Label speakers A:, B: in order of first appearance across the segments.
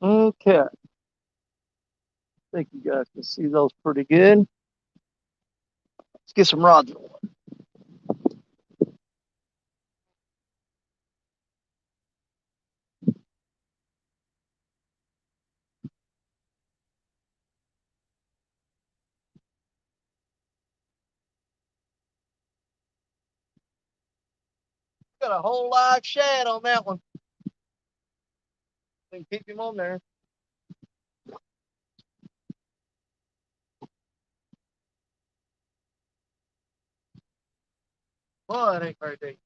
A: Okay, I think you guys can see those pretty good. Let's get some rods. Got a whole live shad on that one. We can keep him on there. Oh, that ain't very deep.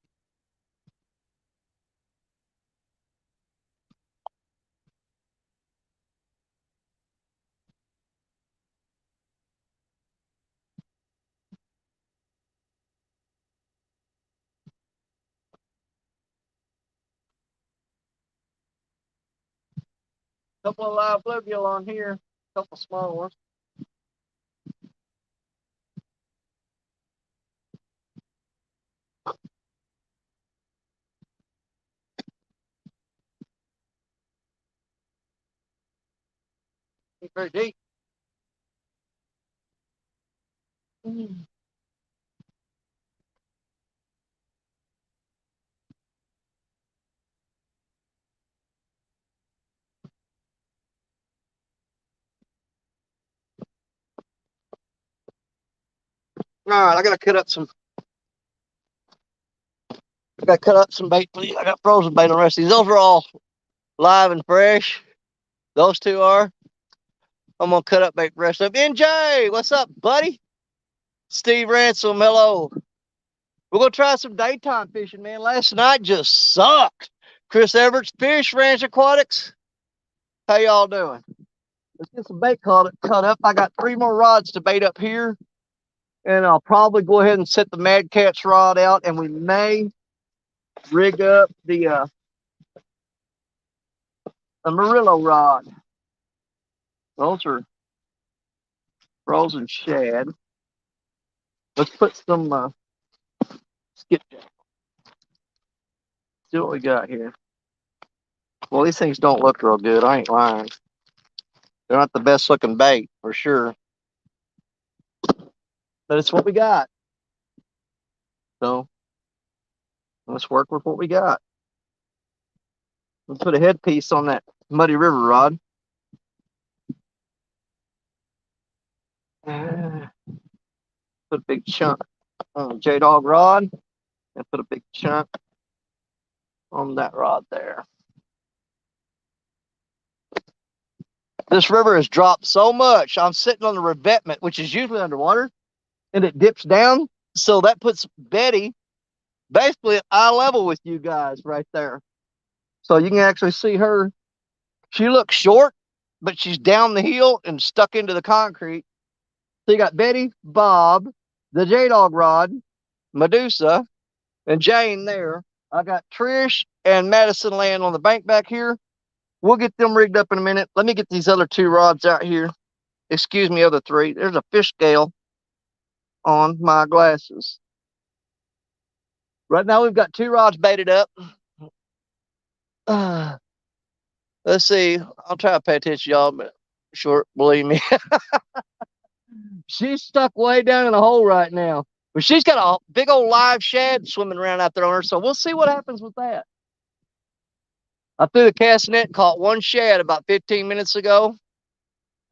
A: Couple of live bluegill on here. Couple small ones. Ain't very deep. Mm. All right, I gotta cut up some. I gotta cut up some bait. I got frozen bait on the rest of these. Those are all live and fresh. Those two are. I'm gonna cut up bait the rest of them. NJ, what's up, buddy? Steve Ransom, hello. We're gonna try some daytime fishing, man. Last night just sucked. Chris Everett's Fish Ranch Aquatics. How y'all doing? Let's get some bait cut up. I got 3 more rods to bait up here, and I'll probably go ahead and set the Mad Cat's rod out, and we may rig up the Murillo rod. Those are frozen shad. Let's put some skipjack. See what we got here. Well, these things don't look real good. I ain't lying. They're not the best looking bait for sure, but it's what we got. So let's work with what we got. Let's put a headpiece on that Muddy River rod. Put a big chunk on the J Dog rod and put a big chunk on that rod there. This river has dropped so much. I'm sitting on the revetment, which is usually underwater, and it dips down. So that puts Betty basically at eye level with you guys right there. So you can actually see her. She looks short, but she's down the hill and stuck into the concrete. So you got Betty, Bob, the J Dog rod, Medusa, and Jane there. I got Trish and Madison laying on the bank back here. We'll get them rigged up in a minute. Let me get these other 2 rods out here. Excuse me, other 3. There's a fish scale on my glasses. Right now we've got 2 rods baited up. Let's see. I'll try to pay attention, y'all, but short, believe me. She's stuck way down in a hole right now. But she's got a big old live shad swimming around out there on her, so we'll see what happens with that. I threw the cast net, caught 1 shad about 15 minutes ago,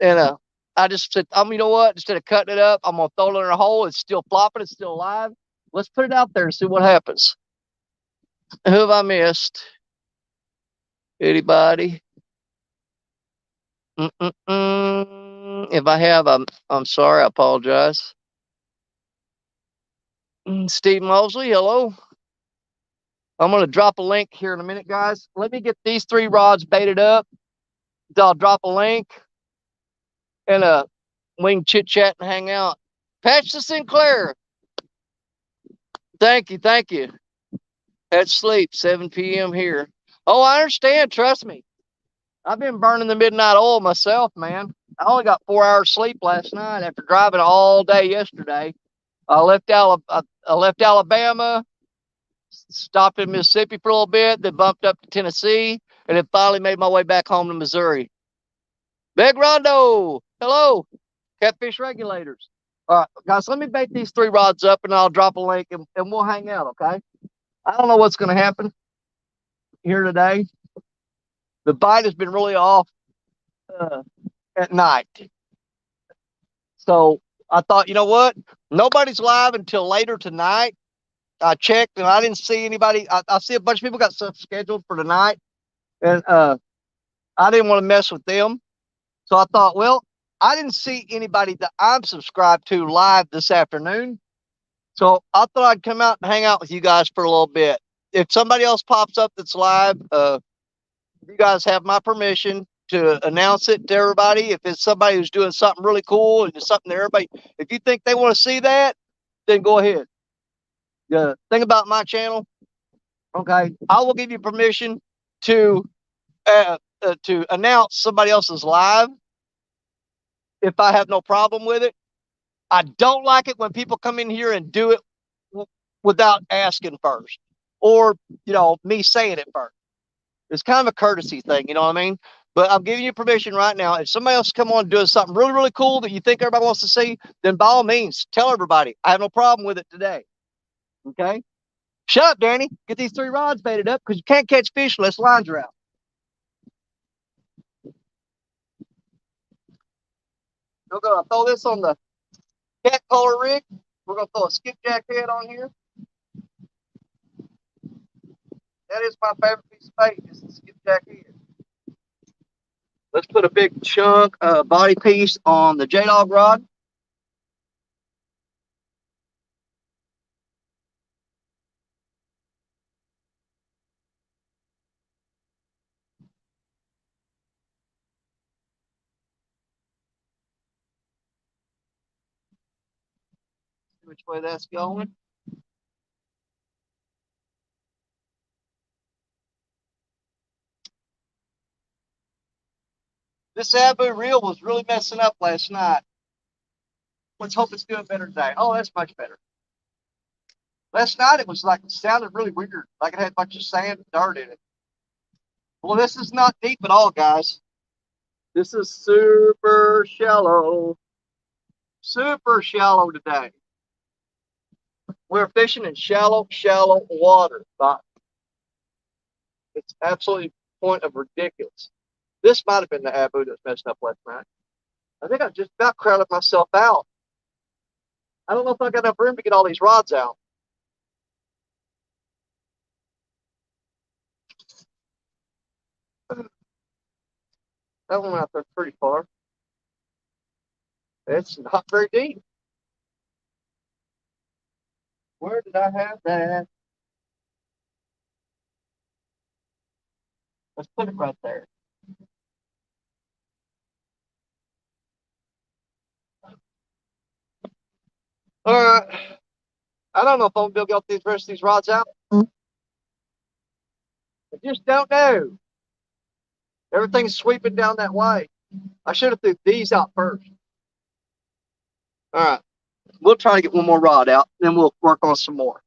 A: and I just said, you know what? Instead of cutting it up, I'm gonna throw it in a hole. It's still flopping. It's still alive. Let's put it out there and see what happens. Who have I missed? Anybody? If I have, I'm sorry. I apologize. Steve Mosley, hello. I'm going to drop a link here in a minute, guys. Let me get these 3 rods baited up. I'll drop a link, and we can chit chat and hang out. Patch the Sinclair. Thank you, thank you. Had sleep, 7 p.m. here. Oh, I understand. Trust me. I've been burning the midnight oil myself, man. I only got 4 hours sleep last night after driving all day yesterday. I left Alabama, stopped in Mississippi for a little bit, then bumped up to Tennessee, and then finally made my way back home to Missouri. Big Rondo, hello, catfish regulators. All right, guys, let me bait these 3 rods up, and I'll drop a link, and we'll hang out, okay? I don't know what's going to happen here today. The bite has been really off at night. So I thought, you know what? Nobody's live until later tonight. I checked and I didn't see anybody. I see a bunch of people got stuff scheduled for tonight, and I didn't want to mess with them. So I thought, well, I didn't see anybody that I'm subscribed to live this afternoon. So I thought I'd come out and hang out with you guys for a little bit. If somebody else pops up that's live, you guys have my permission to announce it to everybody. If it's somebody who's doing something really cool and it's something that everybody, if you think they want to see that, then go ahead. The thing about my channel, okay, I will give you permission to announce somebody else's live if I have no problem with it. I don't like it when people come in here and do it without asking first, or me saying it first. It's kind of a courtesy thing, you know what I mean? But I'm giving you permission right now. If somebody else come on doing something really, really cool that you think everybody wants to see, then by all means, tell everybody. I have no problem with it today. Okay? Shut up, Danny. Get these 3 rods baited up because you can't catch fish unless lines are out. We're going to throw this on the cat collar rig. We're going to throw a skipjack head on here. That is my favorite piece of bait, is the skipjack head. Let's put a big chunk body piece on the J-Dog rod. See which way that's going. This Abu reel was really messing up last night. Let's hope it's doing better today. Oh, that's much better. Last night it was like, it sounded really weird, like it had a bunch of sand and dirt in it. Well, this is not deep at all, guys. This is super shallow. Super shallow today. We're fishing in shallow, shallow water. It's absolutely point of ridiculous. This might have been the Abu that's messed up last night. I think I just about crowded myself out. I don't know if I got enough room to get all these rods out. That one out there pretty far. It's not very deep. Where did I have that? Let's put it right there. All right. I don't know if I'm going to be able to get the rest of these rods out. I just don't know. Everything's sweeping down that way. I should have threw these out first. All right. We'll try to get one more rod out, then we'll work on some more.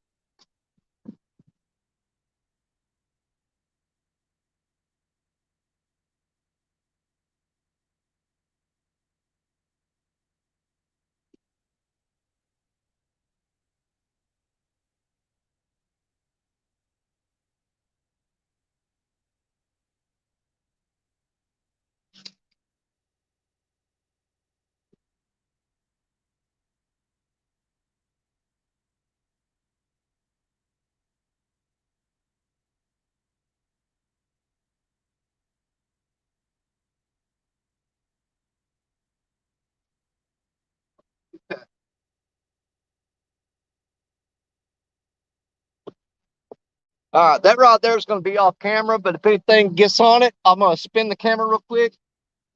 A: All right, that rod there is going to be off camera, but if anything gets on it, I'm going to spin the camera real quick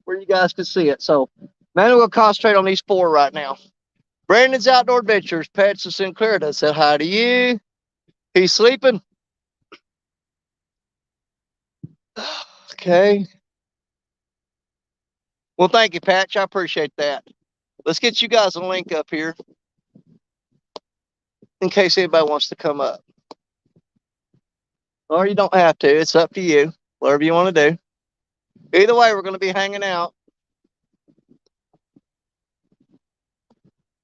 A: where you guys can see it. So, man, we're going to concentrate on these 4 right now. Brandon's Outdoor Adventures, Patson Sinclair does said hi to you. He's sleeping. Okay. Well, thank you, Patch. I appreciate that. Let's get you guys a link up here in case anybody wants to come up. Or you don't have to. It's up to you. Whatever you want to do. Either way, we're going to be hanging out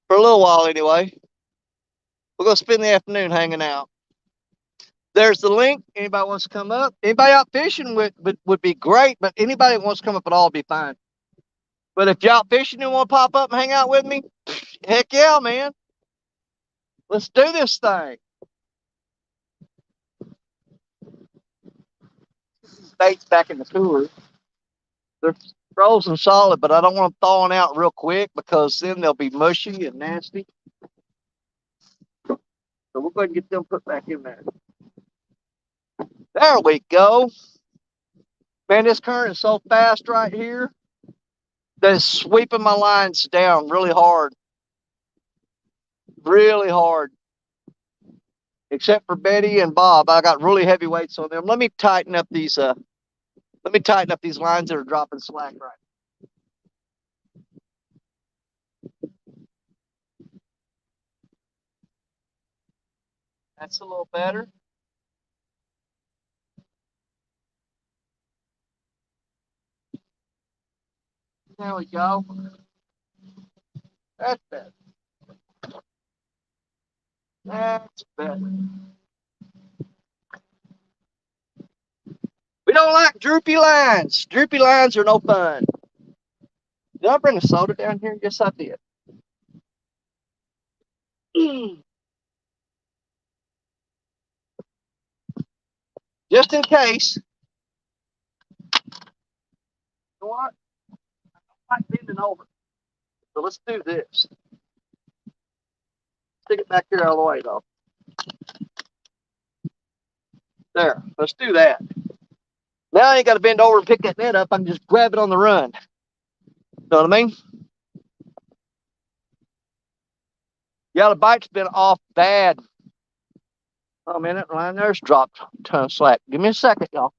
A: for a little while anyway. We're going to spend the afternoon hanging out. There's the link. Anybody wants to come up? Anybody out fishing would be great, but anybody that wants to come up at all would be fine. But if you're out fishing and want to pop up and hang out with me, heck yeah, man. Let's do this thing. Bait's back in the cooler. They're frozen solid, but I don't want them thawing out real quick because then they'll be mushy and nasty. So we're going to get them put back in there. There we go. Man, this current is so fast right here that it's sweeping my lines down really hard. Really hard. Except for Betty and Bob. I got really heavy weights on them. Let me tighten up these lines that are dropping slack right now. That's a little better. There we go. That's better. That's better. We don't like droopy lines. Droopy lines are no fun. Did I bring a soda down here? Yes, I did. Just in case. You know what? I like bending over. So let's do this. Stick it back here out of the way, though. There. Let's do that. Now I ain't got to bend over and pick that net up. I can just grab it on the run. Know what I mean? Yeah, the bite's been off bad. Oh, man, that line there's dropped a ton of slack. Give me a second, y'all.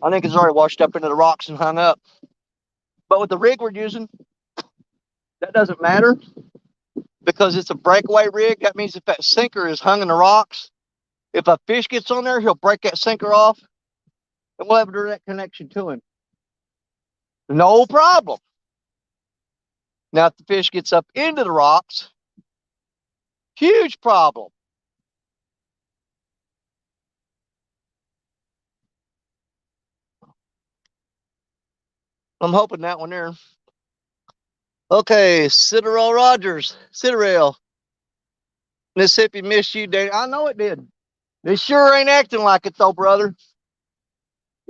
A: I think it's already washed up into the rocks and hung up. But with the rig we're using, that doesn't matter because it's a breakaway rig. That means if that sinker is hung in the rocks, if a fish gets on there, he'll break that sinker off and we'll have a direct connection to him. No problem. Now, if the fish gets up into the rocks, huge problem. I'm hoping that one there. Okay, Citadel Rogers, Citadel. Mississippi missed you, Danny. I know it did. It sure ain't acting like it, though, brother.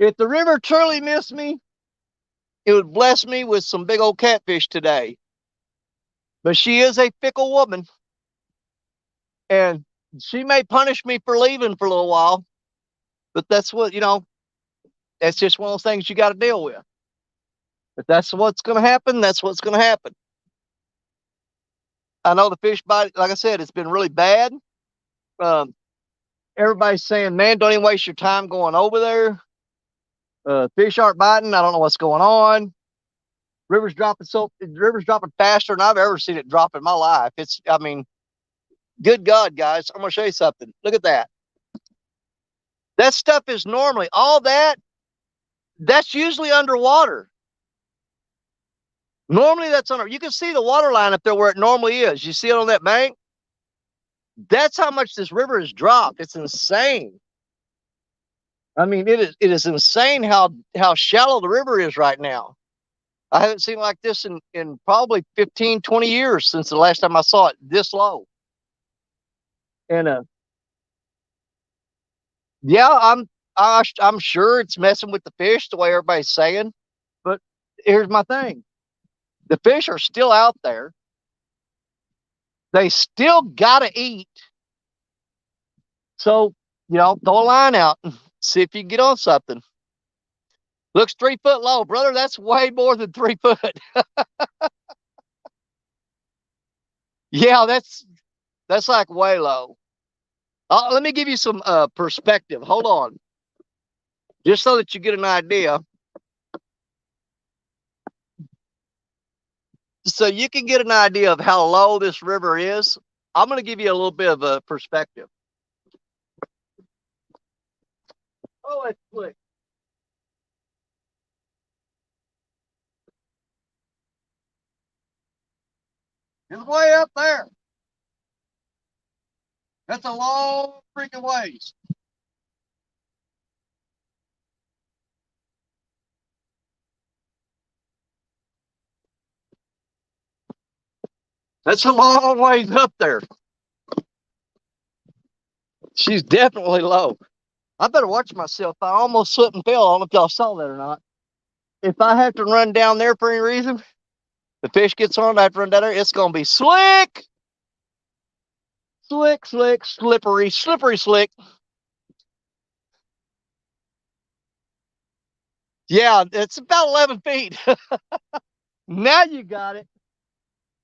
A: If the river truly missed me, it would bless me with some big old catfish today. But she is a fickle woman, and she may punish me for leaving for a little while. But that's what, that's just one of those things you got to deal with. If that's what's going to happen, that's what's going to happen. I know the fish bite, like I said, it's been really bad. Everybody's saying, man, don't even waste your time going over there. Fish aren't biting. I don't know what's going on. River's dropping faster than I've ever seen it drop in my life. Good God, guys, I'm going to show you something. Look at that. That stuff is normally, all that's usually underwater. Normally that's you can see the water line up there where it normally is. You see it on that bank? That's how much this river has dropped. It's insane. I mean, it is insane how shallow the river is right now. I haven't seen like this in probably 15, 20 years since the last time I saw it this low. And yeah, I'm sure it's messing with the fish the way everybody's saying. But here's my thing. The fish are still out there. They still gotta eat. So, throw a line out and see if you can get on something. Looks 3 foot low, brother. That's way more than 3 foot. Yeah, that's like way low. Let me give you some perspective. Hold on. just so that you get an idea. So you can get an idea of how low this river is. I'm going to give you a little bit of a perspective. Oh, it's slick. It's way up there. That's a long freaking ways. That's a long ways up there. She's definitely low. I better watch myself. I almost slipped and fell. I don't know if y'all saw that or not. If I have to run down there for any reason, the fish gets on, I have to run down there, it's going to be slick. Slick, slick, slippery, slippery, slick. Yeah, it's about 11 feet. Now you got it.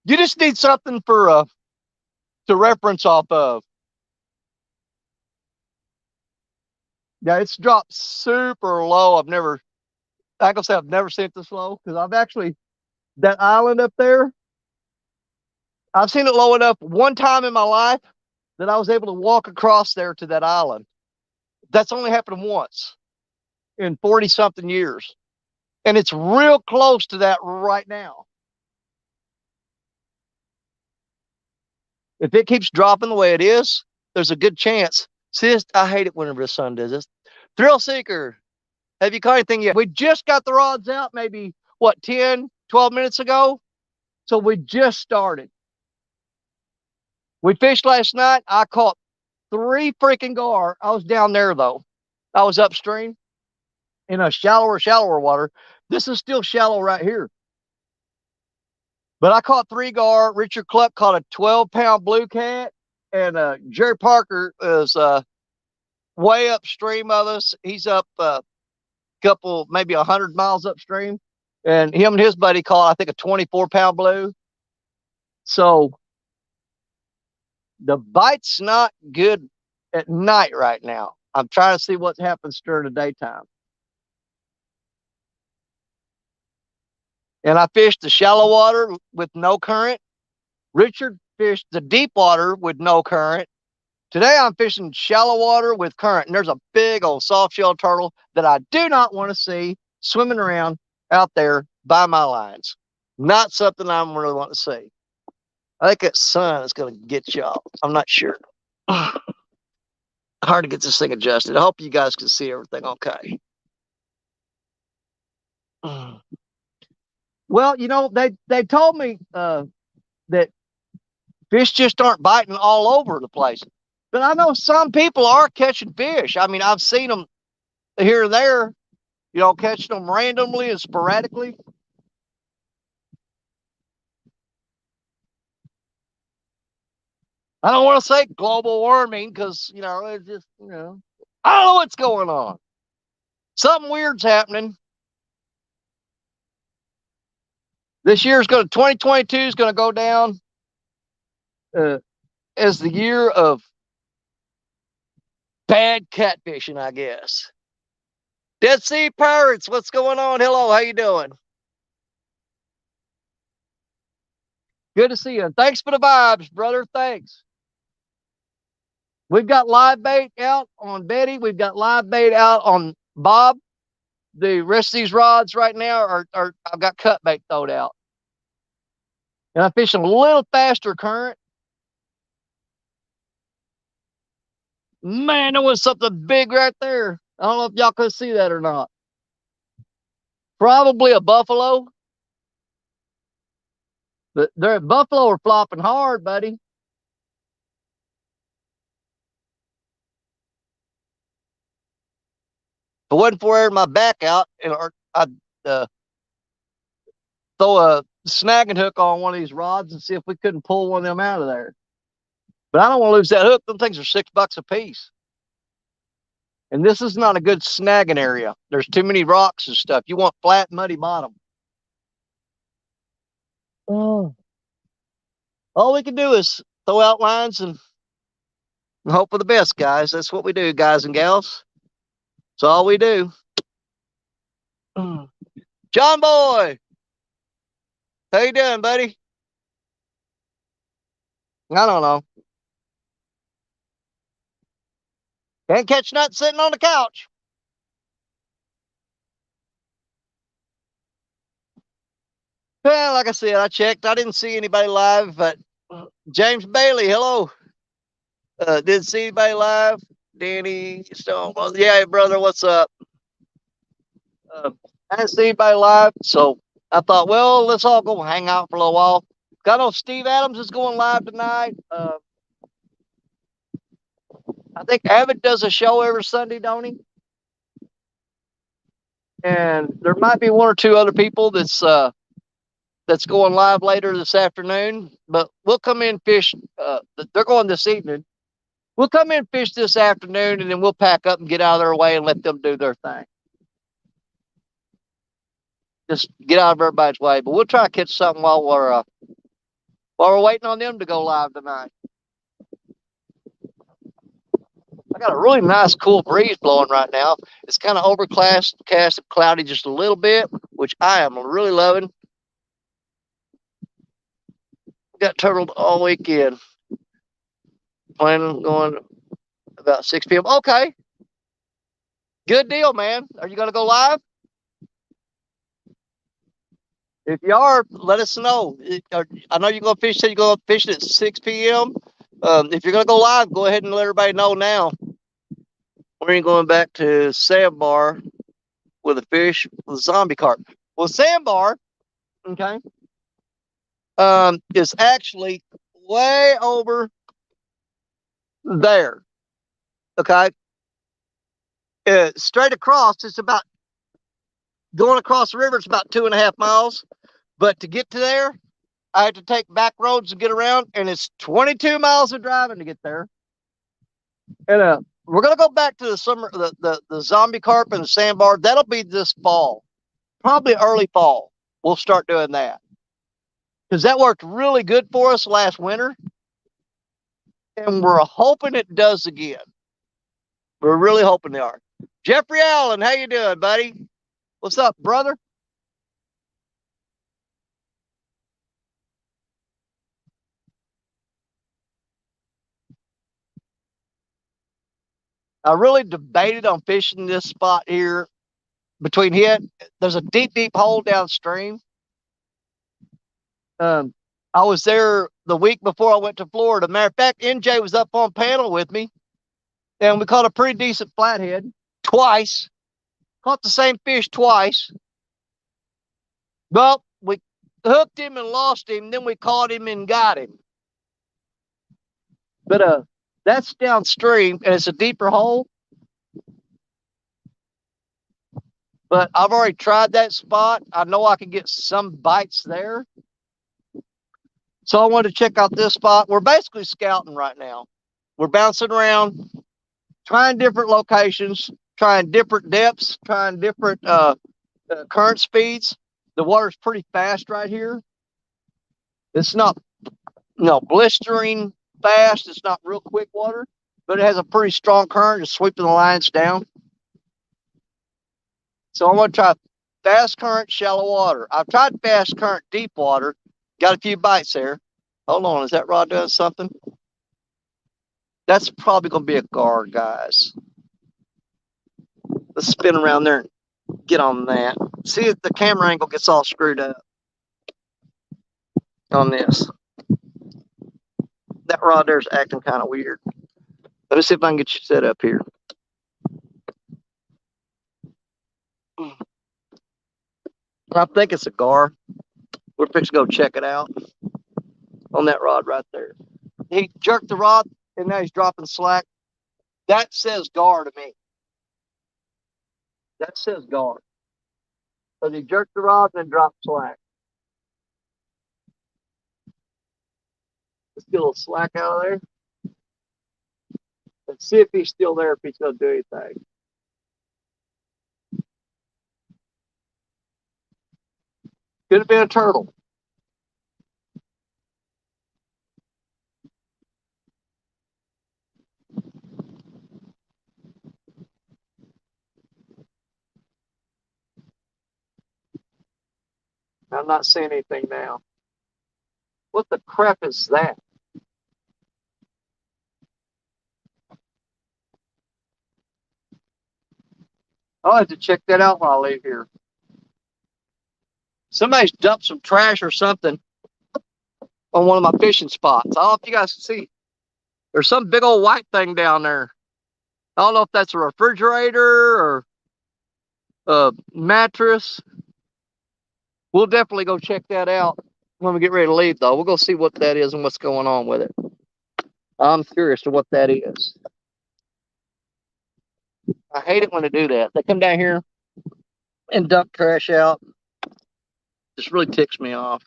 A: You just need something for to reference off of. Yeah, it's dropped super low. I've never, I can say I've never seen it this low because I've actually, that island up there, I've seen it low enough one time in my life that I was able to walk across there to that island. That's only happened once in 40 something years. And it's real close to that right now. If it keeps dropping the way it is, there's a good chance. See, I hate it whenever the sun does this. Thrill Seeker, have you caught anything yet? We just got the rods out maybe, what, 10, 12 minutes ago? So we just started. We fished last night. I caught 3 freaking gar. I was down there, though. I was upstream in a shallower water. This is still shallow right here. But I caught 3 gar. Richard Cluck caught a 12-pound blue cat. And Jerry Parker is way upstream of us. He's up a couple, maybe 100 miles upstream. And him and his buddy caught, I think, a 24-pound blue. So the bite's not good at night right now. I'm trying to see what happens during the daytime. And I fished the shallow water with no current. Richard fished the deep water with no current. Today I'm fishing shallow water with current, and there's a big old soft-shell turtle that I do not want to see swimming around out there by my lines. Not something I really want to see. I think that sun is going to get y'all. I'm not sure. Hard to get this thing adjusted. I hope you guys can see everything okay. Well, you know, they told me that fish just aren't biting all over the place. But I know some people are catching fish. I mean, I've seen them here and there, you know, catching them randomly and sporadically. I don't want to say global warming because, you know, it's just, you know, I don't know what's going on. Something weird's happening. This year's going to, 2022 is going to go down as the year of bad catfishing, I guess. Dead Sea Pirates, what's going on? Hello, how you doing? Good to see you. And thanks for the vibes, brother. Thanks. We've got live bait out on Betty. We've got live bait out on Bob. The rest of these rods right now are I've got cut bait thrown out. And I'm fishing a little faster current. Man, there was something big right there. I don't know if y'all could see that or not. Probably a buffalo. But their buffalo are flopping hard, buddy. If it wasn't for wearing my back out, and I'd throw a snagging hook on one of these rods and see if we couldn't pull one of them out of there. But I don't want to lose that hook. Them things are $6 a piece. And this is not a good snagging area. There's too many rocks and stuff. You want flat, muddy bottom. Oh. All we can do is throw out lines and hope for the best, guys. That's what we do, guys and gals. That's all we do. John Boy, how you doing, buddy? I don't know. Can't catch nothing sitting on the couch. Well, like I said, I checked. I didn't see anybody live, but James Bailey, hello. Didn't see anybody live. Danny Stone, well, yeah, brother, what's up? Uh, I didn't see anybody live, so I thought, well, let's all go hang out for a little while. Got on Steve Adams is going live tonight. I think Avid does a show every Sunday, don't he? And there might be one or two other people that's going live later this afternoon. But we'll come in fish. They're going this evening. We'll come in fish this afternoon, and then we'll pack up and get out of their way and let them do their thing. Just get out of everybody's way. But we'll try to catch something while we're waiting on them to go live tonight. I got a really nice, cool breeze blowing right now. It's kind of overcast, cast, and cloudy just a little bit, which I am really loving. Got turtled all weekend. Planning on going about 6 p.m. Okay. Good deal, man. Are you going to go live? If you are, let us know. I know you're going to fish. You're going to fish at 6 p.m. If you're going to go live, go ahead and let everybody know now. We're going back to Sandbar with a fish with a zombie carp. Well, Sandbar, okay, is actually way over there. Okay. Straight across, it's about going across the river, it's about 2.5 miles. But to get to there, I had to take back roads to get around, and it's 22 miles of driving to get there. And we're gonna go back to the summer, the zombie carp and the sandbar. That'll be this fall, probably early fall. We'll start doing that because that worked really good for us last winter, and we're hoping it does again. We're really hoping they are. Jeffrey Allen, how you doing, buddy? What's up, brother? I really debated on fishing this spot here between here. There's a deep, deep hole downstream. Um, I was there the week before I went to Florida. Matter of fact, NJ was up on panel with me, and we caught a pretty decent flathead twice. Caught the same fish twice. Well, we hooked him and lost him. Then we caught him and got him. But that's downstream, and it's a deeper hole. But I've already tried that spot. I know I can get some bites there. So I wanted to check out this spot. We're basically scouting right now. We're bouncing around, trying different locations, trying different depths, trying different current speeds. The water's pretty fast right here. It's not, blistering fast. It's not real quick water, but it has a pretty strong current, just sweeping the lines down. So I'm going to try fast current, shallow water. I've tried fast current, deep water. Got a few bites there. Hold on, is that rod doing something? That's probably going to be a guard, guys. Let's spin around there and get on that. See if the camera angle gets all screwed up on this. That rod there's acting kind of weird. Let me see if I can get you set up here. I think it's a gar. We're fixing to go check it out on that rod right there. He jerked the rod, and now he's dropping slack. That says gar to me. That says gar. So he jerked the rod and then dropped slack. Let's get a little slack out of there. And see if he's still there, if he's going to do anything. Could have been a turtle. I'm not seeing anything now. What the crap is that? I'll have to check that out while I leave here. Somebody's dumped some trash or something on one of my fishing spots. I don't know if you guys can see. There's some big old white thing down there. I don't know if that's a refrigerator or a mattress. We'll definitely go check that out when we get ready to leave, though. We'll go see what that is and what's going on with it. I'm curious to what that is. I hate it when they do that. They come down here and dump trash out. Just really ticks me off.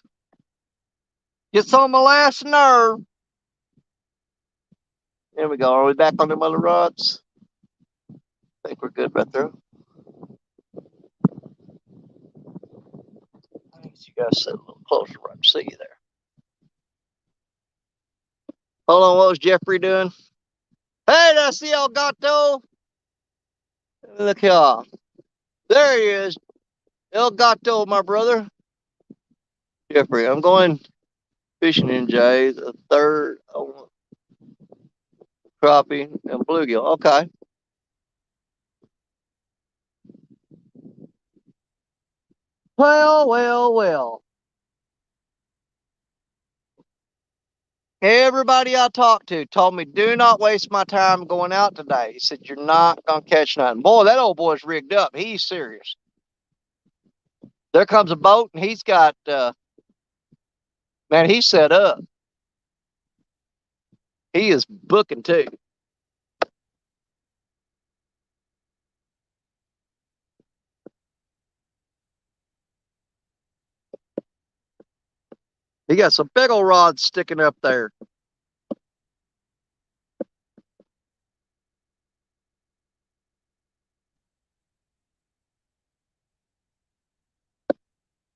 A: Gets on my last nerve. There we go. Are we back on them other rods? I think we're good right there. I need you guys to sit a little closer right to see you there. Hold on, what was Jeffrey doing? Hey, did I see El Gato? Look here. There he is. El Gato, my brother. Jeffrey, I'm going fishing in Jay, the third crappie and bluegill. Okay. Well. Everybody I talked to told me, do not waste my time going out today. He said, you're not going to catch nothing. Boy, that old boy's rigged up. He's serious. There comes a boat, and he's got, man, he's set up. He is booking, too. He got some big old rods sticking up there.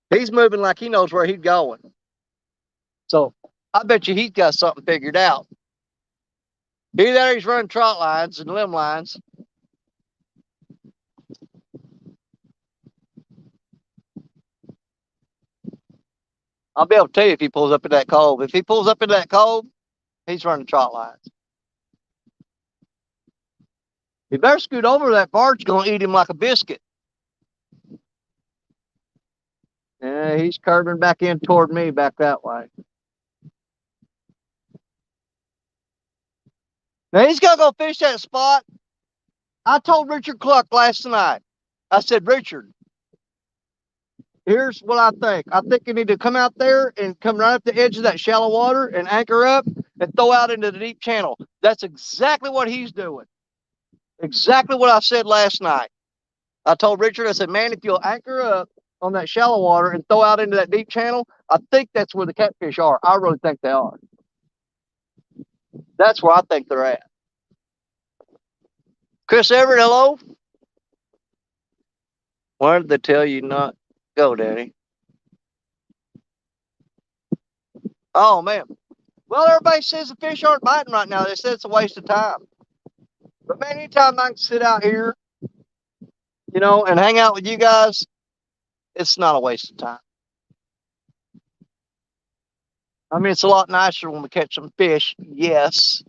A: He's moving like he knows where he's going. So I bet you he's got something figured out. Either he's running trot lines and limb lines. I'll be able to tell you if he pulls up in that cove. If he pulls up in that cove, he's running trot lines. He better scoot over. That barge going to eat him like a biscuit. Yeah, he's curving back in toward me back that way. Now he's going to go fish that spot. I told Richard Cluck last night. I said, Richard, here's what I think. I think you need to come out there and come right up the edge of that shallow water and anchor up and throw out into the deep channel. That's exactly what he's doing. Exactly what I said last night. I told Richard, I said, man, if you'll anchor up on that shallow water and throw out into that deep channel, I think that's where the catfish are. I really think they are. That's where I think they're at. Chris Everett, hello. Why did they tell you not go, Daddy? Oh, man. Well, everybody says the fish aren't biting right now. They said it's a waste of time. But, man, anytime I can sit out here, you know, and hang out with you guys, it's not a waste of time. I mean, it's a lot nicer when we catch some fish. Yes,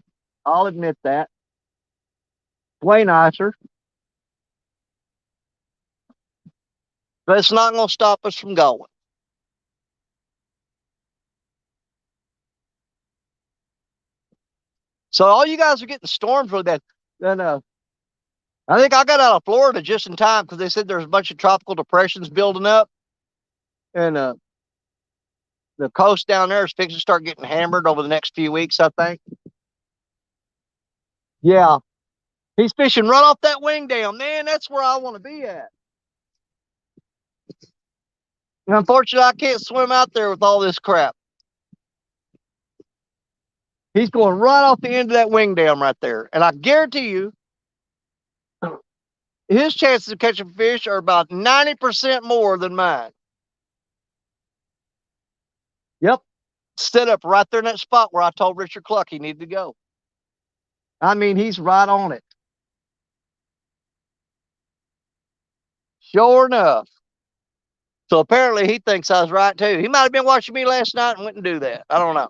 A: I'll admit that. Way nicer. But it's not going to stop us from going. So all you guys are getting storms with that. Then I think I got out of Florida just in time because they said there's a bunch of tropical depressions building up, and the coast down there is fixing to start getting hammered over the next few weeks, I think. Yeah, he's fishing right off that wing dam. Man, that's where I want to be at. And unfortunately, I can't swim out there with all this crap. He's going right off the end of that wing dam right there. And I guarantee you, his chances of catching fish are about 90% more than mine. Yep. Set up right there in that spot where I told Richard Cluck he needed to go. I mean, he's right on it. Sure enough. So apparently he thinks I was right too. He might have been watching me last night and went and do that. I don't know.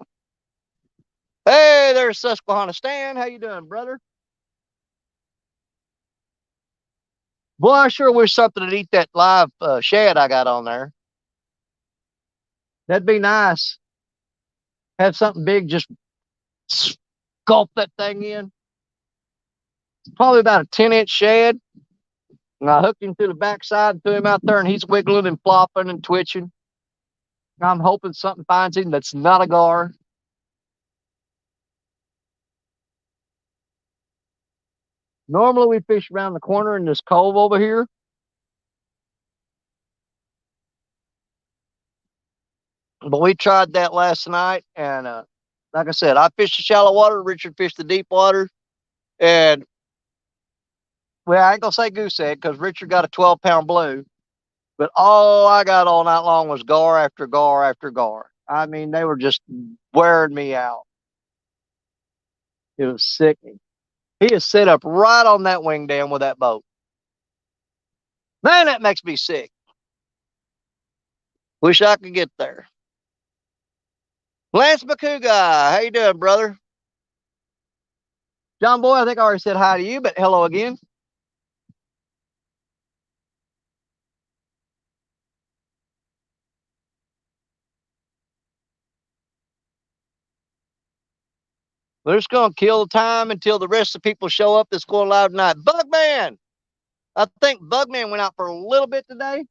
A: Hey, there's Susquehanna Stan. How you doing, brother? Boy, I sure wish something to eat that live shad I got on there. That'd be nice. Have something big, just gulp that thing in. Probably about a 10-inch shad. And I hooked him to the backside, threw him out there, and he's wiggling and flopping and twitching. I'm hoping something finds him that's not a gar. Normally we fish around the corner in this cove over here. But we tried that last night, and like I said, I fished the shallow water. Richard fished the deep water, and well, I ain't gonna say goose egg because Richard got a 12-pound blue, but all I got all night long was gar after gar after gar. I mean, they were just wearing me out. It was sickening. He is set up right on that wing dam with that boat. Man, that makes me sick. Wish I could get there. Lance McCouga, how you doing, brother? John Boy, I think I already said hi to you, but hello again. We're just going to kill the time until the rest of the people show up that's going live tonight. Bugman! I think Bugman went out for a little bit today.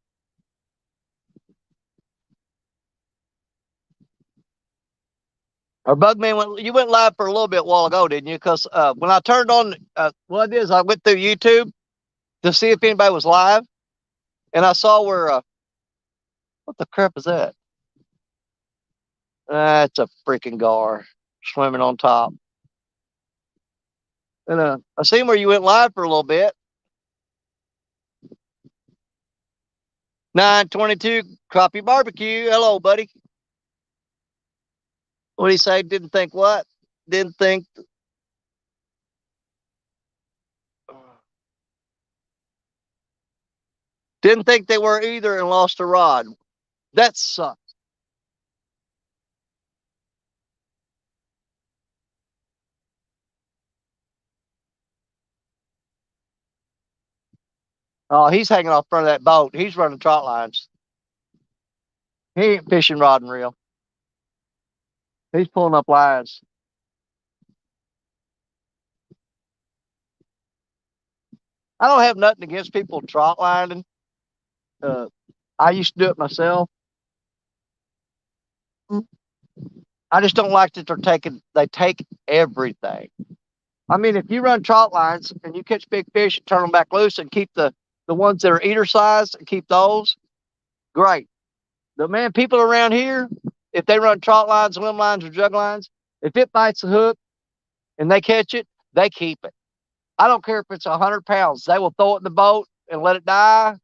A: Or Bugman you went live for a little bit a while ago, didn't you? Because when I turned on, what it is, I went through YouTube to see if anybody was live, and I saw where, what the crap is that? That's a freaking gar swimming on top. And I seen where you went live for a little bit. 922 Crappie Barbecue. Hello, buddy. What do you say? Didn't think what? Didn't think. Didn't think they were either and lost a rod. That sucks. Oh, he's hanging off front of that boat. He's running trot lines. He ain't fishing rod and reel. He's pulling up lines. I don't have nothing against people trot lining. I used to do it myself. I just don't like that they take everything. I mean, if you run trot lines and you catch big fish and turn them back loose and keep the ones that are eater size and keep those, great. The man, people around here, if they run trot lines, limb lines, or jug lines, if it bites the hook and they catch it, they keep it. I don't care if it's 100 pounds. They will throw it in the boat and let it die.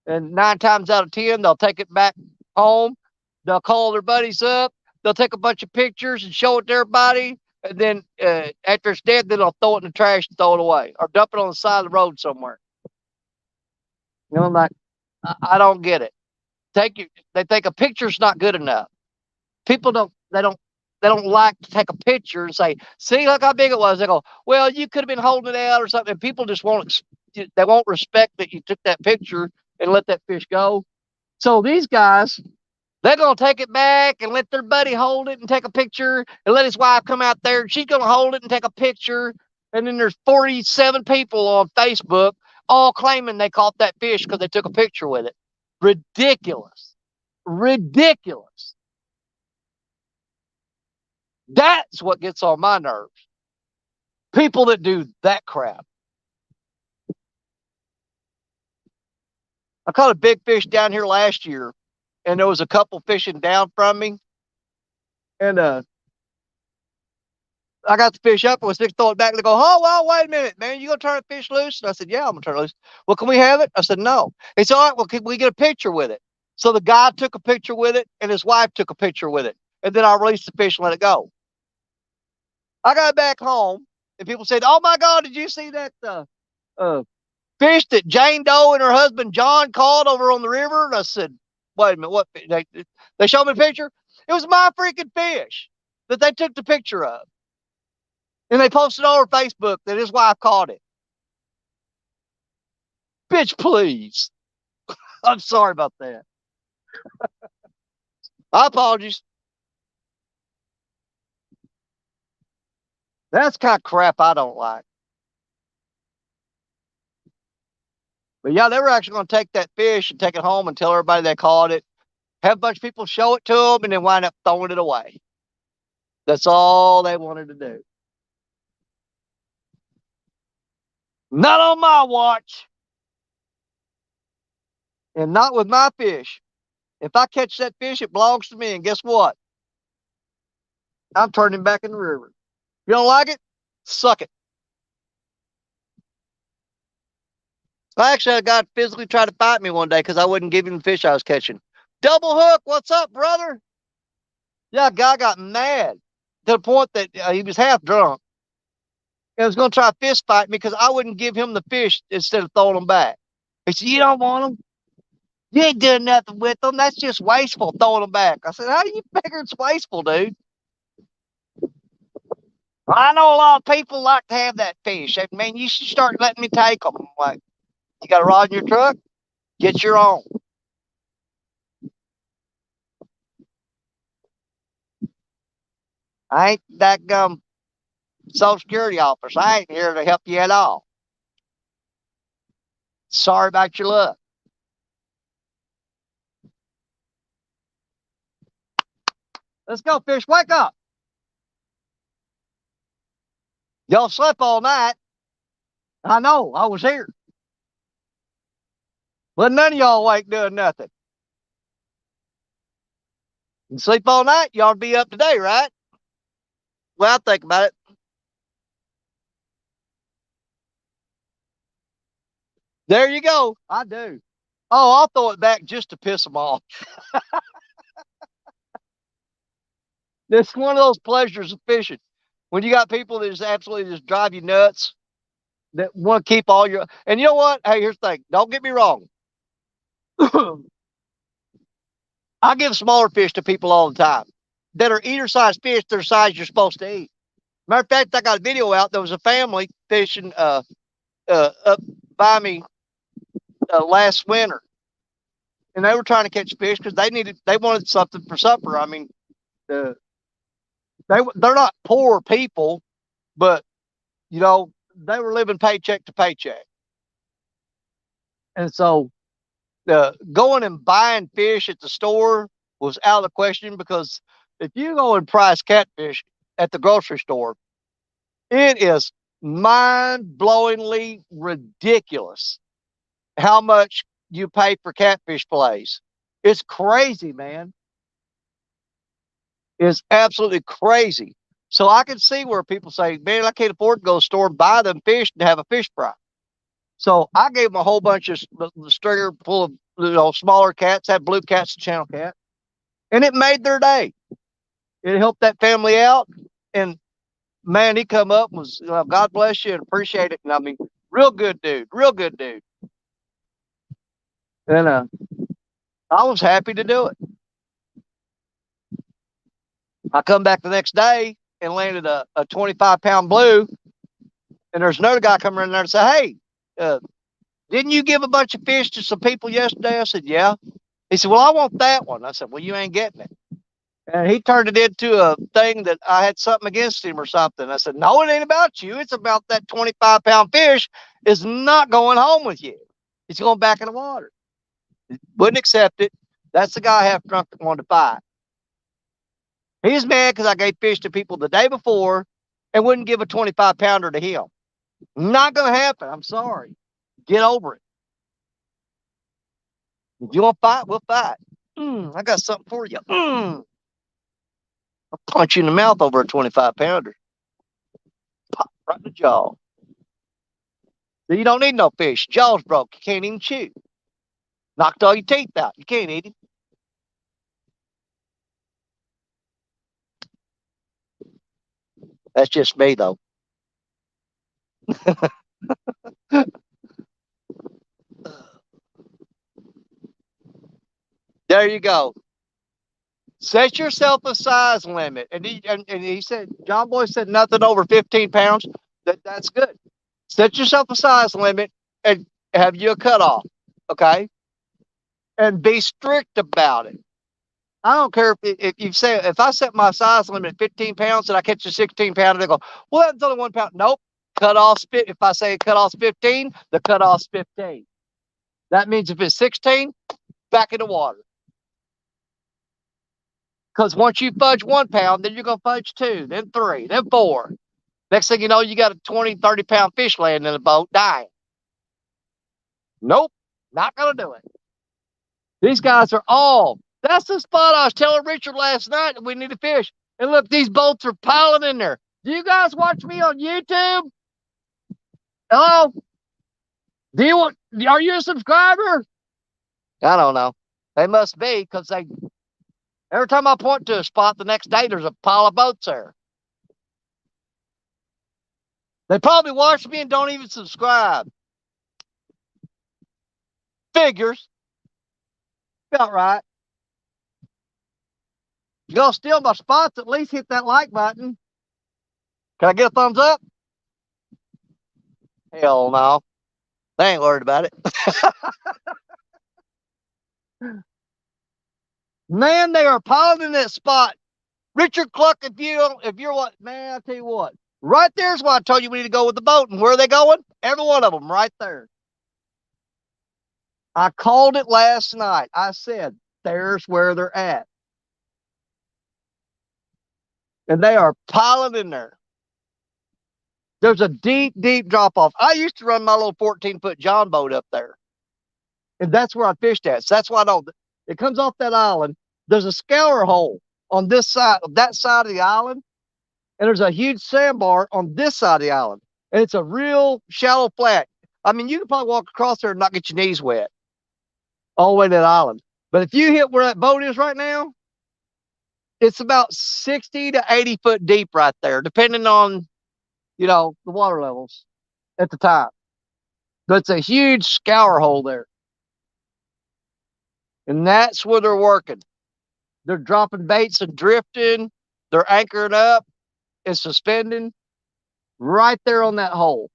A: And 9 times out of 10, they'll take it back home. They'll call their buddies up. They'll take a bunch of pictures and show it to everybody. And then after it's dead, then they'll throw it in the trash and throw it away or dump it on the side of the road somewhere. You know, I'm like, I don't get it. They think a picture's not good enough. People they don't like to take a picture and say, see, look how big it was. They go, well, you could have been holding it out or something. People just they won't respect that you took that picture and let that fish go. So these guys, they're going to take it back and let their buddy hold it and take a picture and let his wife come out there and she's going to hold it and take a picture. And then there's 47 people on Facebook all claiming they caught that fish because they took a picture with it. Ridiculous. Ridiculous. That's what gets on my nerves. People that do that crap. I caught a big fish down here last year, and there was a couple fishing down from me. And I got the fish up and was fixing to throw it back. And they go, oh, well, wait a minute, man. You going to turn the fish loose? And I said, yeah, I'm going to turn it loose. Well, can we have it? I said, no. He said, all right, well, can we get a picture with it? So the guy took a picture with it, and his wife took a picture with it. And then I released the fish and let it go. I got back home, and people said, oh, my God, did you see that fish that Jane Doe and her husband John caught over on the river? And I said, wait a minute, what? They showed me a picture. It was my freaking fish that they took the picture of. And they posted on Facebook that his wife caught it. Bitch, please. I'm sorry about that. I apologize. That's kind of crap I don't like. But yeah, they were actually going to take that fish and take it home and tell everybody they caught it. Have a bunch of people show it to them and then wind up throwing it away. That's all they wanted to do. Not on my watch. And not with my fish. If I catch that fish, it belongs to me. And guess what? I'm turning him back in the river. You don't like it? Suck it. I actually had a guy physically try to fight me one day because I wouldn't give him the fish I was catching. Double hook. What's up, brother? Yeah, guy got mad to the point that he was half drunk and was going to try to fist fight me because I wouldn't give him the fish instead of throwing them back. He said, "You don't want them? You ain't doing nothing with them. That's just wasteful throwing them back." I said, "How do you figure it's wasteful, dude?" I know a lot of people like to have that fish. Man, you should start letting me take them. I'm like, you got a rod in your truck? Get your own. I ain't that Social Security office. I ain't here to help you at all. Sorry about your luck. Let's go, fish. Wake up. Y'all slept all night. I know. I was here. But none of y'all awake doing nothing. You sleep all night, y'all be up today, right? Well, I think about it. There you go. I do. Oh, I'll throw it back just to piss them off. It's one of those pleasures of fishing. When you got people that just absolutely just drive you nuts, that want to keep all your. And you know what? Hey, here's the thing. Don't get me wrong. I give smaller fish to people all the time that are eater sized fish. They're size you're supposed to eat. Matter of fact, I got a video out. There was a family fishing up by me last winter, and they were trying to catch fish because they wanted something for supper. I mean, uh, they're not poor people, but you know they were living paycheck to paycheck, and so going and buying fish at the store was out of the question because if you go and price catfish at the grocery store, it is mind-blowingly ridiculous how much you pay for catfish fillets. It's crazy, man. It's absolutely crazy. So I can see where people say, "Man, I can't afford to go to the store and buy them fish and have a fish fry." So I gave them a whole bunch of the stringer full of smaller cats, had blue cats and channel cat, and it made their day. It helped that family out, and man, he come up and was God bless you and appreciate it. And I mean, real good dude, real good dude. And I was happy to do it. I come back the next day and landed a 25-pound blue, and there's another guy coming in there and said, "Hey, didn't you give a bunch of fish to some people yesterday?" I said, "Yeah." He said, "Well, I want that one." I said, "Well, you ain't getting it." And he turned it into a thing that I had something against him or something. I said, "No, it ain't about you. It's about that 25-pound fish is not going home with you. It's going back in the water." Wouldn't accept it. That's the guy half drunk that wanted to fight. He's mad because I gave fish to people the day before and wouldn't give a 25-pounder to him. Not going to happen. I'm sorry. Get over it. If you want to fight, we'll fight. I got something for you. I'll punch you in the mouth over a 25-pounder. Pop right in the jaw. So you don't need no fish. Jaw's broke. You can't even chew. Knocked all your teeth out. You can't eat it. That's just me, though. There you go. Set yourself a size limit. And he said, John Boy said nothing over 15 pounds. That's good. Set yourself a size limit and have you a cutoff. Okay. And be strict about it. I don't care if you say, if I set my size limit at 15 pounds and I catch a 16 pounder, they go, well, that's only 1 pound. Nope. Cutoff's if I say cutoff's 15, the cutoff's 15. That means if it's 16, back in the water. Because once you fudge 1 pound, then you're going to fudge 2, then 3, then 4. Next thing you know, you got a 20, 30-pound fish laying in the boat dying. Nope, not going to do it. These guys are all, that's the spot I was telling Richard last night that we need to fish. And look, these boats are piling in there. Do you guys watch me on YouTube? Hello? Are you a subscriber? I don't know. They must be, because every time I point to a spot, the next day there's a pile of boats there. They probably watch me and don't even subscribe. Figures. Felt right. If y'all steal my spots, at least hit that like button. Can I get a thumbs up? Hell no. They ain't worried about it. Man, they are piling in that spot. Richard Cluck, if you're what, man, I'll tell you what. Right there's why I told you we need to go with the boat. And where are they going? Every one of them right there. I called it last night. I said, there's where they're at. And they are piling in there. There's a deep, deep drop off. I used to run my little 14-foot John boat up there. And that's where I fished at. So that's why I know it comes off that island. There's a scour hole on this side, that side of the island. And there's a huge sandbar on this side of the island. And it's a real shallow flat. I mean, you can probably walk across there and not get your knees wet all the way to that island. But if you hit where that boat is right now, it's about 60 to 80 foot deep right there, depending on, the water levels at the time. But it's a huge scour hole there. And that's where they're working. They're dropping baits and drifting. They're anchoring up and suspending right there on that hole.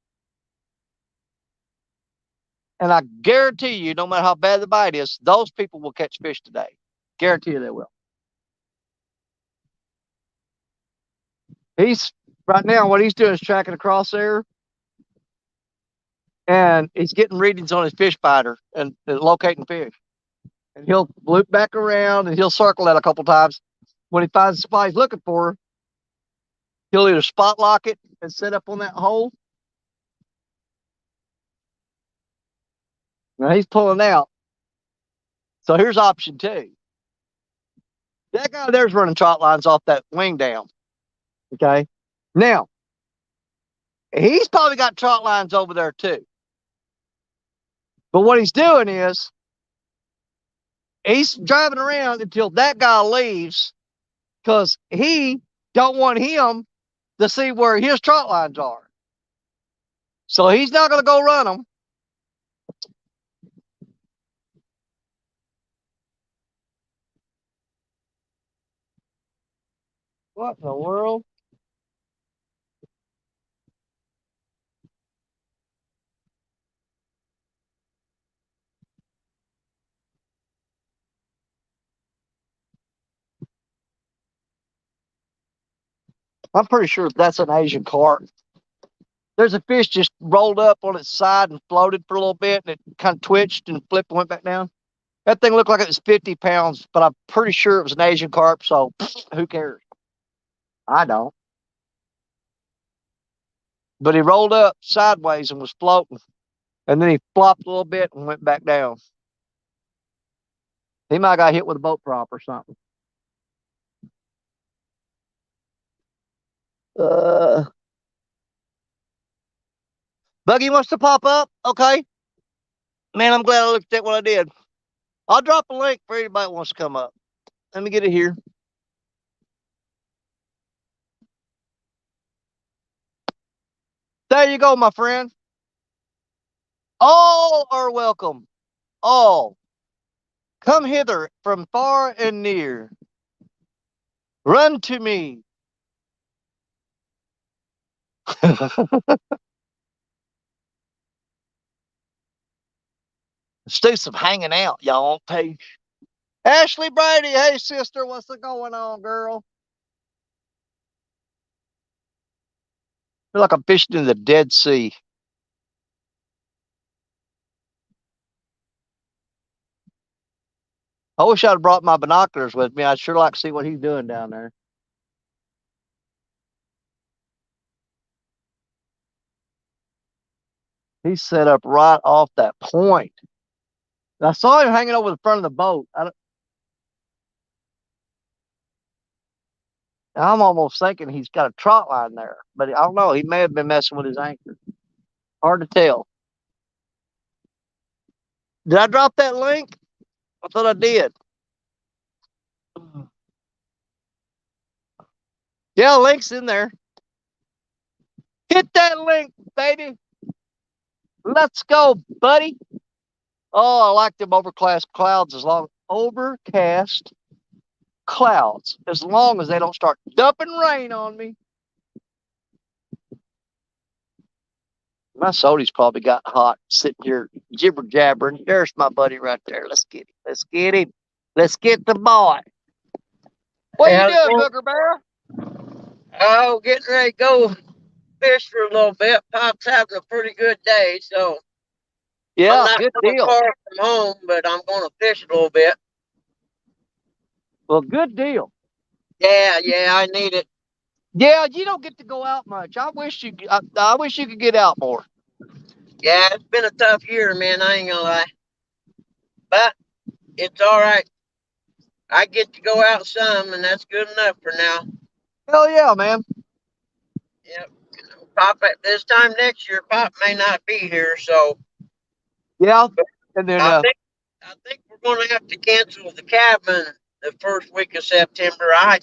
A: And I guarantee you, no matter how bad the bite is, those people will catch fish today. Guarantee you they will. He's right now, what he's doing is tracking across there. And he's getting readings on his fish finder and locating fish. And he'll loop back around and he'll circle that a couple times. When he finds the spot he's looking for, he'll either spot lock it and set up on that hole. Now he's pulling out. So here's option 2. That guy there's running trot lines off that wing down. Okay. Now, he's probably got trot lines over there too. But what he's doing is he's driving around until that guy leaves, because he don't want him to see where his trot lines are. So he's not going to go run them. What in the world? I'm pretty sure that's an Asian carp. There's a fish just rolled up on its side and floated for a little bit, and it kind of twitched and flipped and went back down. That thing looked like it was 50 pounds, but I'm pretty sure it was an Asian carp, so who cares? I don't. But he rolled up sideways and was floating, and then he flopped a little bit and went back down. He might have got hit with a boat prop or something. Buggy wants to pop up? Okay. Man, I'm glad I looked at what I did. I'll drop a link for anybody that wants to come up. Let me get it here. There you go, my friend. All are welcome. All. Come hither from far and near. Run to me. Let's do some hanging out, y'all, on page. Ashley Brady, hey sister, what's going on, girl? Feel like I'm fishing in the Dead Sea. I wish I'd brought my binoculars with me. I'd sure like to see what he's doing down there. He's set up right off that point. I saw him hanging over the front of the boat. I'm almost thinking he's got a trot line there, but I don't know. He may have been messing with his anchor. Hard to tell. Did I drop that link? I thought I did. Yeah, link's in there. Hit that link, baby. Let's go, buddy. Oh, I like them overcast clouds overcast clouds, as long as they don't start dumping rain on me. My soda's probably got hot sitting here jibber jabbering. There's my buddy right there. Let's get him. Let's get him. Let's get the boy. What are you doing, Booger Bear?
B: Oh, getting ready to go fish for a little bit. Pop's having a pretty good day, so
A: yeah,
B: I'm not
A: good
B: going
A: deal.
B: far from home, but I'm going to fish a little bit.
A: Well, good deal.
B: Yeah, I need it.
A: Yeah, you don't get to go out much. I wish you could get out more.
B: Yeah, it's been a tough year, man. I ain't gonna lie, but it's all right. I get to go out some, and that's good enough for now.
A: Hell yeah, man.
B: Yep. Pop at this time next year, Pop may not be here, so
A: yeah. And then
B: I think we're going to have to cancel the cabin the first week of September. I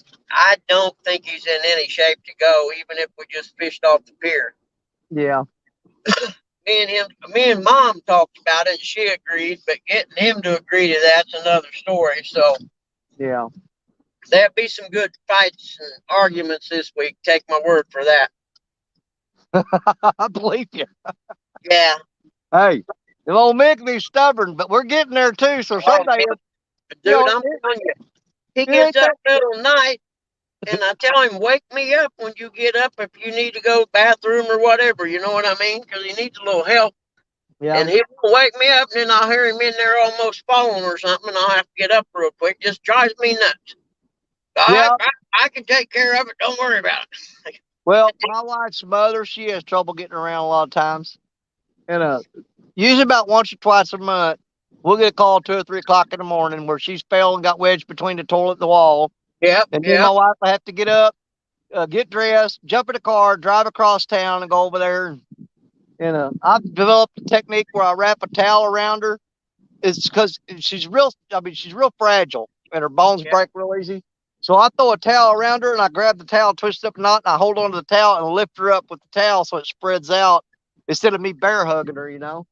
B: don't think he's in any shape to go, even if we just fished off the pier.
A: Yeah.
B: Me and Mom talked about it, and she agreed. But getting him to agree to that's another story. So
A: yeah,
B: there'll be some good fights and arguments this week. Take my word for that.
A: I believe you.
B: Yeah.
A: Hey, the old Mickey's stubborn, but we're getting there too. So someday,
B: dude, I'm telling you, he gets up middle of the night, and I tell him, wake me up when you get up if you need to go to the bathroom or whatever. You know what I mean? Because he needs a little help.
A: Yeah.
B: And he'll wake me up, and then I'll hear him in there almost falling or something, and I'll have to get up real quick. Just drives me nuts.
A: Yeah.
B: I can take care of it. Don't worry about it.
A: Well, my wife's mother, she has trouble getting around a lot of times. And usually about once or twice a month, we'll get a call 2 or 3 o'clock in the morning where she's fell and got wedged between the toilet and the wall.
B: Yep.
A: And then my wife will have to get up, get dressed, jump in the car, drive across town and go over there. And I've developed a technique where I wrap a towel around her. It's because she's real fragile and her bones break real easy. So I throw a towel around her and I grab the towel, twist up a knot, and I hold onto the towel and lift her up with the towel so it spreads out instead of me bear hugging her, you know?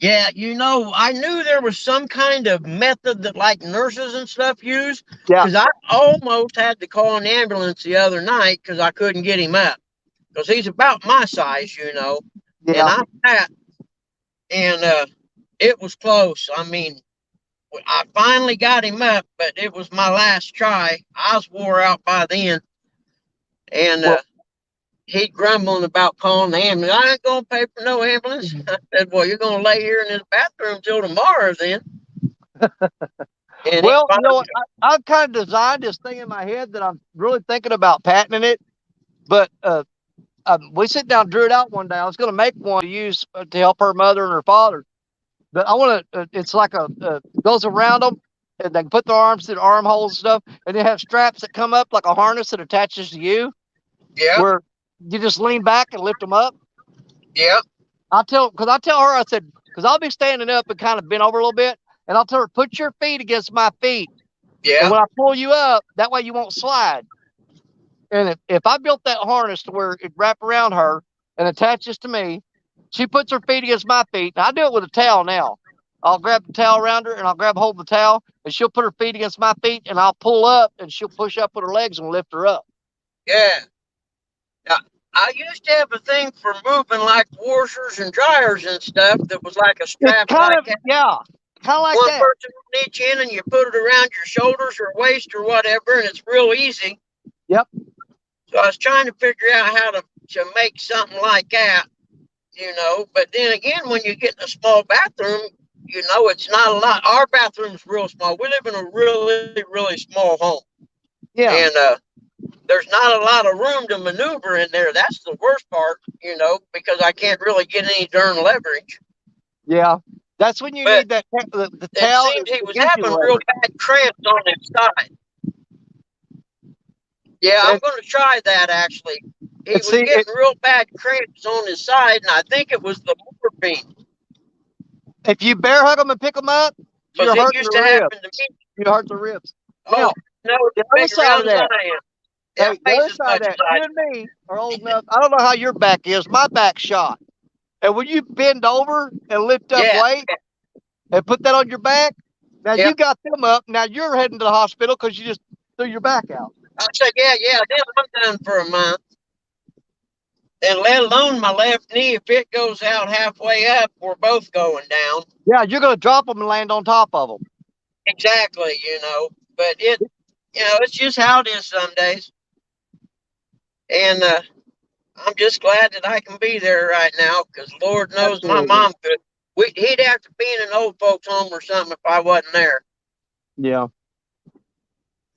B: Yeah, I knew there was some kind of method that like nurses and stuff use.
A: Yeah.
B: Because I almost had to call an ambulance the other night because I couldn't get him up. Because he's about my size,
A: Yeah.
B: And I'm fat. And it was close. I mean, I finally got him up, but it was my last try. I was wore out by then. And he grumbling about calling the ambulance. I ain't going to pay for no ambulance. I said, well, you're going to lay here in this bathroom till tomorrow then.
A: Well, you know, I've kind of designed this thing in my head that I'm really thinking about patenting it. But we sit down, drew it out one day. I was going to make one to use to help her mother and her father. But I want to, it's like goes around them and they can put their arms through the armholes and stuff. And they have straps that come up like a harness that attaches to you.
B: Yeah.
A: Where you just lean back and lift them up.
B: Yeah.
A: I tell her, I said, because I'll be standing up and kind of bent over a little bit. And I'll tell her, put your feet against my feet.
B: Yeah.
A: And when I pull you up, that way you won't slide. And if I built that harness to where it wrap around her and attaches to me, she puts her feet against my feet. And I do it with a towel now. I'll grab the towel around her and I'll grab hold of the towel and she'll put her feet against my feet and I'll pull up and she'll push up with her legs and lift her up.
B: Yeah. Now, I used to have a thing for moving like washers and dryers and stuff that was like a
A: It's
B: strap
A: kind
B: like
A: of,
B: that.
A: yeah, kind of like
B: One
A: that.
B: person on each end, and you put it around your shoulders or waist or whatever, and it's real easy.
A: Yep.
B: So I was trying to figure out how to make something like that, But then again, when you get in a small bathroom, it's not a lot. Our bathroom's real small. We live in a really, really small home.
A: Yeah.
B: And there's not a lot of room to maneuver in there. That's the worst part, because I can't really get any darn leverage.
A: Yeah. That's when you
B: But
A: need that the
B: it
A: towel
B: seems he
A: to
B: was
A: give you
B: having real
A: leverage.
B: bad cramps on his side. Yeah, I'm
A: And,
B: going to try that actually. He
A: and
B: was
A: see,
B: getting real bad cramps on his side, and I think it was the morphine
A: if you bear hug them and pick them up,
B: because
A: you're
B: it
A: hurting
B: used
A: the
B: to
A: ribs.
B: happen to me.
A: You hurt the ribs.
B: Oh,
A: Now,
B: no,
A: the
B: it's
A: other
B: big
A: side of
B: around as
A: that,
B: I am. Yeah,
A: hey, the
B: twice
A: other
B: as
A: side of
B: much
A: that,
B: as I
A: you and me are old enough. I don't know how your back is. My back's shot. And when you bend over and lift up
B: Yeah,
A: weight and put that on your back, now
B: yeah.
A: you got them up. Now you're heading to the hospital because you just threw your back out.
B: I said, yeah. Then I'm done for a month. And let alone my left knee, if it goes out halfway up, we're both going down.
A: Yeah, you're going to drop them and land on top of them.
B: Exactly, But it's just how it is some days. And I'm just glad that I can be there right now because Lord knows my
A: Absolutely.
B: mom could. He'd have to be in an old folks home or something if I wasn't there.
A: Yeah.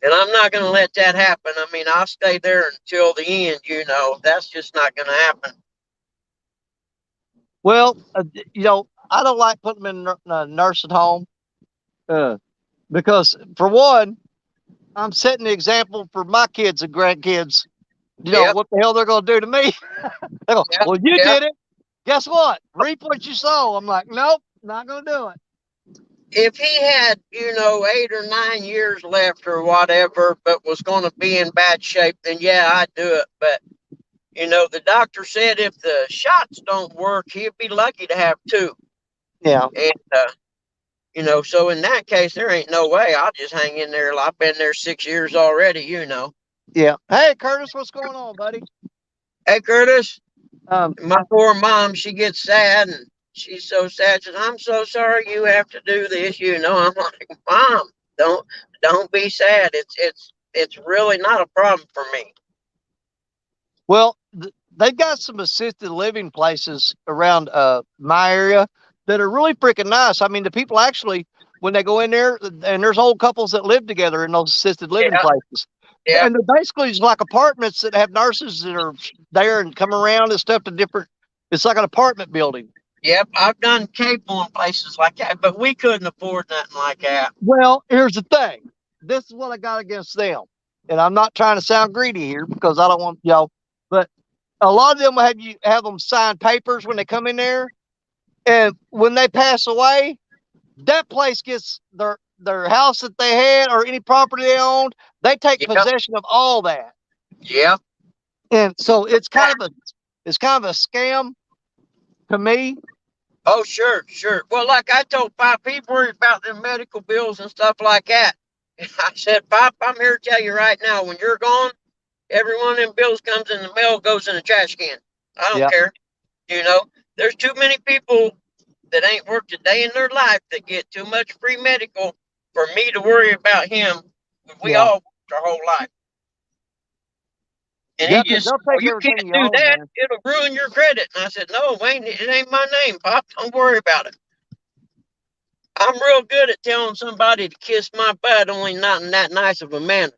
B: And I'm not going to let that happen. I mean, I'll stay there until the end, That's just not going to happen.
A: Well, I don't like putting them in a nursing home because, for one, I'm setting the example for my kids and grandkids.
B: Yep,
A: What the hell they're going to do to me? They go,
B: yep,
A: well, you
B: yep.
A: did it. Guess what? Reap what you sow. I'm like, nope, not going to do it.
B: If he had, 8 or 9 years left or whatever, but was going to be in bad shape, then yeah, I'd do it. But, the doctor said if the shots don't work, he'd be lucky to have two.
A: Yeah.
B: And, so in that case, there ain't no way. I'll just hang in there. I've been there 6 years already.
A: Yeah. Hey, Curtis, what's going on, buddy?
B: Hey, Curtis,
A: Um,
B: my poor mom, she gets sad and she's so sad. She says, I'm so sorry you have to do this. I'm like, Mom, don't be sad. It's really not a problem for me.
A: well, they've got some assisted living places around my area that are really freaking nice. I mean, the people actually, when they go in there, and there's old couples that live together in those assisted living
B: Yeah,
A: places.
B: yeah,
A: And they're basically just like apartments that have nurses that are there and come around and stuff to different. It's like an apartment building.
B: yep. I've done cable in places like that, but we couldn't afford nothing like that.
A: Well, here's the thing. This is what I got against them. And I'm not trying to sound greedy here because I don't want but a lot of them have them sign papers when they come in there. And when they pass away, that place gets their house that they had or any property they owned, they take
B: Yep,
A: possession of all that.
B: yep.
A: And so it's kind of a scam to me.
B: Oh, sure, sure. Well, like I told Pop, he's worried about the medical bills and stuff like that. I said, Pop, I'm here to tell you right now, when you're gone, every one of them bills comes in the mail, goes in the trash can. I don't
A: Yeah.
B: care. You know, there's too many people that ain't worked a day in their life that get too much free medical for me to worry about him. We
A: Yeah.
B: all worked our whole life. And
A: Yeah,
B: he
A: because
B: just,
A: they'll
B: oh,
A: take
B: you
A: everything
B: can't
A: you
B: do
A: own,
B: that.
A: man.
B: It'll ruin your credit. And I said, no, Wayne, it ain't my name, Pop. Don't worry about it. I'm real good at telling somebody to kiss my butt, only not in that nice of a manner.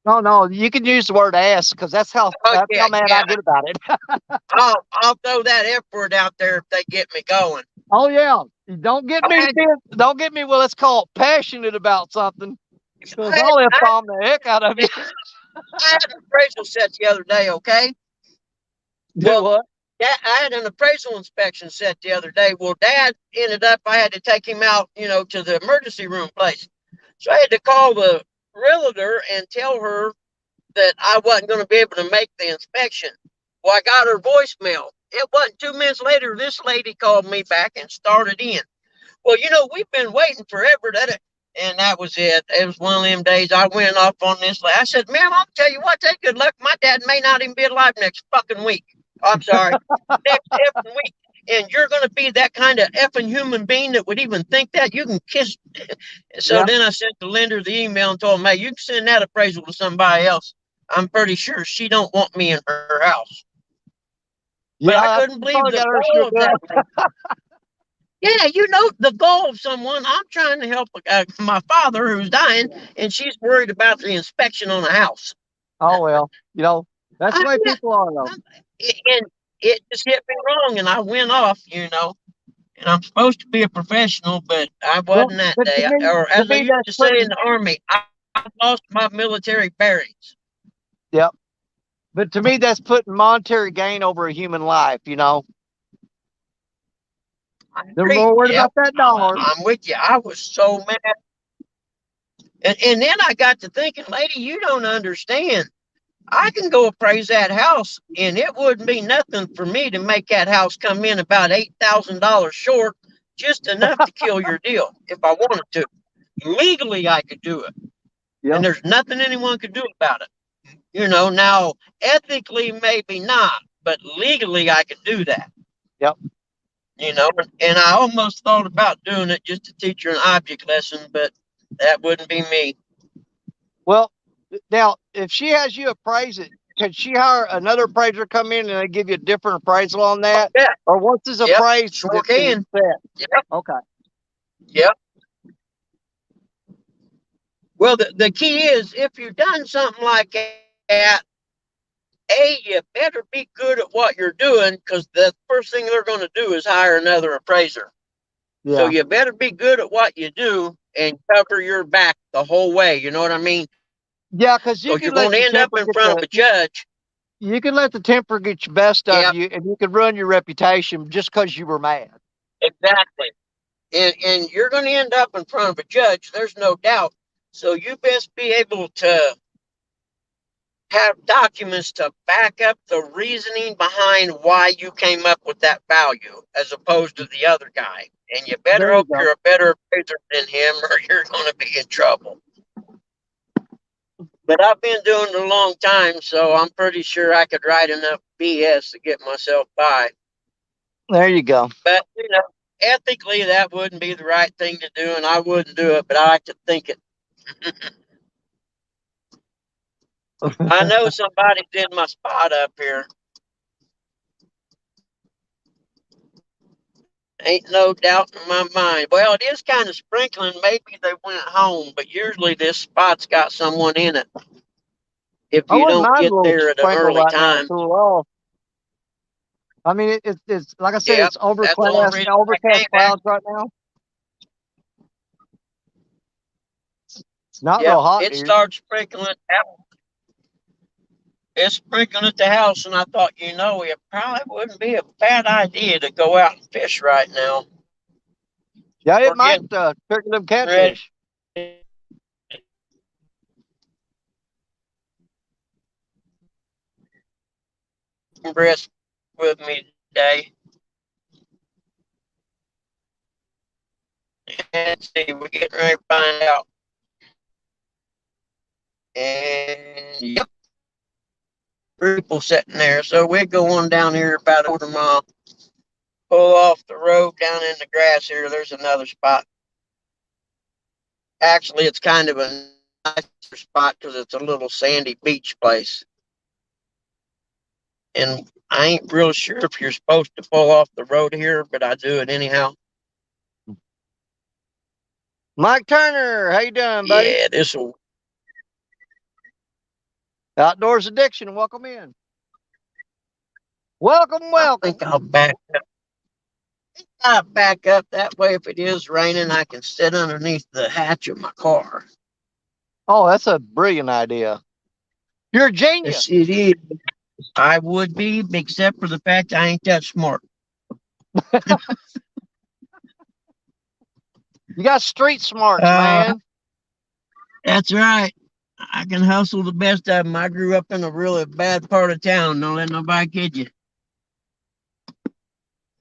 A: No, you can use the word ass because
B: Oh
A: that's
B: yeah,
A: how mad
B: yeah.
A: I get about it.
B: I'll throw that F word out there if they get me going.
A: Oh yeah. Don't get
B: I
A: me to
B: had,
A: be don't get me well, let's call it passionate about something. Because
B: I had,
A: I'll F
B: I,
A: bomb the heck out of you.
B: I had an appraisal set the other day. Okay,
A: Do
B: well,
A: what?
B: I had an appraisal inspection set the other day. Well, Dad ended up. I had to take him out, to the emergency room place. So I had to call the realtor and tell her that I wasn't going to be able to make the inspection. Well, I got her voicemail. It wasn't 2 minutes later, this lady called me back and started in. Well, we've been waiting forever. And that was it. It was one of them days I went off on this. I said, ma'am, I'll tell you what, take good luck. My dad may not even be alive next fucking week. I'm sorry. Next effing week. And you're going to be that kind of effing human being that would even think that. You can kiss. So
A: Yeah.
B: then I sent the lender the email and told him, hey, you can send that appraisal to somebody else. I'm pretty sure she don't want me in her house. But
A: Yeah,
B: I
A: I
B: couldn't believe
A: probably
B: the
A: got her
B: gall
A: shook
B: of that
A: up.
B: thing. Yeah, the goal of someone. I'm trying to help my father who's dying, and she's worried about the inspection on a house.
A: Oh well, that's
B: I,
A: the way people are though.
B: and it just hit me wrong, and I went off. And I'm supposed to be a professional, but I
A: Well,
B: wasn't that
A: but
B: day. Or
A: to
B: as I
A: me
B: used
A: that's
B: to say in
A: putting.
B: the army, I lost my military bearings.
A: Yep. But to me that's putting monetary gain over a human life.
B: I
A: They're
B: agree.
A: more worried
B: Yep,
A: about that dollar.
B: I'm with you. I was so mad, and then I got to thinking, lady, you don't understand. I can go appraise that house, and it wouldn't be nothing for me to make that house come in about $8,000 short, just enough to kill your deal if I wanted to. Legally, I could do it, and
A: Yep.
B: there's nothing anyone could do about it. Now ethically, maybe not, but legally, I could do that.
A: Yep.
B: And I almost thought about doing it just to teach her an object lesson, but that wouldn't be me.
A: Well, now if she has you appraise it, can she hire another appraiser come in and they give you a different appraisal on that?
B: Yeah,
A: Or once it's
B: yep,
A: appraised,
B: sure
A: is it
B: can.
A: set?
B: Yep,
A: Okay.
B: yep. Well, the key is if you've done something like that, you better be good at what you're doing because the first thing they're going to do is hire another appraiser. So
A: Yeah.
B: you better be good at what you do and cover your back the whole way. You know what I mean?
A: Yeah, because you
B: Because
A: can
B: you're going
A: let
B: to
A: your
B: end up
A: temper
B: in
A: get
B: front of a judge.
A: you can let the temper get the best of
B: Yep,
A: you, and you can ruin your reputation just because you were mad.
B: exactly. And you're going to end up in front of a judge. There's no doubt. So you best be able to have documents to back up the reasoning behind why you came up with that value as opposed to the other guy. And you better
A: There you
B: hope
A: go.
B: you're a better appraiser than him or you're going to be in trouble. But I've been doing it a long time, so I'm pretty sure I could write enough BS to get myself by.
A: There you go.
B: But, ethically, that wouldn't be the right thing to do, and I wouldn't do it, but I like to think it. I know somebody's in my spot up here. Ain't no doubt in my mind. Well, it is kind of sprinkling. Maybe they went home, but usually this spot's got someone in it if
A: I
B: you
A: wouldn't
B: don't
A: mind a
B: get
A: little
B: there at an
A: sprinkle
B: early
A: right now to
B: time.
A: cool off. I mean, it's like I said,
B: Yep,
A: it's
B: that's the only reason I
A: overcast
B: came back.
A: clouds right now. It's not
B: Yep,
A: real hot
B: it
A: here.
B: started sprinkling out. It's sprinkling at the house, and I thought, it probably wouldn't be a bad idea to go out and fish right now.
A: Yeah, it
B: We're
A: might
B: getting
A: trigger them
B: ready
A: catfish.
B: to rest with me today. And see, we're getting ready to find out. And yep, people sitting there. So we're going down here about a quarter mile, pull off the road down in the grass here. There's another spot. Actually, it's kind of a nicer spot because it's a little sandy beach place. And I ain't real sure if you're supposed to pull off the road here, but I do it anyhow.
A: Mike Turner, how you doing, buddy?
B: Yeah, this will.
A: Outdoors Addiction, welcome in. Welcome,
B: I
A: welcome.
B: think I'll back up. I back up that way. If it is raining, I can sit underneath the hatch of my car.
A: Oh, that's a brilliant idea. You're a
B: Yes,
A: genius.
B: it is. I would be, except for the fact I ain't that smart.
A: You got street smarts,
B: Uh,
A: man.
B: that's right. I can hustle the best of them. I grew up in a really bad part of town. Don't let nobody kid you.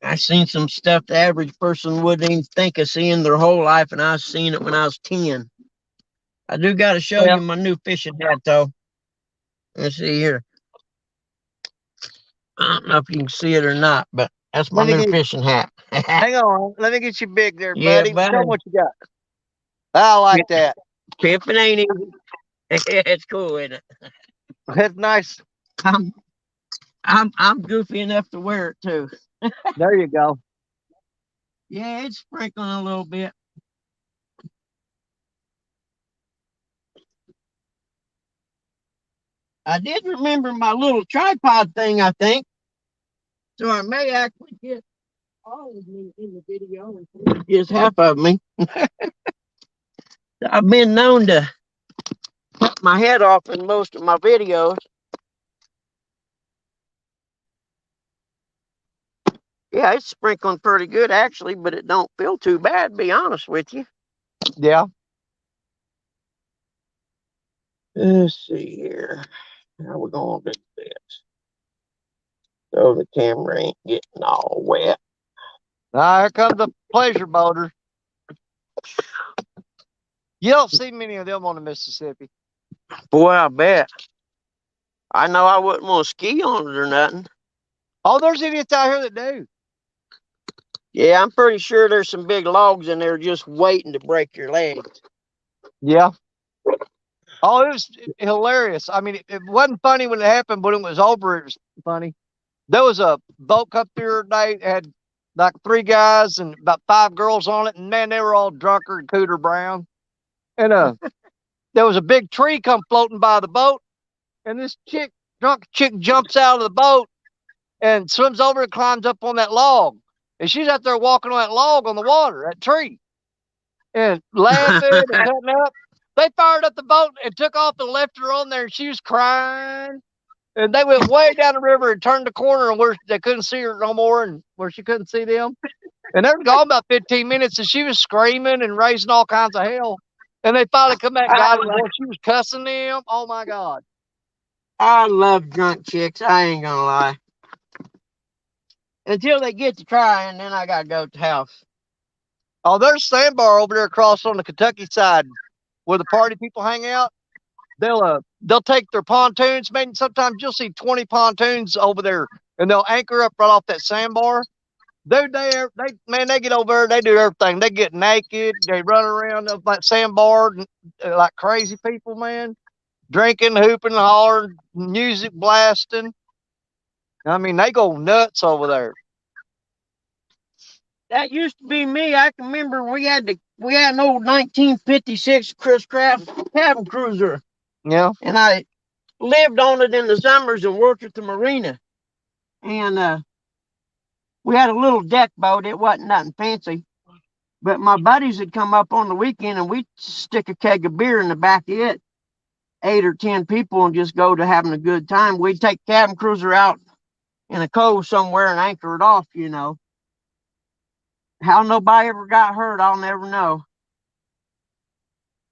B: I seen some stuff the average person wouldn't even think of seeing their whole life, and I seen it when I was 10. I do got to show
A: Well,
B: you my new fishing hat, though. Let's see here. I don't know if you can see it or not, but that's my
A: let me
B: new
A: get.
B: fishing hat.
A: Hang on. Let me get you big there,
B: Yeah,
A: buddy.
B: buddy.
A: Show 'em what you got. I like that.
B: Pimping ain't easy. It's cool, isn't it?
A: That's nice.
B: I'm I'm goofy enough to wear it too.
A: There you go.
B: Yeah, it's sprinkling a little bit. I did remember my little tripod thing, I think. So I may actually get all of me in the video and just half of me. I've been known to cut my head off in most of my videos. Yeah, it's sprinkling pretty good actually, but it don't feel too bad, to be honest with you.
A: Yeah.
B: Let's see here. How we gonna do this? So the camera ain't getting all wet.
A: Now here comes the pleasure boater. You don't see many of them on the Mississippi.
B: Boy, I bet. I know I wouldn't want to ski on it or nothing.
A: Oh, there's idiots out here that do.
B: Yeah, I'm pretty sure there's some big logs in there just waiting to break your legs.
A: Yeah. Oh, it was hilarious. I mean, it wasn't funny when it happened, but when it was over, it was funny. There was a boat come through today, had like 3 guys and about 5 girls on it, and man, they were all drunker and cooter brown. And there was a big tree come floating by the boat, and this drunk chick jumps out of the boat and swims over and climbs up on that log. And she's out there walking on that log on the water, that tree, and laughing and cutting up. They fired up the boat and took off and left her on there, and she was crying. And they went way down the river and turned the corner and where they couldn't see her no more and where she couldn't see them. And they were gone about 15 minutes and she was screaming and raising all kinds of hell. And they finally come back and got her. Boy, she was cussing them. Oh my God.
B: I love drunk chicks. I ain't gonna lie. Until they get to trying, then I gotta go to the house.
A: Oh, there's a sandbar over there across on the Kentucky side where the party people hang out. They'll take their pontoons. Maybe sometimes you'll see 20 pontoons over there, and they'll anchor up right off that sandbar. Dude, they get over there, they do everything. They get naked, they run around up that sandbar like crazy people, man. Drinking, hooping, hollering, music blasting. I mean, they go nuts over there.
B: That used to be me. I can remember we had an old 1956 Chris Craft cabin cruiser,
A: Yeah.
B: and I lived on it in the summers and worked at the marina. And we had a little deck boat. It wasn't nothing fancy, but my buddies would come up on the weekend and we'd stick a keg of beer in the back of it, 8 or 10 people, and just go to having a good time. We'd take cabin cruiser out in a cove somewhere and anchor it off, you know. How nobody ever got hurt, I'll never know.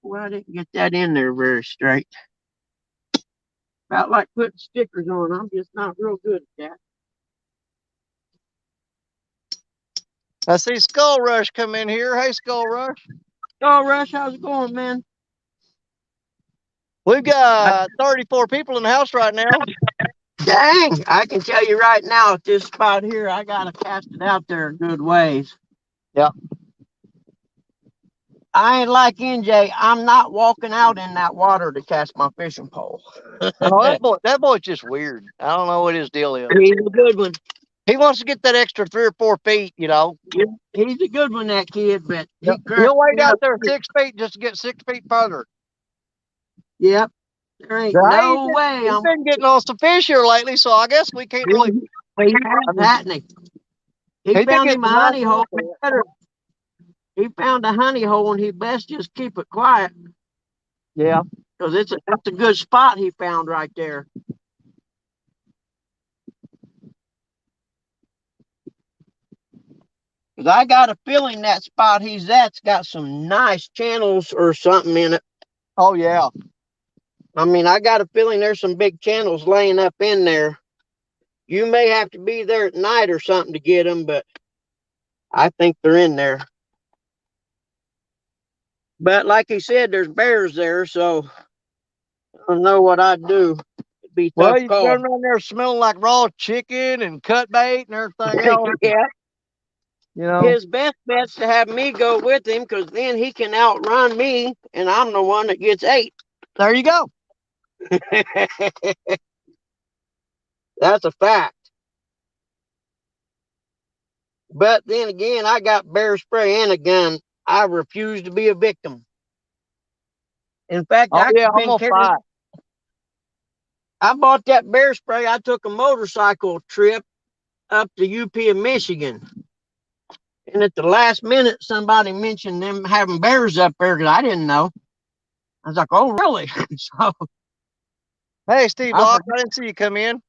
B: Well, I didn't get that in there very straight. About like putting stickers on. I'm just not real good at that.
A: I see Skull Rush come in here. Hey, Skull Rush.
B: Oh, Rush, how's it going, man?
A: We've got 34 people in the house right now.
B: Dang, I can tell you right now at this spot here, I got to cast it out there a good ways.
A: Yeah.
B: I ain't like NJ. I'm not walking out in that water to cast my fishing pole.
A: Oh, that boy's just weird. I don't know what his deal is.
B: He's a good one.
A: He wants to get that extra 3 or 4 feet, you know.
B: He's a good one, that kid, but he
A: He'll wait
B: me
A: out
B: up.
A: there 6 feet just to get 6 feet further.
B: Yep. There ain't
A: Right?
B: no way
A: He's
B: I'm
A: been getting on some fish here lately, so I guess we can't really.
B: he's happening. He
A: He's been
B: found
A: getting
B: him a
A: nice
B: honey hole. He found a honey hole and he best just keep it quiet.
A: Yeah.
B: Because that's a good spot he found right there. Because I got a feeling that spot he's at's got some nice channels or something in it.
A: Oh yeah.
B: I mean, I got a feeling there's some big channels laying up in there. You may have to be there at night or something to get them, but I think they're in there. But like he said, there's bears there, so I don't know what I'd do. It'd be a
A: Well,
B: tough
A: you
B: call.
A: run around there smelling like raw chicken and cut bait and everything else.
B: Yeah.
A: You know,
B: His best bet's to have me go with him because then he can outrun me and I'm the one that gets ate.
A: there you go.
B: That's a fact. But then again, I got bear spray and a gun. I refuse to be a victim. In fact,
A: Oh
B: I've
A: yeah, I'm
B: been
A: gonna
B: carrying.
A: fight.
B: I bought that bear spray. I took a motorcycle trip up to UP of Michigan. And at the last minute, somebody mentioned them having bears up there because I didn't know. I was like, oh, really? So
A: Hey, Steve
B: I,
A: Locke, I didn't see you come in.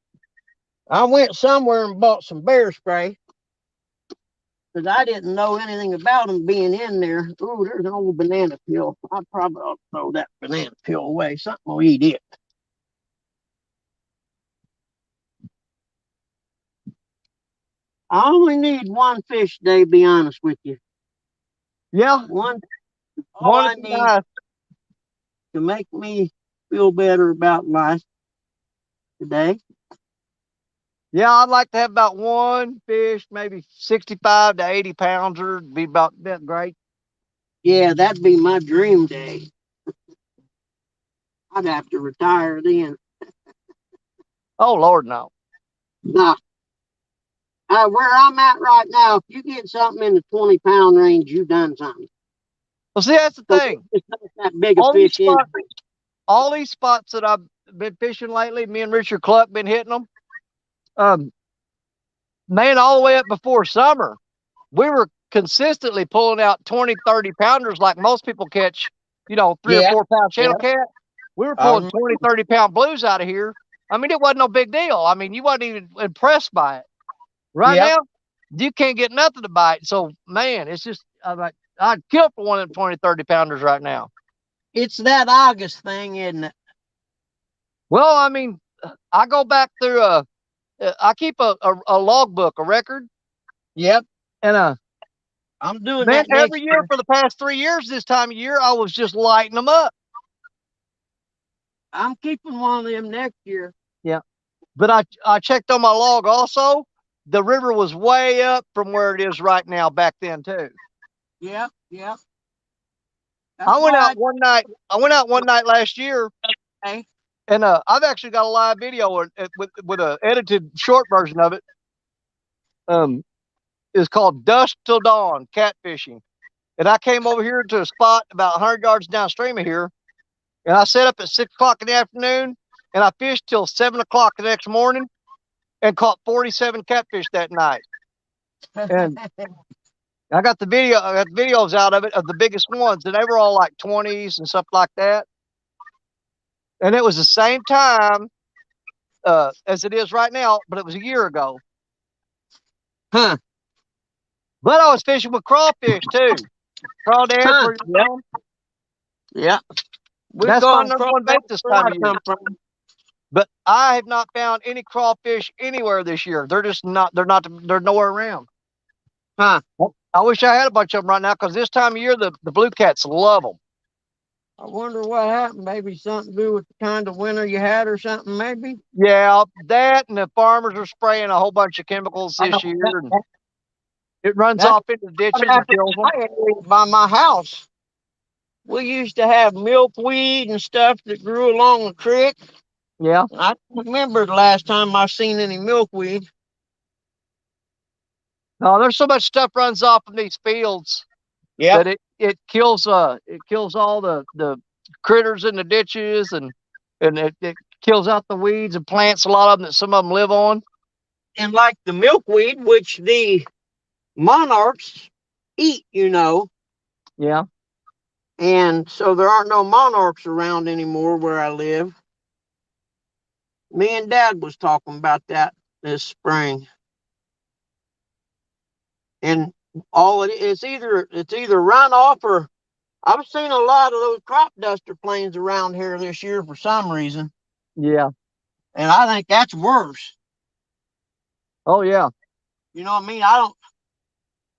B: I went somewhere and bought some bear spray because I didn't know anything about them being in there. Oh, there's an old banana peel. I probably ought to throw that banana peel away. Something will eat it. I only need one fish today, be honest with you.
A: Yeah,
B: One, all
A: one
B: I
A: would be
B: need
A: nice.
B: to make me feel better about life today.
A: Yeah, I'd like to have about one fish, maybe 65 to 80 pounder. Be about that great.
B: Yeah, that'd be my dream day. I'd have to retire then.
A: Oh Lord, no.
B: Nah, where I'm at right now, if you get something in the 20-pound range, you've done something.
A: Well, see, that's the
B: So
A: thing.
B: it's not that big a
A: All these
B: fish in.
A: spots, all these spots that I've been fishing lately, me and Richard Cluck been hitting them. Um, man, all the way up before summer, we were consistently pulling out 20, 30 pounders like most people catch, 3 or 4 pound channel
B: Yeah.
A: cat. We were pulling
B: Um,
A: 20, 30 pound blues out of here. I mean, it wasn't no big deal. I mean, you wasn't even impressed by it. Right
B: yep.
A: now, you can't get nothing to bite. So, man, it's just, I'm like, I'd kill for one of them 20, 30 pounders right now.
B: It's that August thing, isn't it?
A: Well, I mean, I go back through I keep a logbook, a record,
B: Yep.
A: and
B: I'm doing
A: man,
B: that
A: every
B: next
A: year
B: year.
A: for the past 3 years, this time of year, I was just lighting them up.
B: I'm keeping one of them next year.
A: Yeah, but I checked on my log also. The river was way up from where it is right now back then too.
B: Yep. Yep. That's
A: I went
B: why
A: out one night. I went out one night last year,
B: I.
A: and I've actually got a live video with a edited short version of it. Um, it's called Dusk Till Dawn Catfishing, and I came over here to a spot about 100 yards downstream of here, and I set up at 6 o'clock in the afternoon, and I fished till 7 o'clock the next morning, and caught 47 catfish that night. And I got the video, I got videos out of it of the biggest ones, and they were all like 20s and stuff like that. And it was the same time as it is right now, but it was a year ago.
B: Huh.
A: But I was fishing with crawfish too. Crawdads,
B: Huh.
A: where you're
B: Yep.
A: from.
B: Yep. We
A: That's my
B: call them
A: number
B: cross.
A: one bait
B: That's
A: this
B: where
A: time
B: I
A: of year.
B: come from.
A: But I have not found any crawfish anywhere this year. They're just not. They're nowhere around.
B: Huh.
A: I wish I had a bunch of them right now because this time of year the blue cats love them.
B: I wonder what happened. Maybe something to do with the kind of winter you had or something, maybe.
A: Yeah, that and the farmers are spraying a whole bunch of chemicals
B: I know
A: this year, and it runs
B: that's
A: off into the
B: what
A: ditches and
B: happened
A: kills
B: in my
A: them.
B: area by my house. We used to have milkweed and stuff that grew along the creek.
A: Yeah.
B: I don't remember the last time I seen any milkweed.
A: No, there's so much stuff runs off in these fields
B: Yep.
A: that it kills all the critters in the ditches, and it kills out the weeds and plants, a lot of them that some of them live on.
B: And like the milkweed, which the monarchs eat,
A: Yeah.
B: and so there aren't no monarchs around anymore where I live. Me and Dad was talking about that this spring, and it's either runoff or I've seen a lot of those crop duster planes around here this year for some reason,
A: Yeah.
B: and I think that's worse.
A: Oh yeah.
B: You know what I mean? I don't.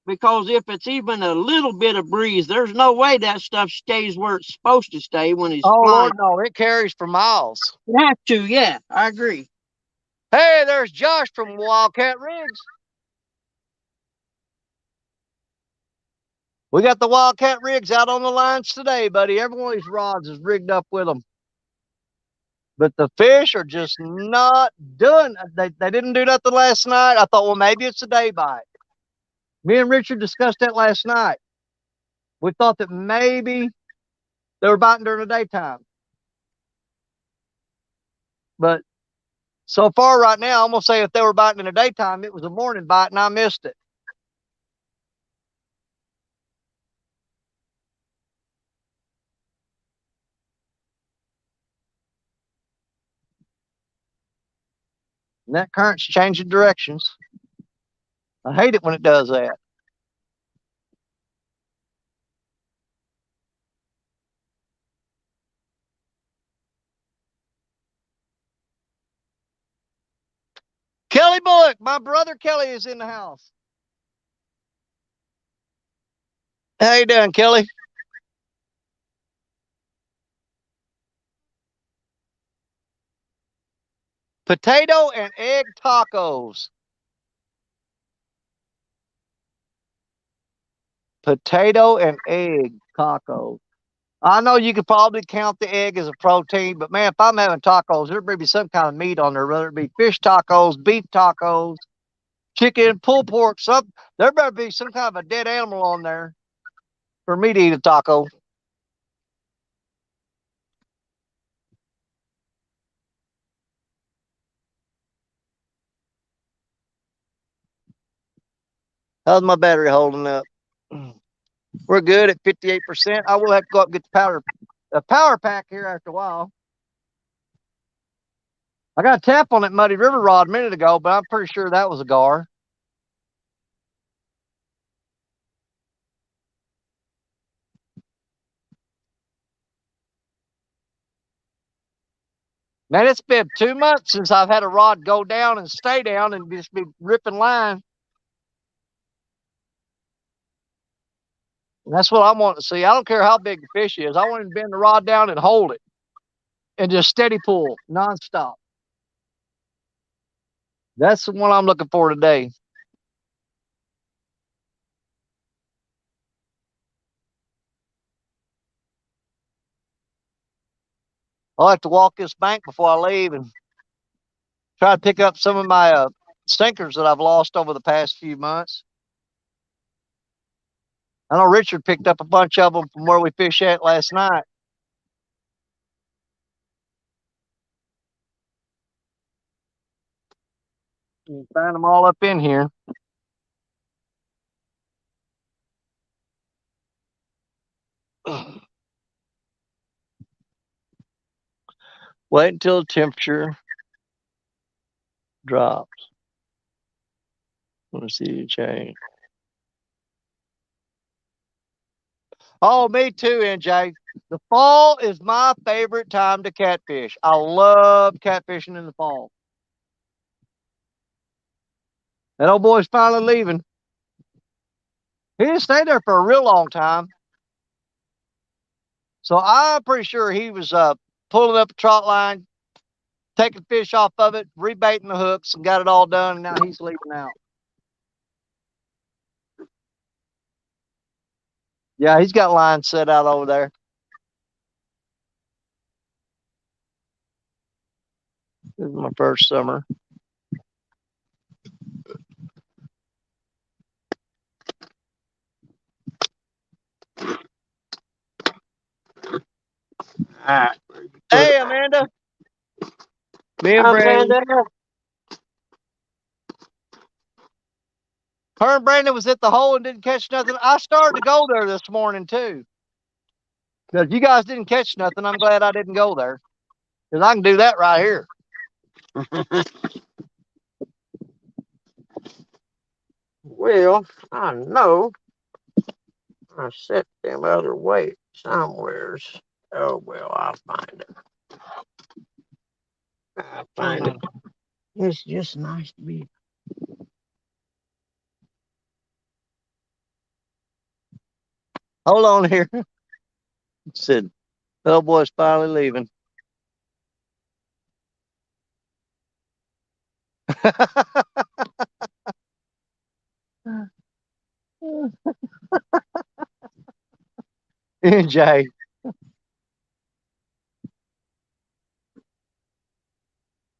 B: because if it's even a little bit of breeze, there's no way that stuff stays where it's supposed to stay when he's
A: Oh
B: flying.
A: Lord, no, it carries for miles.
B: It has to, yeah, I agree.
A: Hey, there's Josh from Wildcat Rigs. We got the Wildcat Rigs out on the lines today, buddy. Every one of these rods is rigged up with them. But the fish are just not doing. They didn't do nothing last night. I thought, well, maybe it's a day bite. Me and Richard discussed that last night. We thought that maybe they were biting during the daytime. But so far right now, I'm going to say if they were biting in the daytime, it was a morning bite and I missed it. And that current's changing directions. I hate it when it does that. Kelly Bullock, my brother Kelly is in the house. How you doing, Kelly? Potato and egg tacos. Potato and egg tacos. I know you could probably count the egg as a protein, but man, if I'm having tacos, there better be some kind of meat on there, whether it be fish tacos, beef tacos, chicken, pulled pork, something. There better be some kind of a dead animal on there for me to eat a taco. How's my battery holding up? We're good at 58%. I will have to go up and get the power pack here after a while. I got a tap on that Muddy River rod a minute ago, but I'm pretty sure that was a gar. Man, it's been 2 months since I've had a rod go down and stay down and just be ripping line. And that's what I want to see. I don't care how big the fish is. I want him to bend the rod down and hold it and just steady pull nonstop. That's the one I'm looking for today. I'll have to walk this bank before I leave and try to pick up some of my sinkers that I've lost over the past few months. I know Richard picked up a bunch of them from where we fished at last night. You can find them all up in here. Wait until the temperature drops. Let's see you change. Oh, me too, NJ. The fall is my favorite time to catfish. I love catfishing in the fall. That old boy's finally leaving. He didn't stay there for a real long time. So I'm pretty sure he was pulling up a trot line, taking fish off of it, rebaiting the hooks, and got it all done. And now he's leaving out. Yeah, he's got lines set out over there. This is my first summer.
B: All right.
A: Hey, Amanda. Me and Brandon.
B: Amanda.
A: Her and Brandon was at the hole and didn't catch nothing. I started to go there this morning too. Because you guys didn't catch nothing. I'm glad I didn't go there. Because I can do that right here.
B: Well, I know I set them other weight somewheres. Oh, well, I'll find it. I'll find it. It's just nice to be.
A: Hold on here. Said, little boy's finally leaving. Jay.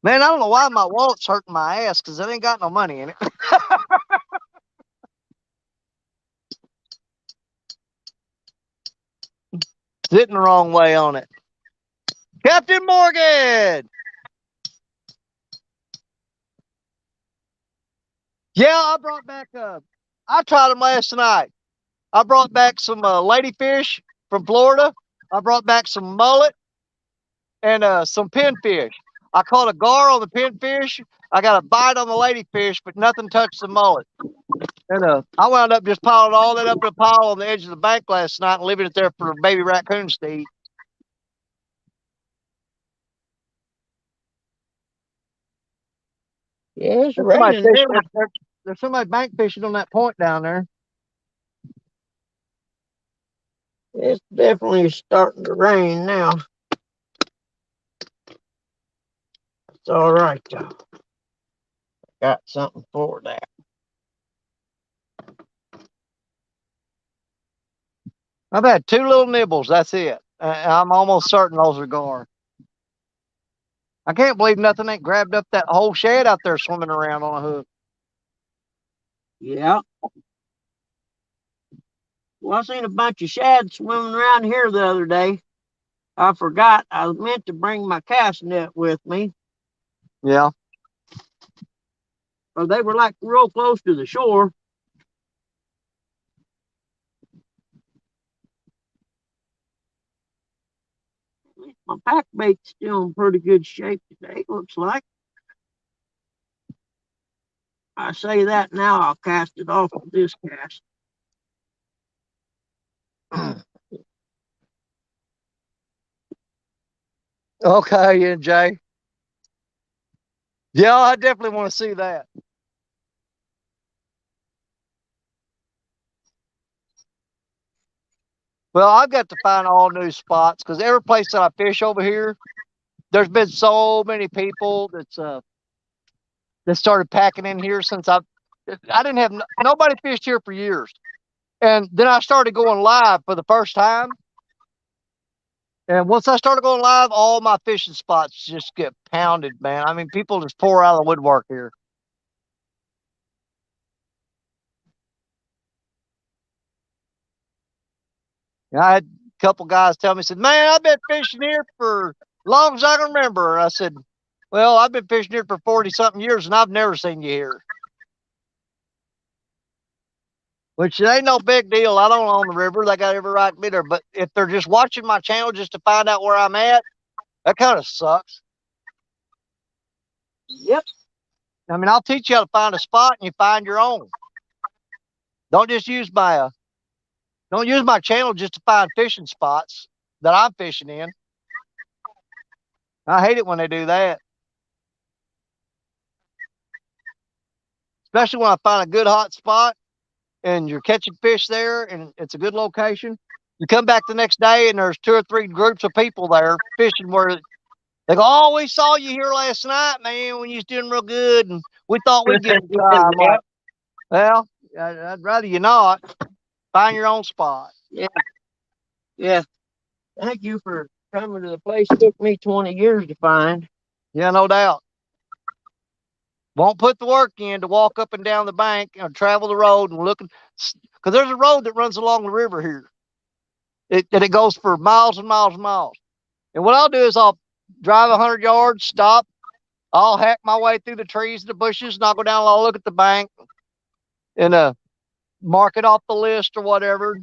A: Man, I don't know why my wallet's hurting my ass because it ain't got no money in it. Sitting the wrong way on it. Captain Morgan! Yeah, I brought back, I tried them last night. I brought back some ladyfish from Florida. I brought back some mullet and some pinfish. I caught a gar on the pinfish. I got a bite on the ladyfish, but nothing touched the mullet. And I wound up just piling all that up in a pile on the edge of the bank last night and leaving it there for baby raccoons to eat.
B: Yeah, it's
A: There's somebody
B: raining
A: fishing.
B: now.
A: There's somebody bank fishing on that point down there.
B: It's definitely starting to rain now. It's all right, though. Got something for that.
A: I've had 2 little nibbles. That's it. I'm almost certain those are gar. I can't believe nothing ain't grabbed up that whole shed out there swimming around on a hook.
B: Yeah. Well, I seen a bunch of shad swimming around here the other day. I forgot I meant to bring my cast net with me.
A: Yeah.
B: Or they were like real close to the shore. My pack bait's still in pretty good shape today, looks like. I say that now, I'll cast it off with this cast.
A: Okay, yeah, Jay. Yeah, I definitely want to see that. Well, I've got to find all new spots because every place that I fish over here, there's been so many people that started packing in here since I didn't have nobody fished here for years, and then I started going live for the first time. And once I started going live, all my fishing spots just get pounded, man. I mean, people just pour out of the woodwork here. And I had a couple guys tell me, said, "Man, I've been fishing here for as long as I can remember." I said, "Well, I've been fishing here for 40 something years and I've never seen you here." Which it ain't no big deal. I don't own the river. They got every right to be there. But if they're just watching my channel just to find out where I'm at, that kind of sucks.
B: Yep.
A: I mean, I'll teach you how to find a spot and you find your own. Don't just use don't use my channel just to find fishing spots that I'm fishing in. I hate it when they do that. Especially when I find a good hot spot and you're catching fish there and it's a good location. You come back the next day and there's 2 or 3 groups of people there fishing where they go, "Oh, we saw you here last night, man, when you was doing real good, and we thought we'd give it a try." I'm like, "Well, I'd rather you not. Find your own spot."
B: Yeah. Yeah. Thank you for coming to the place it took me 20 years to find.
A: Yeah, no doubt. Won't put the work in to walk up and down the bank and travel the road and looking, because there's a road that runs along the river here. It goes for miles and miles and miles. And what I'll do is I'll drive 100 yards, stop. I'll hack my way through the trees and the bushes, and I'll go down and I'll look at the bank and mark it off the list or whatever.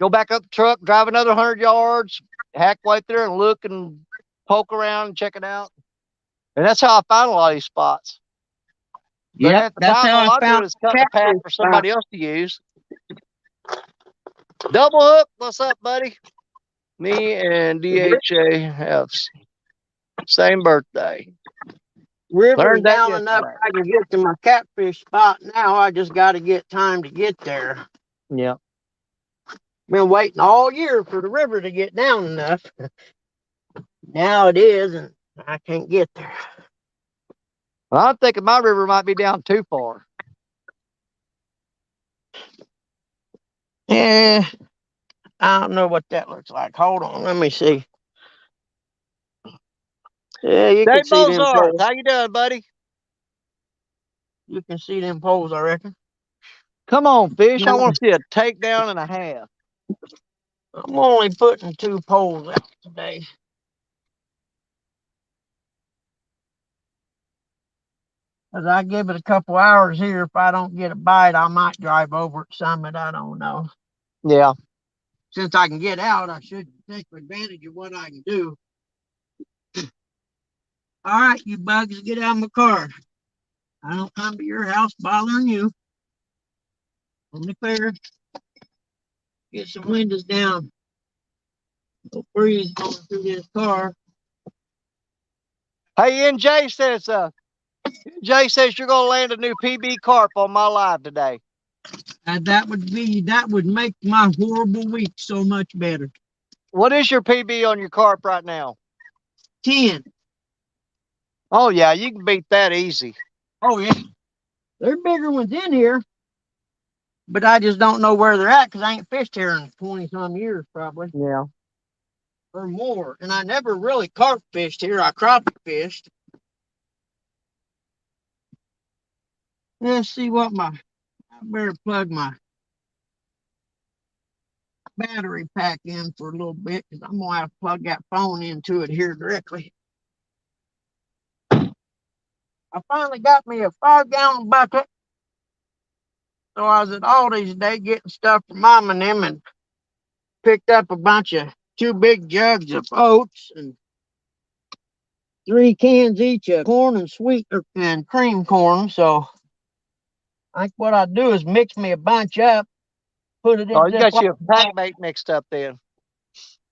A: Go back up the truck, drive another 100 yards, hack way there and look and poke around and check it out. And that's how I find a lot of these spots. But
B: Yep,
A: at the
B: that's
A: time,
B: how
A: all
B: I
A: I'm
B: found
A: doing is cutting a pack
B: catfish
A: for
B: spot.
A: somebody else to use. Double hook, what's up, buddy? Me and DHA have same birthday.
B: River's
A: Learned that
B: down enough
A: yesterday.
B: I can get to my catfish spot now. I just got to get time to get there.
A: Yeah.
B: Been waiting all year for the river to get down enough. Now it is, and I can't get there.
A: Well, I'm thinking my river might be down too far.
B: Yeah, I don't know what that looks like. Hold on, let me see. Yeah, you can
A: Dave
B: see them
A: Mozart,
B: poles.
A: how you doing, buddy?
B: You can see them poles, I reckon.
A: Come on, fish. I want to see a takedown and a half.
B: I'm only putting 2 poles out today. As I give it a couple hours here, if I don't get a bite, I might drive over at Summit. I don't know.
A: Yeah.
B: Since I can get out, I should take advantage of what I can do. All right, you bugs, get out of my car. I don't come to your house bothering you. Only fair. Get some windows down. No breeze going through this car.
A: Hey, Jay says you're gonna land a new PB carp on my live today.
B: And that would make my horrible week so much better.
A: What is your PB on your carp right now?
B: 10.
A: Oh yeah, you can beat that easy.
B: Oh yeah. There are bigger ones in here, but I just don't know where they're at because I ain't fished here in 20 some years probably.
A: Yeah.
B: Or more. And I never really carp fished here. I crappie fished. Let's see what I better plug my battery pack in for a little bit because I'm gonna have to plug that phone into it here directly. I finally got me a 5-gallon bucket. So I was at Aldi's today getting stuff for Mom and them and picked up a bunch of 2 big jugs of oats and 3 cans each of corn and sweet and cream corn. So I think what I do is mix me a bunch up, put it in
A: Oh, you got
B: Ziploc
A: your pack
B: bags.
A: bait mixed up then.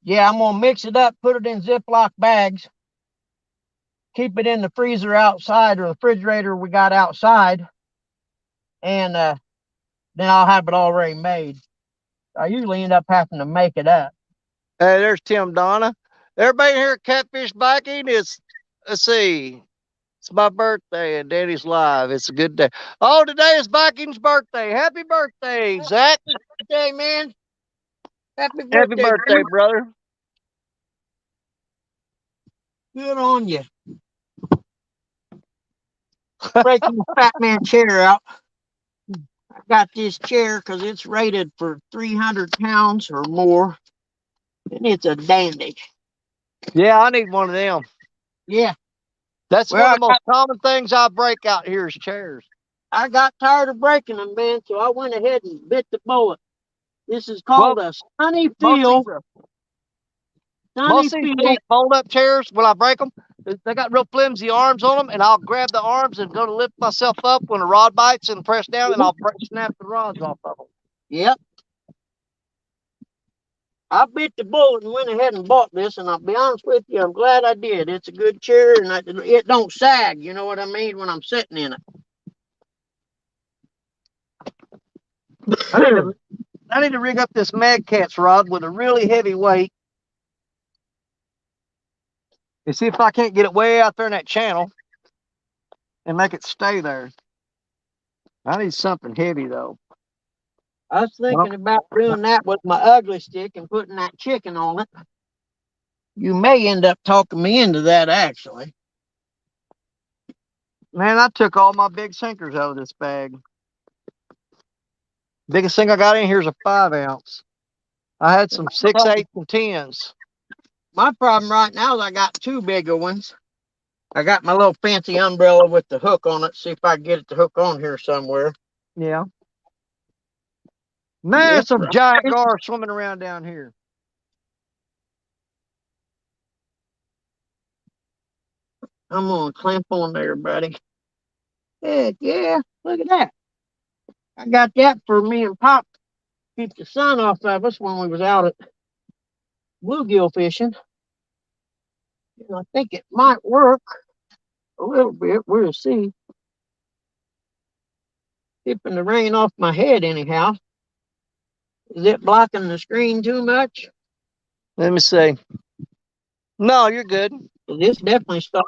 B: Yeah, I'm gonna mix it up, put it in Ziploc bags, keep it in the freezer outside or the refrigerator we got outside, and then I'll have it already made. I usually end up having to make it up.
A: Hey, there's Tim Donna. Everybody here at Catfish Biking is, let's see, it's my birthday and Daddy's live. It's a good day. Oh, today is Viking's birthday. Happy birthday, Zach.
B: Happy birthday, man. Happy
A: Happy
B: birthday,
A: birthday, brother.
B: good on you. Breaking the fat man chair out. I got this chair because it's rated for 300 pounds or more, and it's a dandy.
A: Yeah, I need one of them.
B: Yeah.
A: That's
B: Well,
A: one of the most common things I break out here is chairs.
B: I got tired of breaking them, man, so I went ahead and bit the bullet. This is called
A: Well,
B: a sunny
A: most of
B: feel.
A: these,
B: Sunny
A: most of these
B: feel.
A: cheap fold-up chairs, when I break them, they got real flimsy arms on them, and I'll grab the arms and go to lift myself up when a rod bites and press down, and I'll snap the rods off of them.
B: Yep. I bit the bullet and went ahead and bought this, and I'll be honest with you, I'm glad I did. It's a good chair, and it don't sag, you know what I mean, when I'm sitting in it.
A: I need to rig up this Mad Cat's rod with a really heavy weight and see if I can't get it way out there in that channel and make it stay there. I need something heavy though.
B: I was thinking about doing that with my ugly stick and putting that chicken on it. You may end up talking me into that, actually.
A: Man, I took all my big sinkers out of this bag. Biggest thing I got in here is a 5-ounce. I had some 6, 8, and 10s.
B: My problem right now is I got 2 bigger ones. I got my little fancy umbrella with the hook on it. See if I can get it to hook on here somewhere.
A: Yeah. Man,
B: Yes,
A: some
B: right.
A: giant gar swimming around down here.
B: I'm gonna clamp on there, buddy. Heck yeah, look at that. I got that for me and Pop to keep the sun off of us when we was out at bluegill fishing. And I think it might work a little bit. We'll see. Keeping the rain off my head anyhow. Is it blocking the screen too much?
A: Let me see. No, you're good.
B: This definitely started.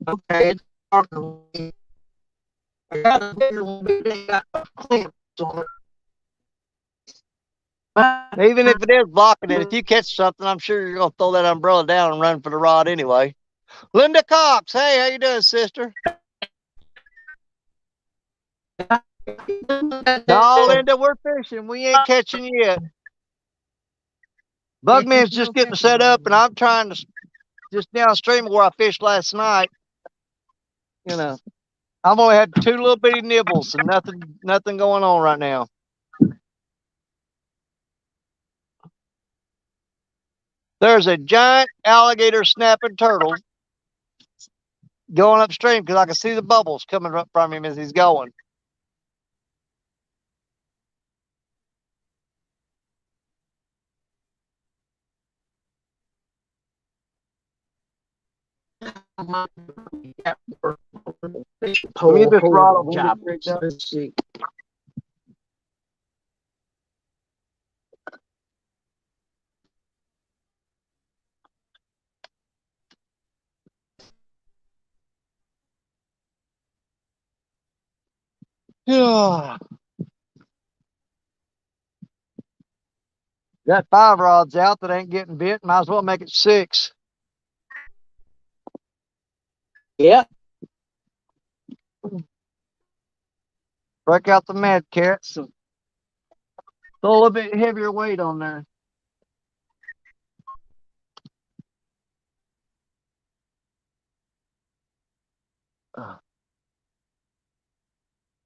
B: Okay, it's starting. I got a bigger one, but they got clamps on it.
A: Even if it is blocking it, if you catch something, I'm sure you're gonna throw that umbrella down and run for the rod anyway. Linda Cox, hey, how you doing, sister? No, Linda, we're fishing. We ain't catching yet. Bugman's just getting set up, and I'm trying to just downstream where I fished last night. You know, I've only had 2 little bitty nibbles and nothing going on right now. There's a giant alligator snapping turtle going upstream because I can see the bubbles coming up from him as he's going. Let me get this rod on job.
B: Let's see.
A: Got 5 rods out that ain't getting bit. Might as well make it 6.
B: Yeah.
A: Break out the mad cats. And throw a little bit heavier weight on there.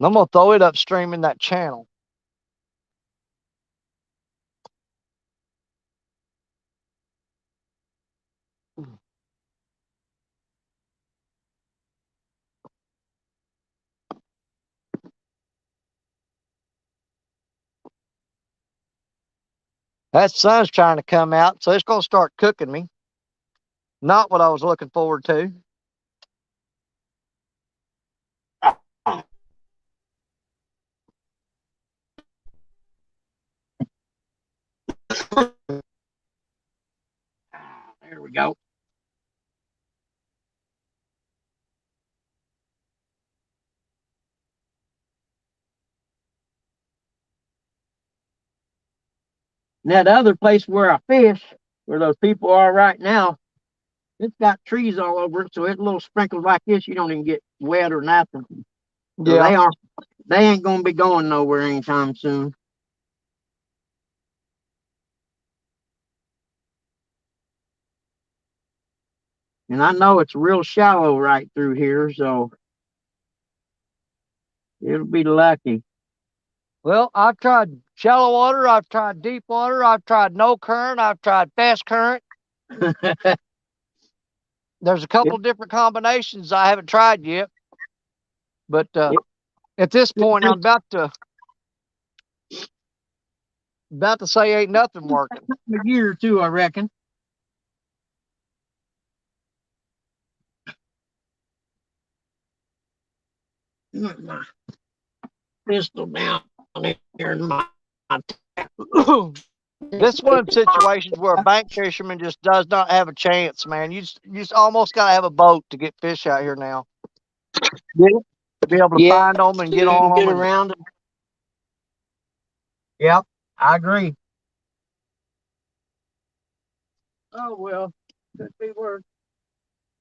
A: I'm gonna throw it upstream in that channel. That sun's trying to come out, so it's gonna start cooking me. Not what I was looking forward to.
B: There we go. Now the other place where I fish, where those people are right now, it's got trees all over it, so it's little sprinkles like this. You don't even get wet or nothing. So
A: Yeah.
B: they ain't gonna be going nowhere anytime soon. And I know it's real shallow right through here, so it'll be lucky.
A: Well, I've tried shallow water, I've tried deep water, I've tried no current, I've tried fast current. There's a couple different combinations I haven't tried yet. But at this point, I'm about to say ain't nothing working.
B: A year or two, I reckon. My pistol down here in my
A: This one of them situations where a bank fisherman just does not have a chance, man. You just almost got to have a boat to get fish out here now. To be able to find them and get on them.
B: Get around them.
A: Yep, I agree.
B: Oh well, could be worse.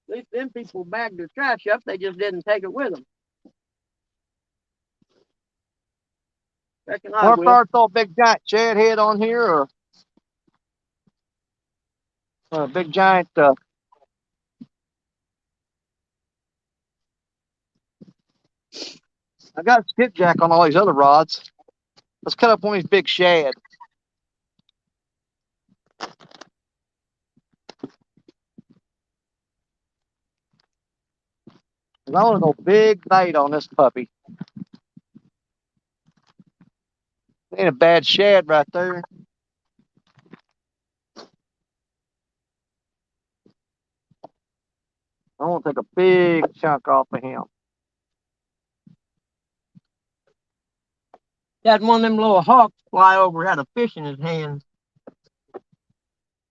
B: At least them people bagged their trash up. They just didn't take it with them. Reckon I
A: Or if
B: will.
A: I throw a big giant shad head on here, or a big giant. I got a skipjack on all these other rods. Let's cut up one of these big shad. And I want to go big bait on this puppy. Ain't a bad shad right there. I want to take a big chunk off of him.
B: Had one of them little hawks fly over, had a fish in his hand.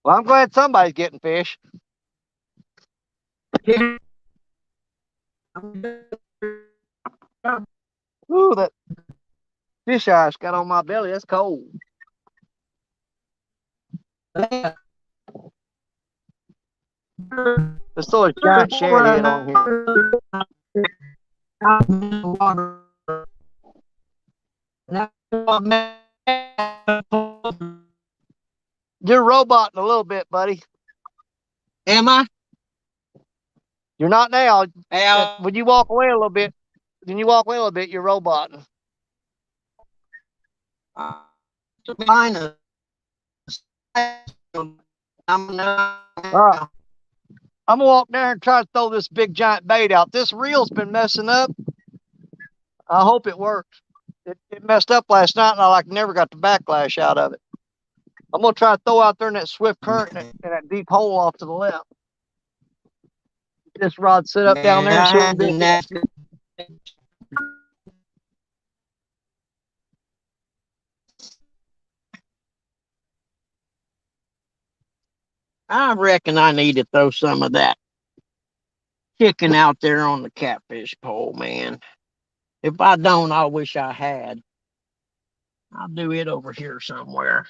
A: Well, I'm glad somebody's getting fish. Ooh, that fish ice got on my belly. That's cold. Let's throw a giant shad head on here. You're roboting a little bit, buddy.
B: Am I?
A: You're not now. When you walk away a little bit, you're roboting. I'm gonna walk down and try to throw this big giant bait out. This reel's been messing up. I hope it works. It messed up last night, and I never got the backlash out of it. I'm gonna try to throw out there in that swift current and that deep hole off to the left. This rod set up down there.
B: I reckon I need to throw some of that chicken out there on the catfish pole, man. If I don't, I wish I had. I'll do it over here somewhere.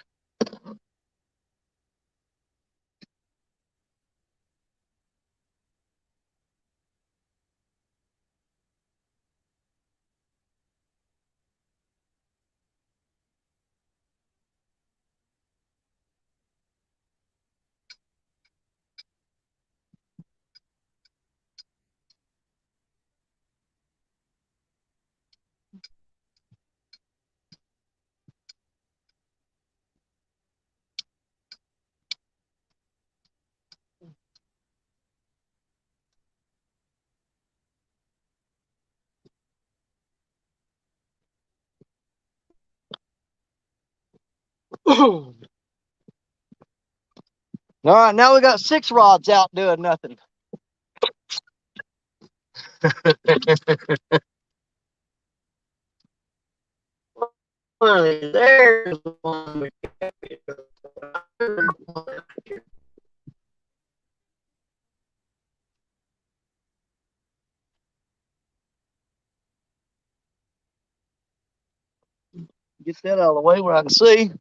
A: All right, now we got 6 rods out doing nothing.
B: There's one.
A: Get that out of the way where I can see.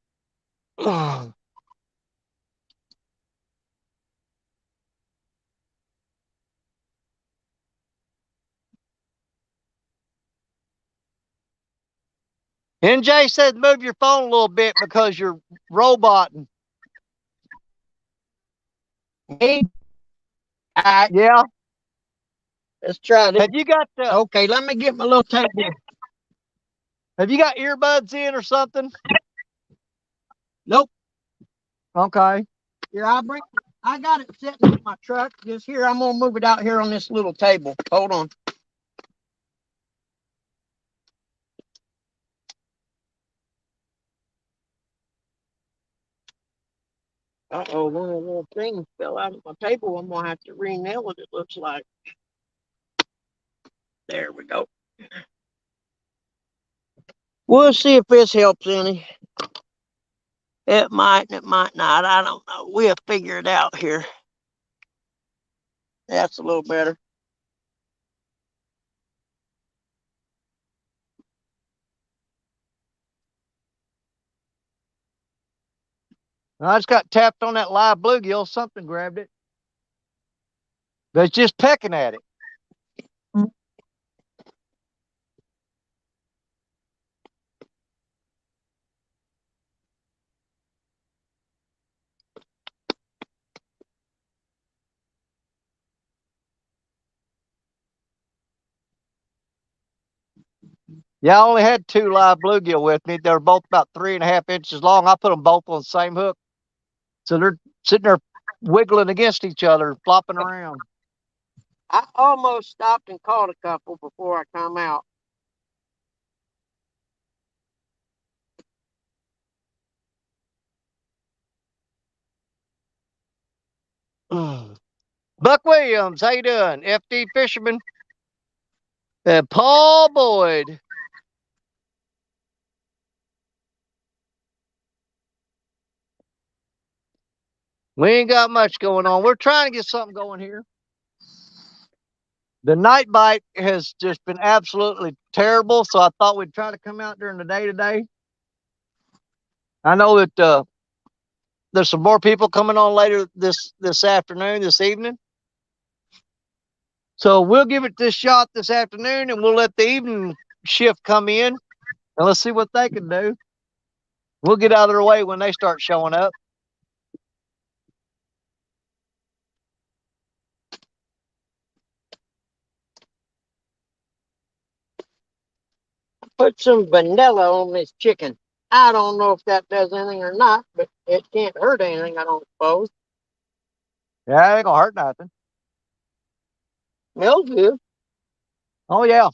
A: NJ said move your phone a little bit because you're roboting.
B: Me? All right.
A: Yeah.
B: Let's try this.
A: Have you got
B: Okay, let me get my little table.
A: Have you got earbuds in or something?
B: Nope.
A: Okay.
B: Here, I got it sitting in my truck. Just here, I'm gonna move it out here on this little table. Hold on. Uh-oh, one of the little things fell out of my table. I'm gonna have to re-nail it, it looks like. There we go. We'll see if this helps any. It might, it might not. I don't know. We'll figure it out here. That's a little better.
A: I just got tapped on that live bluegill. Something grabbed it. But it's just pecking at it. Yeah, I only had 2 live bluegill with me. They're both about 3.5 inches long. I put them both on the same hook. So they're sitting there wiggling against each other, flopping around.
B: I almost stopped and caught a couple before I come out.
A: Buck Williams, how you doing? FD Fisherman. And Paul Boyd. We ain't got much going on. We're trying to get something going here. The night bite has just been absolutely terrible, so I thought we'd try to come out during the day today. I know that there's some more people coming on later this afternoon, this evening. So we'll give it this shot this afternoon, and we'll let the evening shift come in, and let's see what they can do. We'll get out of their way when they start showing up.
B: Put some vanilla on this chicken. I don't know if that does anything or not, but it can't hurt anything, I don't suppose.
A: Yeah, it ain't gonna hurt nothing.
B: Smells good.
A: Oh yeah.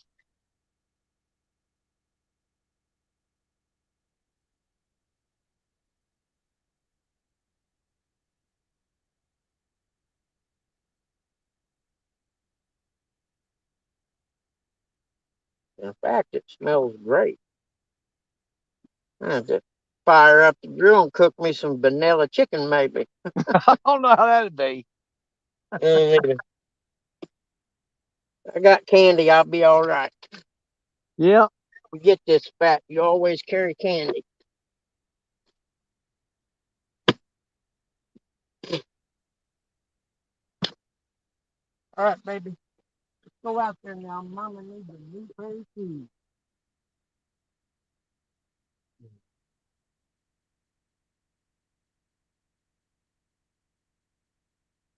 B: In fact, it smells great. I have to fire up the grill and cook me some vanilla chicken, maybe.
A: I don't know how that'd be.
B: I got candy. I'll be all right.
A: Yeah.
B: You get this fat, you always carry candy. All right, baby. Let's go out there now. Mama needs a new pair of shoes.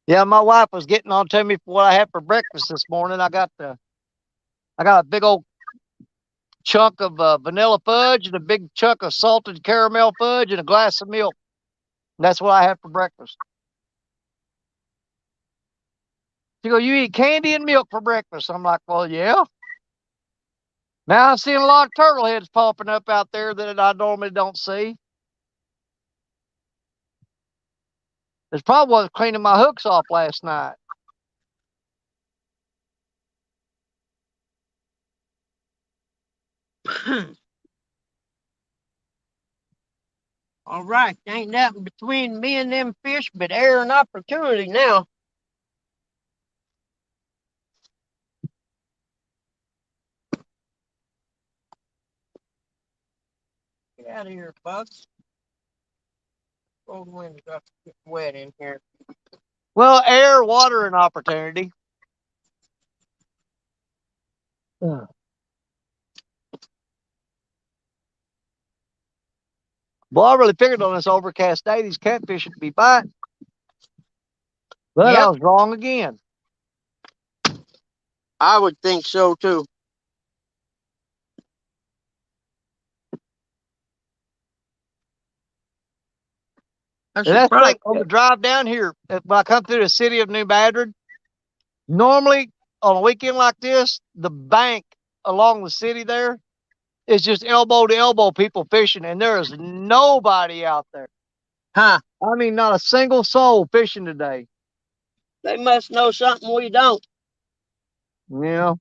A: Yeah, my wife was getting on to me for what I had for breakfast this morning. I got a big old chunk of vanilla fudge and a big chunk of salted caramel fudge and a glass of milk. That's what I had for breakfast. She go, you eat candy and milk for breakfast? I'm like, well, yeah. Now I'm seeing a lot of turtle heads popping up out there that I normally don't see. It's probably was cleaning my hooks off last night.
B: All right, ain't nothing between me and them fish but air and opportunity now. Get out of here, Bugs. Cold wind got to get wet in here.
A: Well, air, water, and opportunity. Well, I really figured on this overcast day these catfish would be biting, but I
B: Yep,
A: was wrong again.
B: I would think so too. I'm
A: And that's the thing,
B: surprised.
A: on the drive down here, when I come through the city of New Madrid, normally on a weekend like this, the bank along the city there is just elbow to elbow people fishing, and there is nobody out there.
B: Huh?
A: I mean, not a single soul fishing today.
B: They must know something we don't.
A: You know,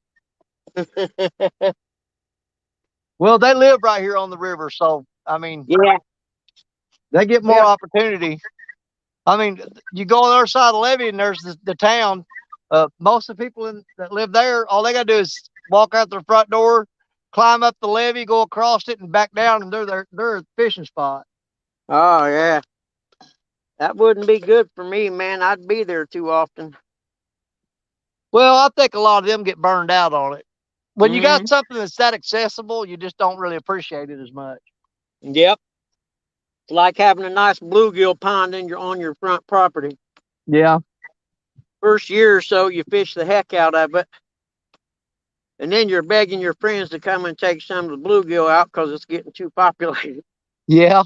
A: well, they live right here on the river, so I mean,
B: Yeah,
A: they get more
B: yeah.
A: opportunity. I mean, you go on the other side of the levee, and there's the town. Most of the people that live there, all they got to do is walk out their front door, climb up the levee, go across it, and back down, and they're at the fishing spot.
B: Oh yeah. That wouldn't be good for me, man. I'd be there too often.
A: Well, I think a lot of them get burned out on it. When you got
B: Mm-hmm.
A: something that's that accessible, you just don't really appreciate it as much.
B: Yep. It's like having a nice bluegill pond on your front property.
A: Yeah.
B: First year or so, you fish the heck out of it, and then you're begging your friends to come and take some of the bluegill out because it's getting too populated.
A: Yeah.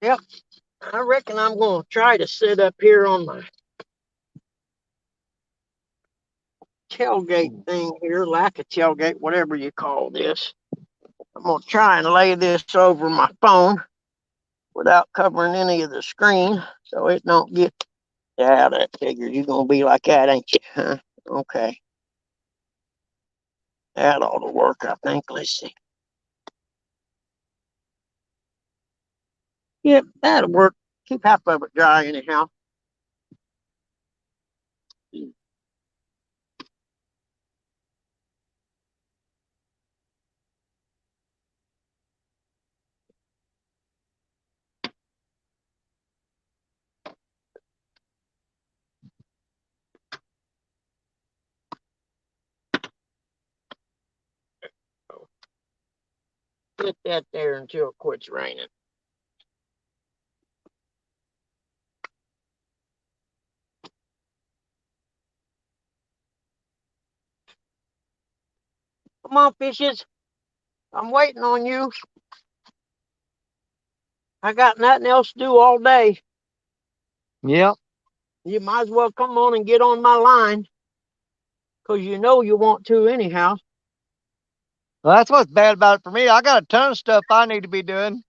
B: Yep. I reckon I'm going to try to sit up here on my tailgate thing here, like a tailgate, whatever you call this. I'm going to try and lay this over my phone without covering any of the screen so it don't get. Yeah, that figures you're going to be like that, ain't you? Huh? Okay. That ought to work, I think. Let's see. Yep, that'll work. Keep half of it dry anyhow. Get that there until it quits raining. Come on, fishes. I'm waiting on you. I got nothing else to do all day.
A: Yep.
B: You might as well come on and get on my line, because you know you want to anyhow.
A: Well, that's what's bad about it for me. I got a ton of stuff I need to be doing.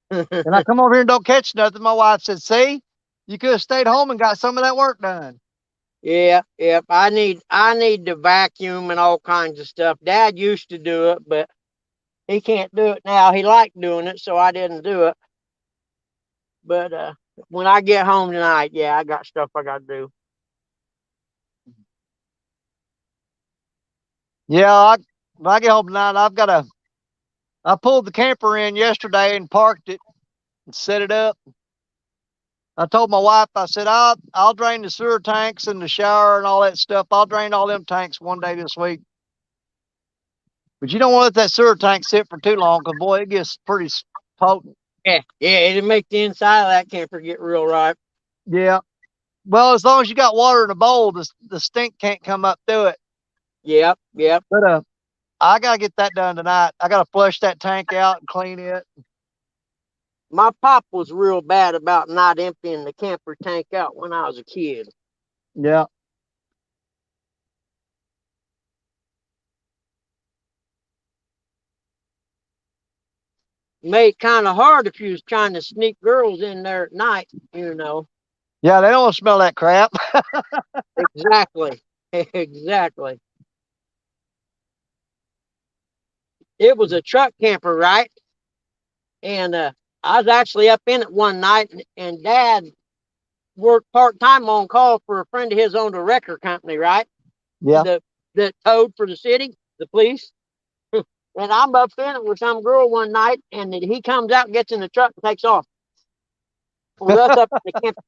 A: And I come over here and don't catch nothing. My wife said, see, you could have stayed home and got some of that work done.
B: Yeah, yep. I need to vacuum and all kinds of stuff. Dad used to do it, but he can't do it now. He liked doing it, so I didn't do it. But when I get home tonight, yeah, I got stuff I got to do.
A: Yeah, when I get home tonight, I pulled the camper in yesterday and parked it and set it up. I told my wife, I said, I'll drain the sewer tanks and the shower and all that stuff. I'll drain all them tanks one day this week. But you don't want to let that sewer tank sit for too long, because boy, it gets pretty potent.
B: Yeah, it'll make the inside of that camper get real ripe.
A: Yeah. Well, as long as you got water in a bowl, the stink can't come up through it.
B: Yep, yep.
A: But I gotta get that done tonight. I gotta flush that tank out and clean it.
B: My pop was real bad about not emptying the camper tank out when I was a kid.
A: Yeah.
B: Made it kind of hard if you was trying to sneak girls in there at night, you know.
A: Yeah, they don't want to smell that crap.
B: Exactly. Exactly. It was a truck camper, right? And I was actually up in it one night, and Dad worked part time on call for a friend of his owned a record company, right?
A: Yeah.
B: The that towed for the city, the police. And I'm up in it with some girl one night, and he comes out, gets in the truck, and takes off. With us up in the camper.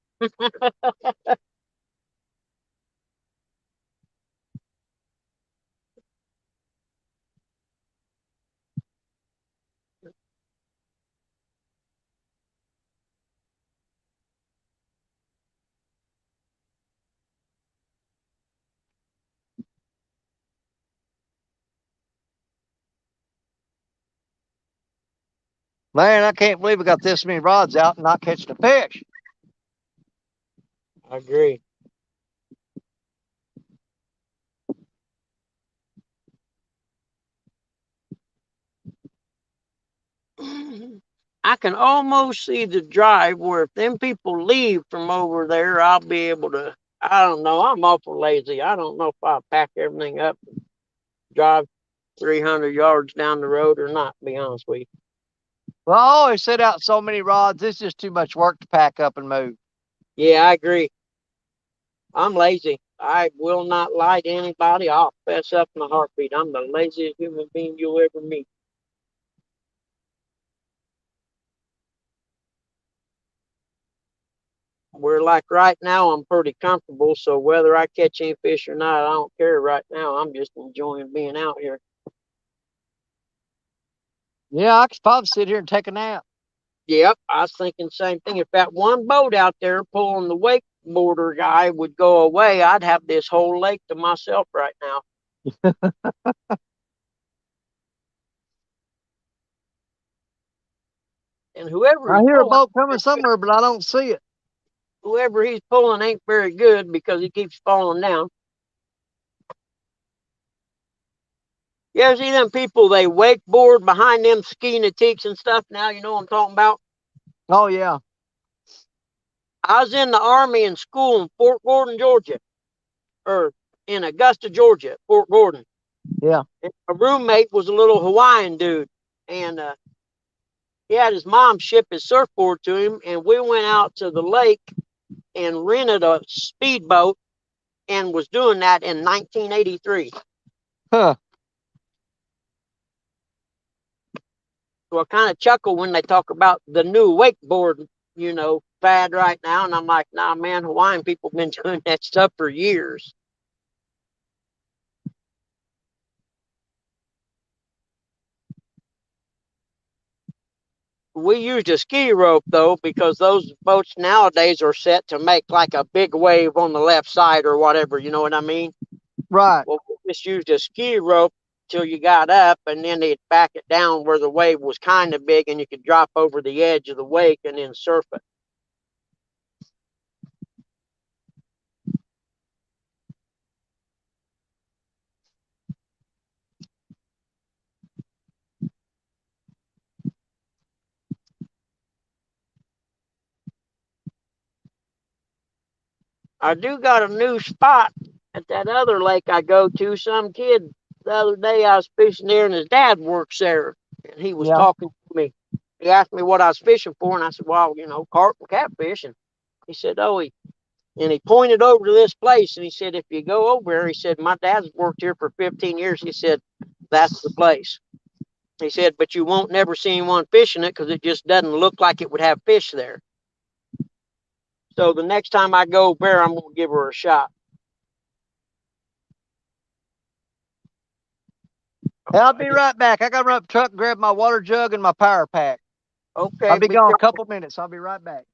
A: Man, I can't believe we got this many rods out and not catching a fish.
B: I agree. I can almost see the drive where if them people leave from over there, I'll be able to. I don't know. I'm awful lazy. I don't know if I'll pack everything up and drive 300 yards down the road or not, to be honest with you.
A: Well, I always set out so many rods. It's just too much work to pack up and move.
B: Yeah, I agree. I'm lazy. I will not lie to anybody. I'll fess up in a heartbeat. I'm the laziest human being you'll ever meet. We're like right now, I'm pretty comfortable. So whether I catch any fish or not, I don't care right now. I'm just enjoying being out here.
A: Yeah, I could probably sit here and take a nap.
B: Yep, I was thinking the same thing. If that one boat out there pulling the wakeboarder guy would go away, I'd have this whole lake to myself right now. And whoever
A: I
B: he's
A: hear a
B: pulling,
A: boat coming somewhere, but I don't see it.
B: whoever he's pulling ain't very good because he keeps falling down. You ever see them people, they wakeboard behind them ski antiques and stuff now? You know what I'm talking about?
A: Oh, yeah.
B: I was in the Army in school in Fort Gordon, Georgia, or in Augusta, Georgia, Fort Gordon.
A: Yeah.
B: And my roommate was a little Hawaiian dude. And He had his mom ship his surfboard to him, and we went out to the lake and rented a speedboat and was doing that in 1983.
A: Huh.
B: So I kind of chuckle when they talk about the new wakeboard, fad right now. And I'm like, nah, man, Hawaiian people been doing that stuff for years. We used a ski rope though, because those boats nowadays are set to make like a big wave on the left side or whatever. You know what I mean?
A: Right.
B: Well, we just used a ski rope till you got up, and then they'd back it down where the wave was kind of big, and you could drop over the edge of the wake and then surf it. I do got a new spot at that other lake I go to. Some kid the other day I was fishing there, and his dad works there, and he was
A: Yeah.
B: talking to me. He asked me what I was fishing for, and I said, "Well, carp and catfish." And he said, "Oh, and he pointed over to this place, and he said, if you go over there, he said, my dad's worked here for 15 years. He said, that's the place. He said, but you won't never see anyone fishing it because it just doesn't look like it would have fish there. So the next time I go there, I'm going to give her a shot."
A: Hey, I'll be right back. I got to run up the truck and grab my water jug and my power pack. I'll
B: Okay,
A: be
B: be
A: gone a
B: careful.
A: couple minutes. I'll be right back.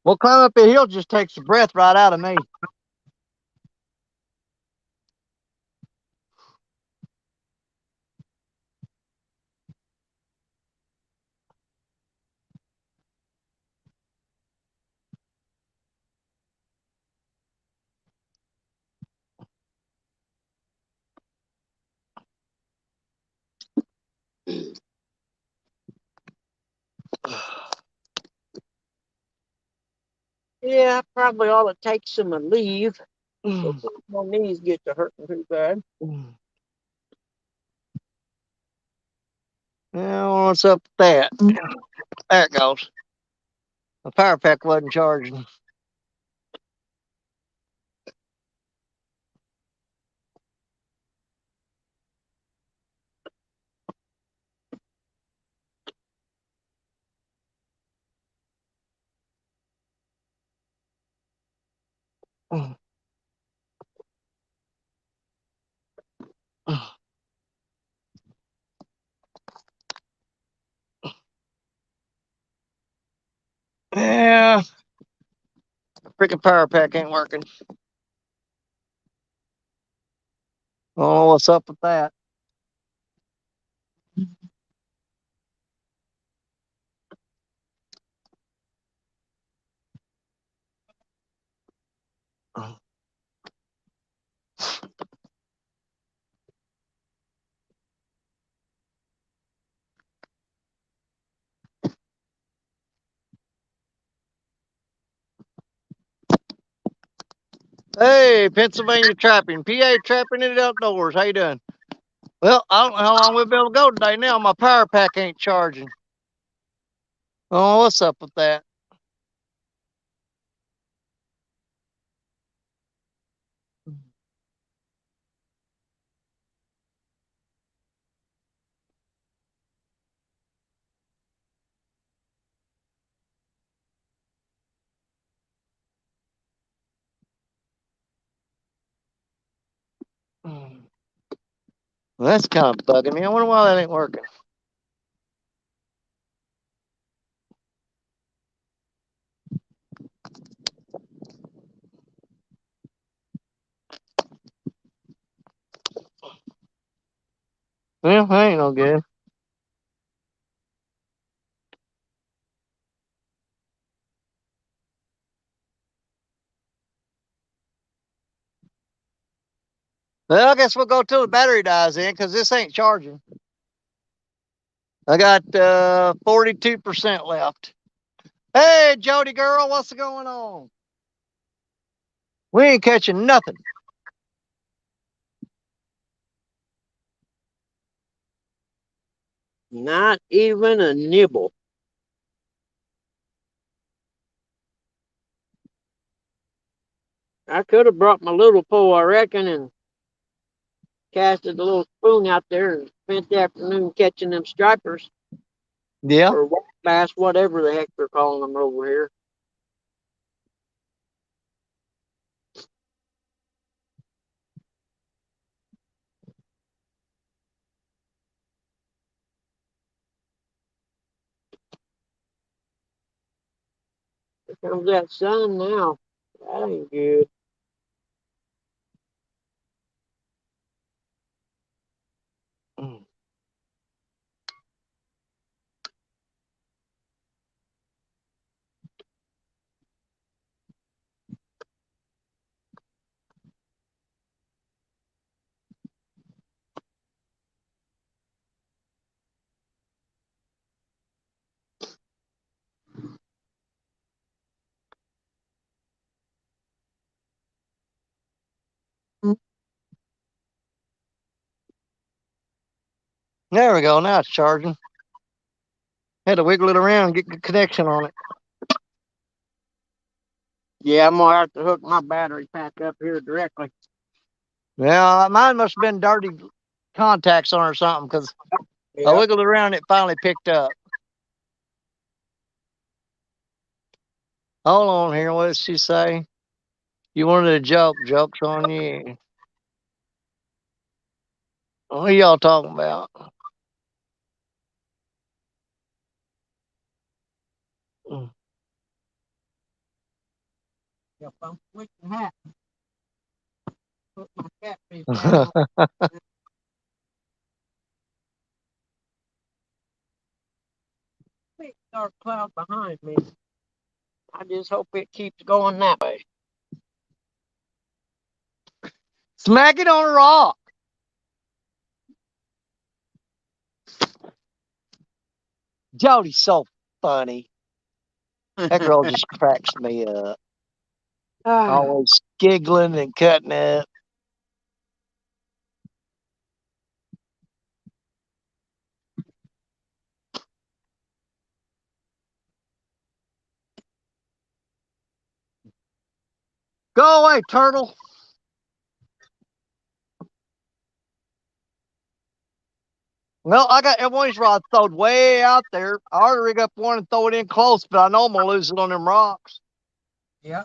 A: Well, climbing up a hill just takes the breath right out of me.
B: Yeah, I probably ought to take some and leave
A: Mm,
B: before my knees get to hurting too bad.
A: mm. Now, what's up with that? There it goes. The power pack wasn't charging. Mm, mm. Yeah, freaking power pack ain't working. Oh, what's up with that? Hey, Pennsylvania trapping, PA trapping in the outdoors. How you doing? Well, I don't know how long we'll be able to go today now. My power pack ain't charging. Oh, what's up with that? Well, that's kind of bugging me. I wonder why that ain't working. Well, I ain't no good. Well, I guess we'll go till the battery dies in because this ain't charging. I got 42% left. Hey, Jody girl, what's going on? We ain't catching nothing.
B: Not even a nibble. I could have brought my little pole, I reckon, and casted a little spoon out there and spent the afternoon catching them stripers
A: Yeah.
B: or white bass, whatever the heck they're calling them over here. Here comes that sun now. That ain't good.
A: Mm. There we go. Now it's charging. Had to wiggle it around and get good connection on it.
B: Yeah, I'm gonna have to hook my battery pack up here directly.
A: Yeah, mine must have been dirty contacts on or something because I
B: Yep.
A: wiggled it around and it finally picked up. Hold on here. What did she say? You wanted a joke. Joke's on you. What are y'all talking about? Mm.
B: Yep, I'm switching hat. Put my catfish down. Big dark cloud behind me. I just hope it keeps going that way.
A: Smack it on a rock. Jody's so funny. That girl just cracks me up. Always giggling and cutting up. Go away, turtle. Well, I got one of these rods throwed way out there. I ought to rig up one and throw it in close, but I know I'm going to lose it on them rocks.
B: Yeah.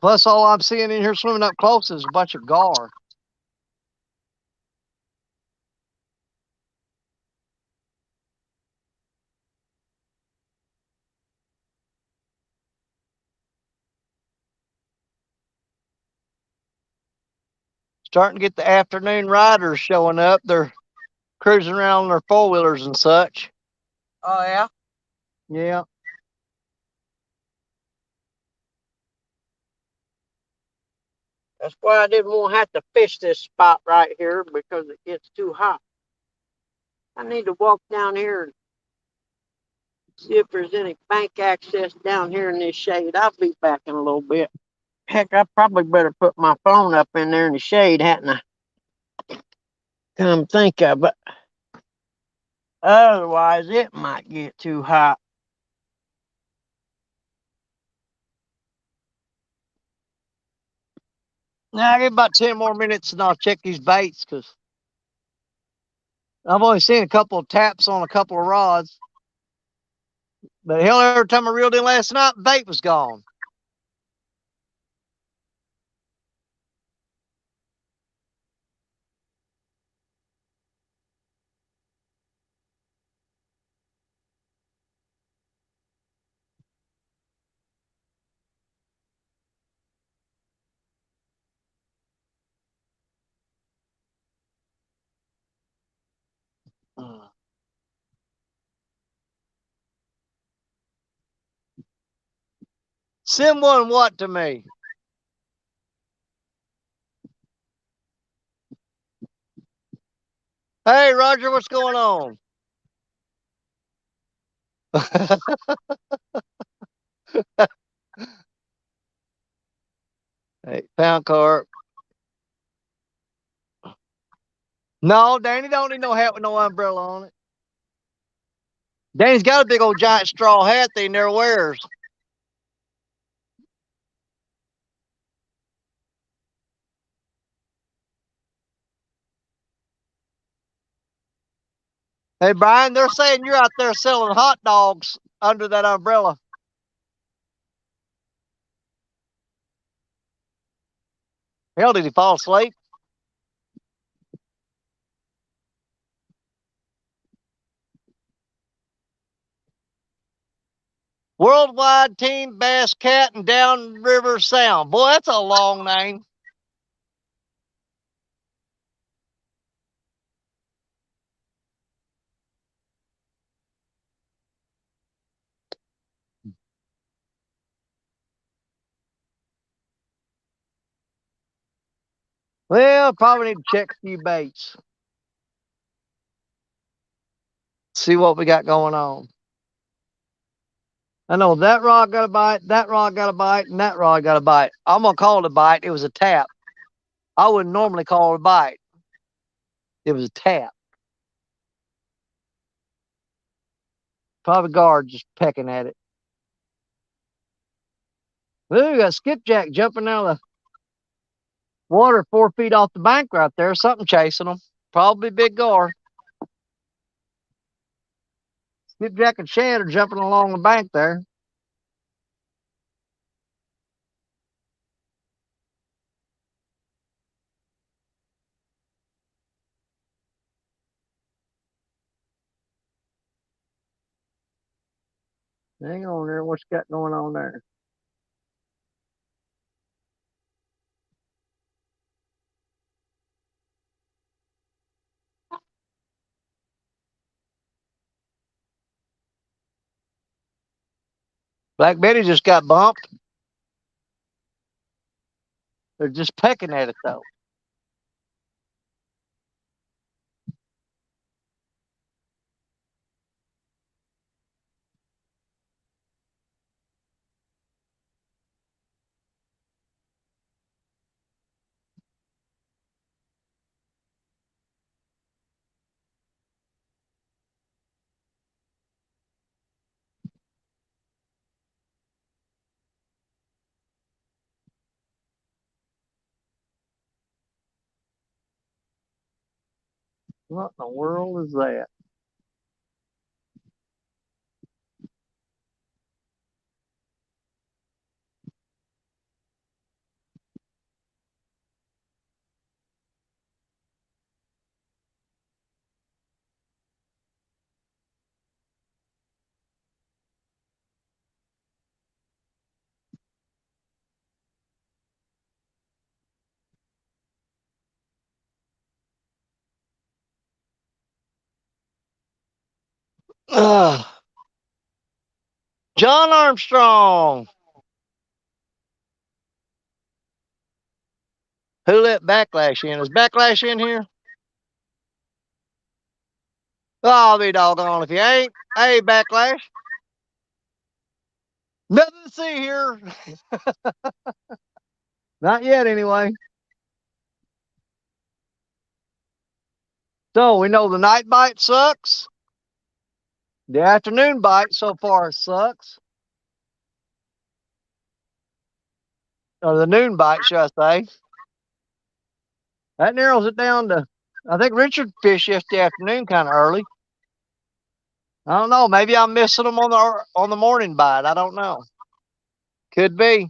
A: Plus, all I'm seeing in here swimming up close is a bunch of gar. Starting to get the afternoon riders showing up. They're cruising around on their four-wheelers and such.
B: Oh, yeah?
A: Yeah.
B: That's why I didn't want to have to fish this spot right here because it gets too hot. I need to walk down here and see if there's any bank access down here in this shade. I'll be back in a little bit. Heck, I probably better put my phone up in there in the shade, hadn't I? Come think of it. Otherwise, it might get too hot.
A: Now I get about 10 more minutes and I'll check these baits because I've only seen a couple of taps on a couple of rods. But hell, every time I reeled in last night, bait was gone. Send one what to me? Hey, Roger, what's going on? Hey, pound carp. No, Danny don't need no hat with no umbrella on it. Danny's got a big old giant straw hat that he never wears. Hey, Brian, they're saying you're out there selling hot dogs under that umbrella. Hell, did he fall asleep? Worldwide Team Bass Cat and Downriver Sound. Boy, that's a long name. Well, probably need to check a few baits. See what we got going on. I know that rod got a bite, that rod got a bite, and that rod got a bite. I'm going to call it a bite. It was a tap. I wouldn't normally call it a bite. It was a tap. Probably guard just pecking at it. Ooh, got skipjack jumping out of the water 4 feet off the bank right there. Something chasing them. Probably big gar. Skipjack and shad are jumping along the bank there. Hang on there. What's got going on there? Black Betty just got bumped. They're just pecking at it though. What in the world is that? Ugh. John Armstrong. Who let Backlash in? Is Backlash in here? Oh, I'll be doggone if you ain't. Hey, Backlash. Nothing to see here. Not yet, anyway. So we know the night bite sucks. The afternoon bite so far sucks. Or the noon bite, should I say. That narrows it down to, I think Richard fished yesterday afternoon kind of early. I don't know. Maybe I'm missing them on the morning bite. I don't know. Could be.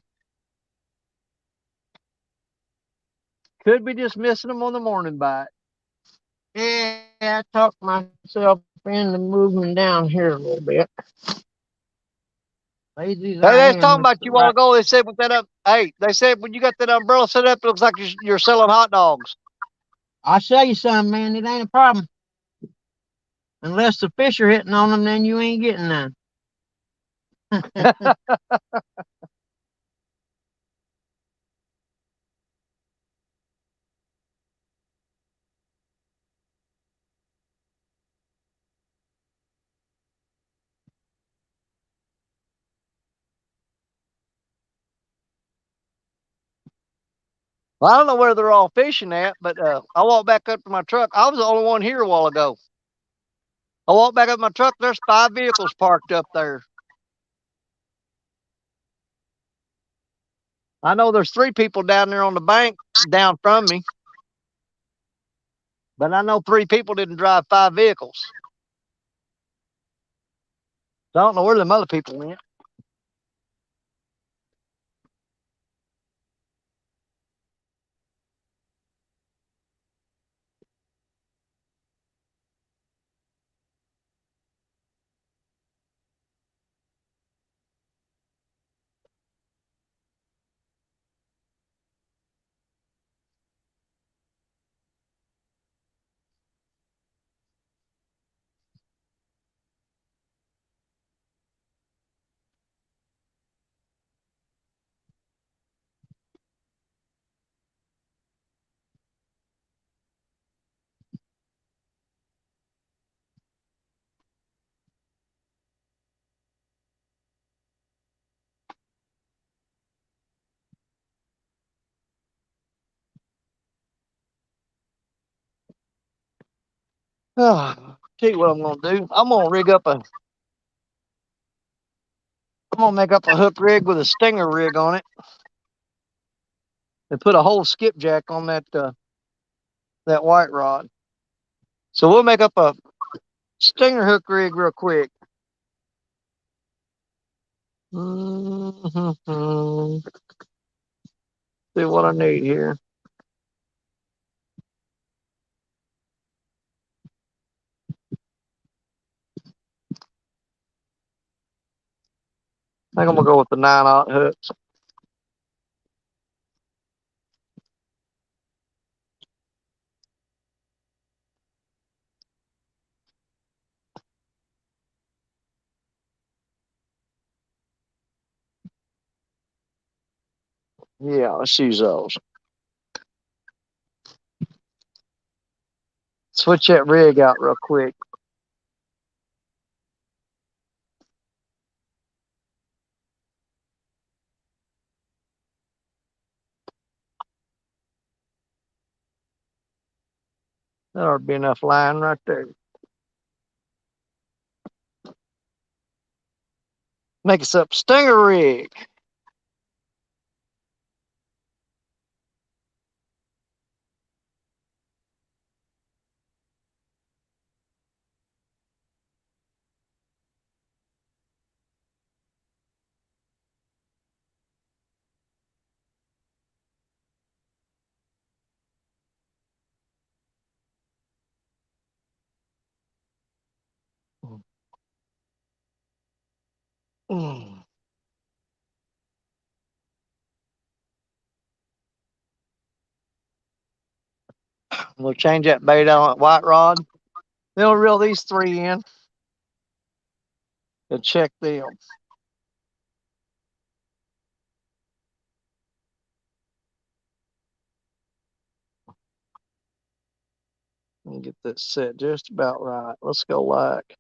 A: Could be just missing them on the morning bite.
B: Yeah, I talked myself into moving down here a little bit. Lazy as
A: Hey,
B: I
A: they was
B: am,
A: talking
B: it's
A: about
B: the
A: you a while
B: right.
A: ago. They said with that up. Hey, they said when you got that umbrella set up, it looks like you're selling hot dogs.
B: I sell you some, man. It ain't a problem. Unless the fish are hitting on them, then you ain't getting none.
A: Well, I don't know where they're all fishing at, but I walked back up to my truck. I was the only one here a while ago. I walked back up to my truck. There's 5 vehicles parked up there. I know there's 3 people down there on the bank down from me, but I know 3 people didn't drive 5 vehicles. So I don't know where them other people went. Oh, tell you what I'm gonna do. I'm gonna make up a hook rig with a stinger rig on it and put a whole skipjack on that white rod. So we'll make up a stinger hook rig real quick. Mm-hmm. See what I need here. I think I'm gonna go with the 9/0 hooks. Yeah, let's use those. Switch that rig out real quick. That ought to be enough line right there. Make us up stinger rig. We'll change that bait on white rod. Then we'll reel these 3 in and check them. And get this set just about right. Let's go like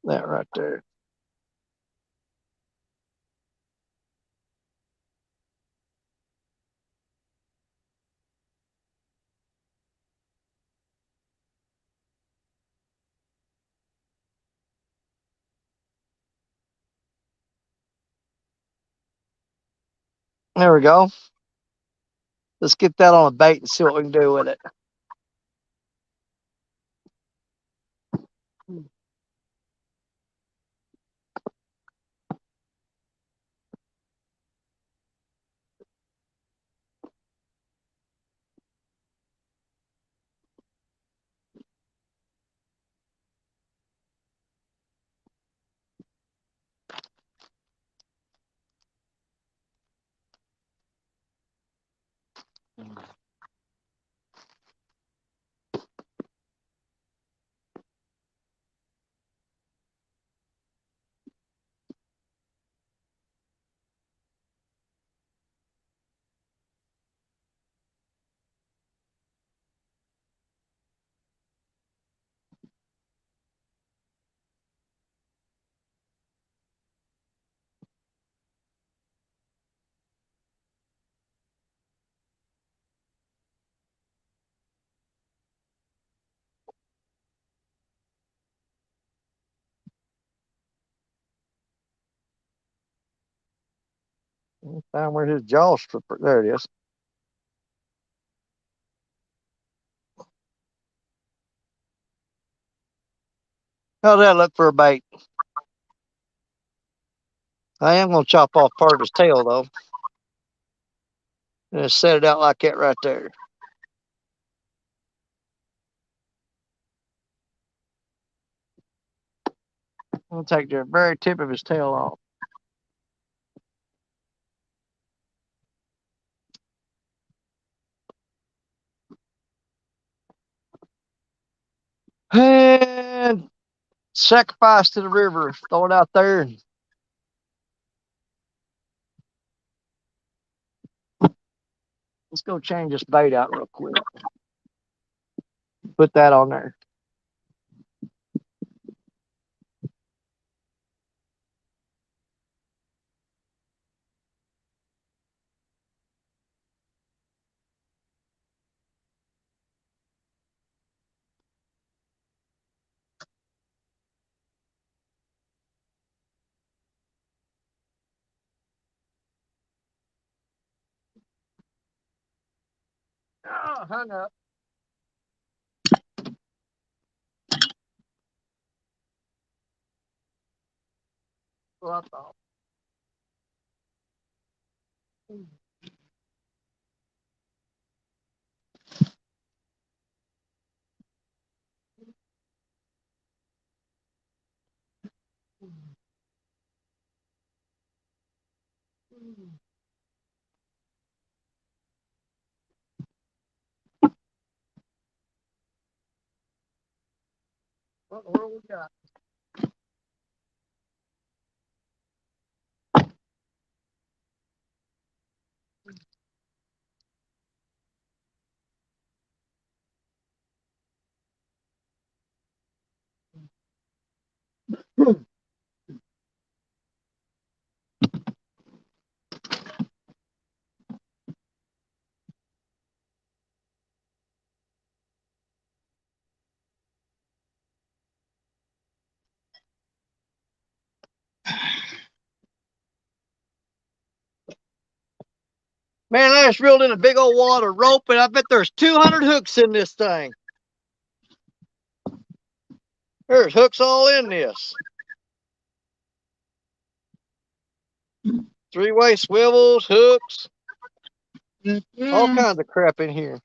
A: that right there. There we go. Let's get that on a bait and see what we can do with it. Find where his jaw stripper. There it is. How'd that look for a bait? I am going to chop off part of his tail, though. And just set it out like that right there. I'll take the very tip of his tail off. And sacrifice to the river. Throw it out there. Let's go change this bait out real quick. Put that on there. Oh, hung up. Well, I thought. What in the world we got? Man, I just reeled in a big old wad of rope, and I bet there's 200 hooks in this thing. There's hooks all in this. 3-way swivels, hooks, all kinds of crap in here.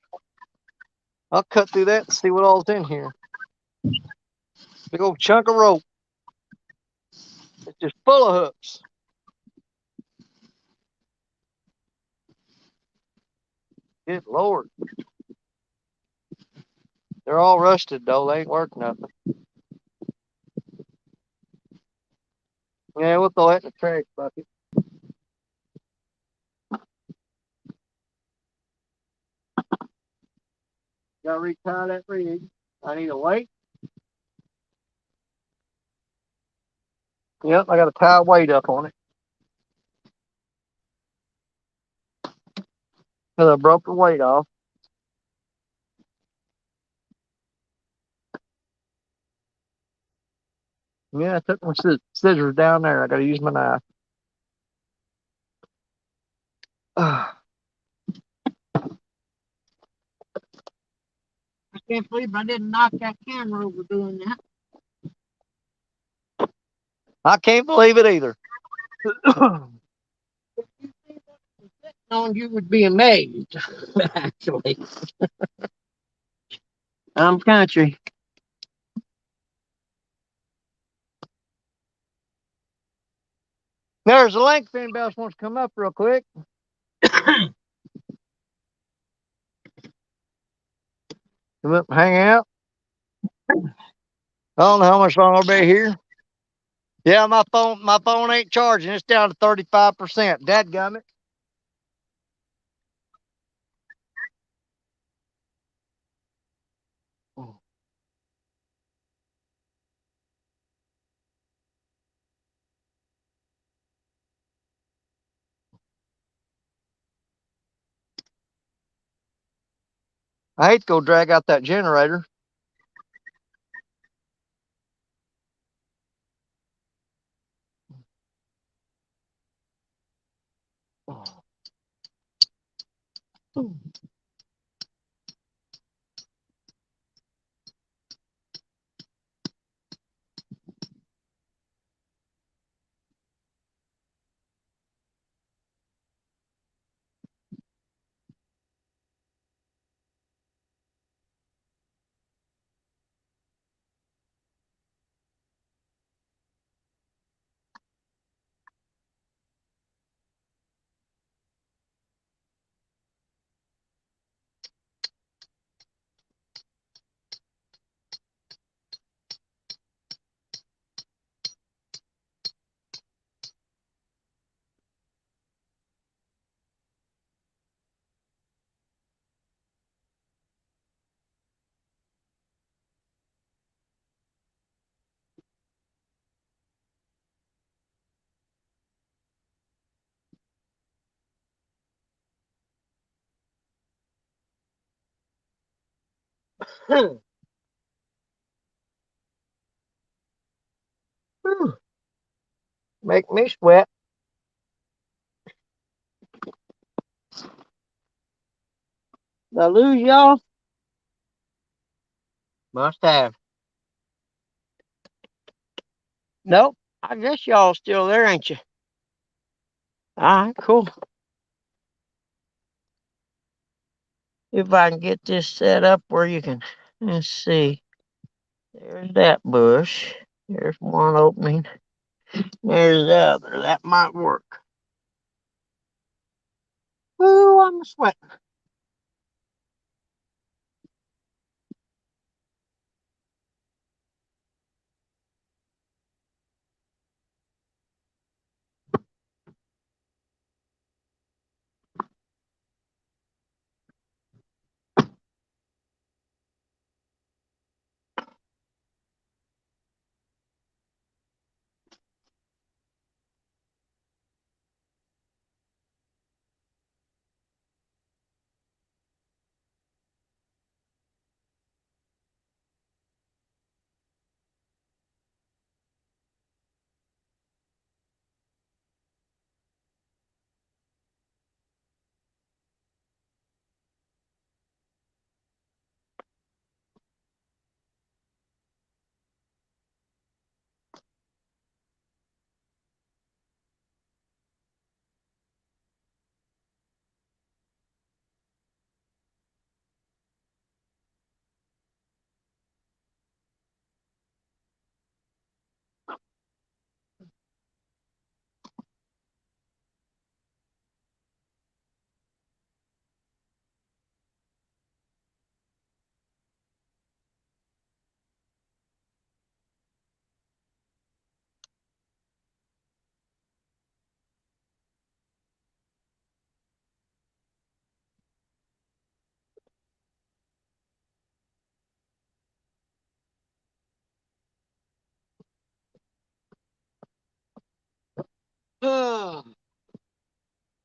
A: I'll cut through that and see what all's in here. Big old chunk of rope. It's just full of hooks. Good Lord. They're all rusted though. They ain't worth nothing. Yeah, we'll throw that in the trash bucket. Gotta retie that rig. I need a weight. Yep, I gotta tie a weight up on it. Because I broke the weight off. Yeah, I took my scissors down there. I gotta use my knife. I can't believe I didn't knock that camera over doing that. I can't believe it either. On you would be amazed. Actually, I'm country. There's a link if anybody else wants to come up real quick. Come up and hang out. I don't know how much longer I'll be here. Yeah, my phone ain't charging. It's down to 35%. Dadgummit. I hate to go drag out that generator. Make me sweat. Did I lose y'all? Must have. Nope. I guess y'all still there, ain't you? All right, cool. If I can get this set up where you can, let's see. There's that bush. There's one opening. There's the other. That might work. Ooh, I'm sweating.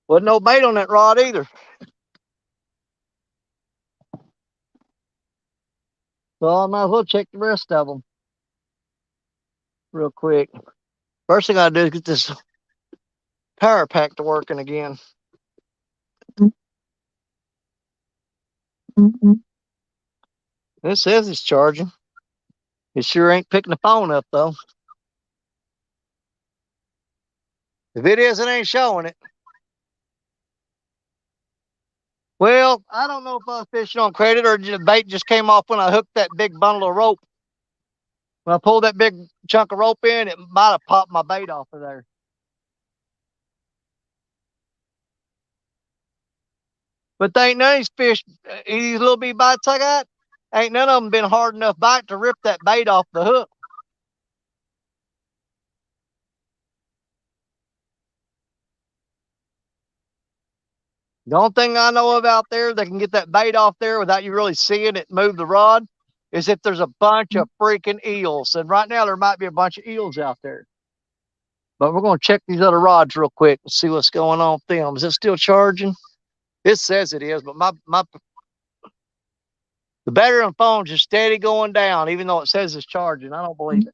A: Wasn't no bait on that rod either. So I might as well check the rest of them real quick. First thing I do is get this power pack to working again. It says it's charging. It sure ain't picking the phone up though. If it is, it ain't showing it. Well, I don't know if I was fishing on credit or the bait just came off when I hooked that big bundle of rope. When I pulled that big chunk of rope in, it might have popped my bait off of there. But they ain't none of these fish, these little bitty bites I got, ain't none of them been hard enough bite to rip that bait off the hook. The only thing I know of out there that can get that bait off there without you really seeing it move the rod is if there's a bunch of freaking eels. And right now there might be a bunch of eels out there. But we're going to check these other rods real quick and see what's going on with them. Is it still charging? It says it is, but the battery on the phone's just steady going down, even though it says it's charging. I don't believe it.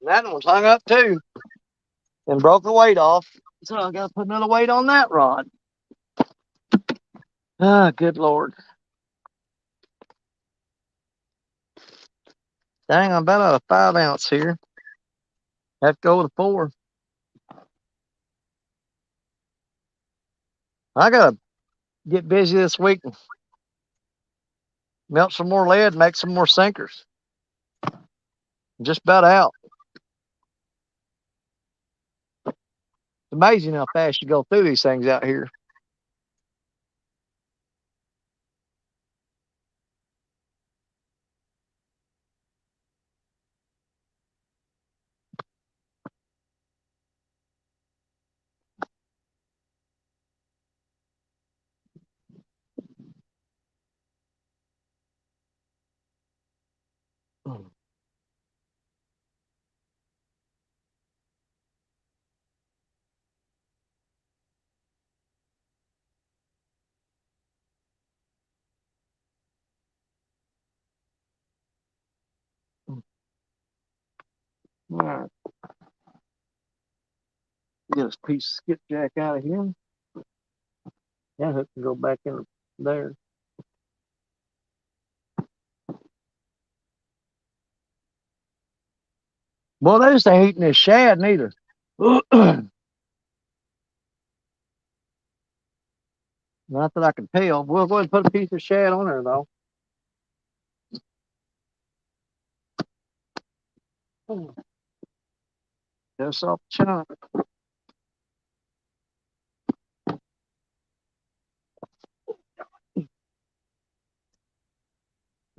A: That one's hung up too and broke the weight off. So I got to put another weight on that rod. Ah, good Lord. Dang, I'm about out of 5 ounce here. Have to go with a 4. I got to get busy this week and melt some more lead, make some more sinkers. Just about out. It's amazing how fast you go through these things out here. All right. Get this piece of skipjack out of here. That hook can go back in there. Boy, they just ain't eating this shad neither. Not that I can tell. We'll go ahead and put a piece of shad on there though. Just off the chunk.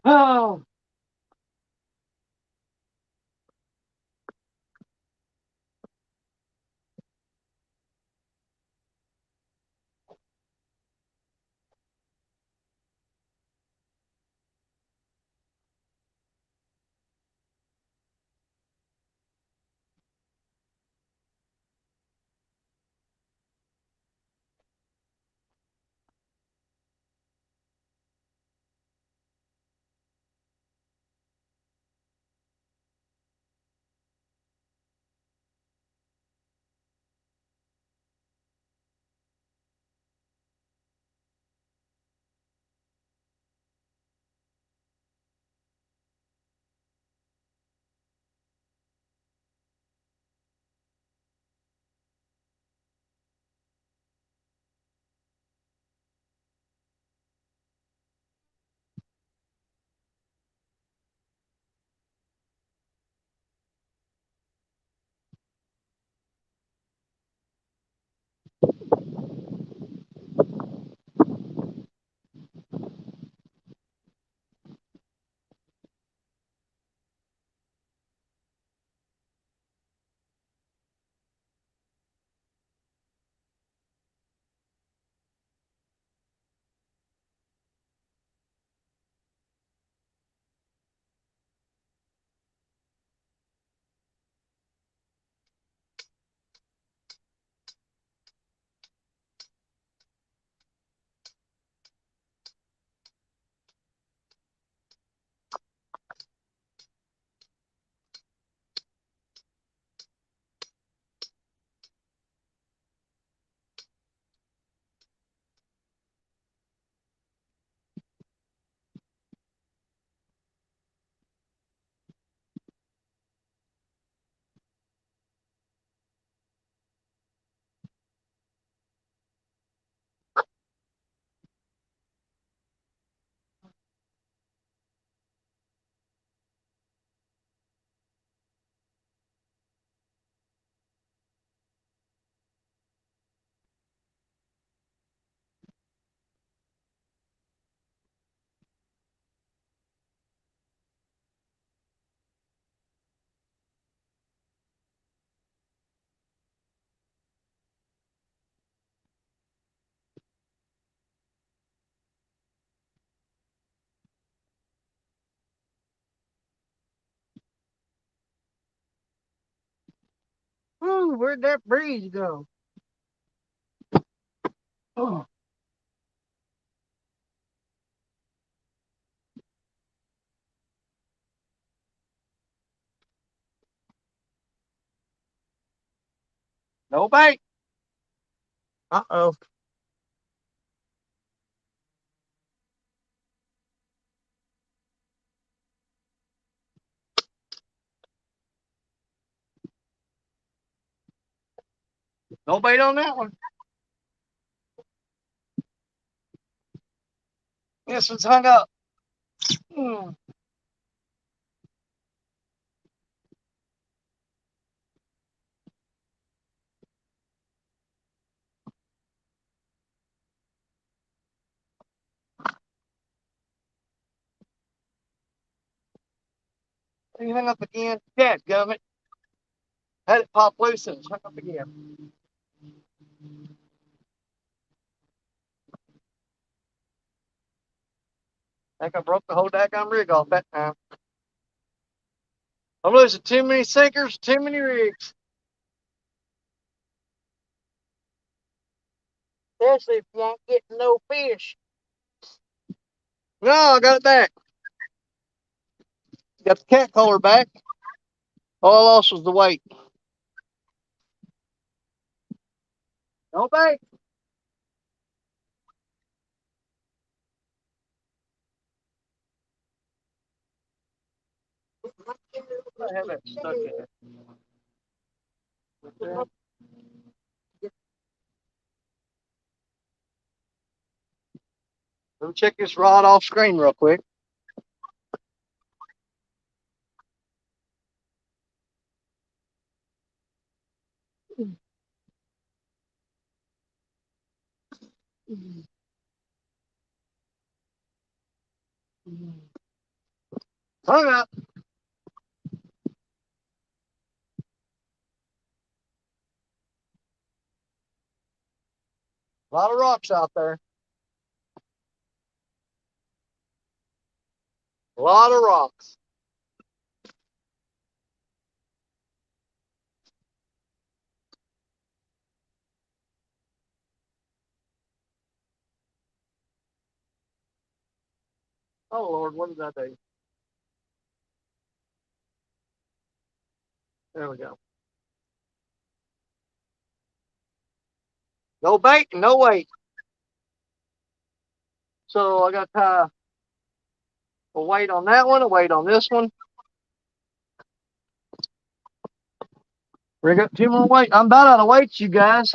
A: Oh, ooh, where'd that breeze go? Oh, no bait. Uh-oh. No bait on that one. This one's hung up. Hmm. He hung up again. Dadgummit. Had it pop loose and it's hung up again. I think I broke the whole daggone rig off that time. I'm losing too many sinkers, too many rigs. Especially if you ain't getting no fish. No, I got it back. Got the cat collar back. All I lost was the weight. No bait. I have that stuck in it. Let me check this rod off screen real quick. Hung up. A lot of rocks out there. A lot of rocks. Oh Lord, what did I do? There we go. No bait, no weight. So I got to tie a weight on that one, a weight on this one. Rig up 2 more weights. I'm about out of weights, you guys.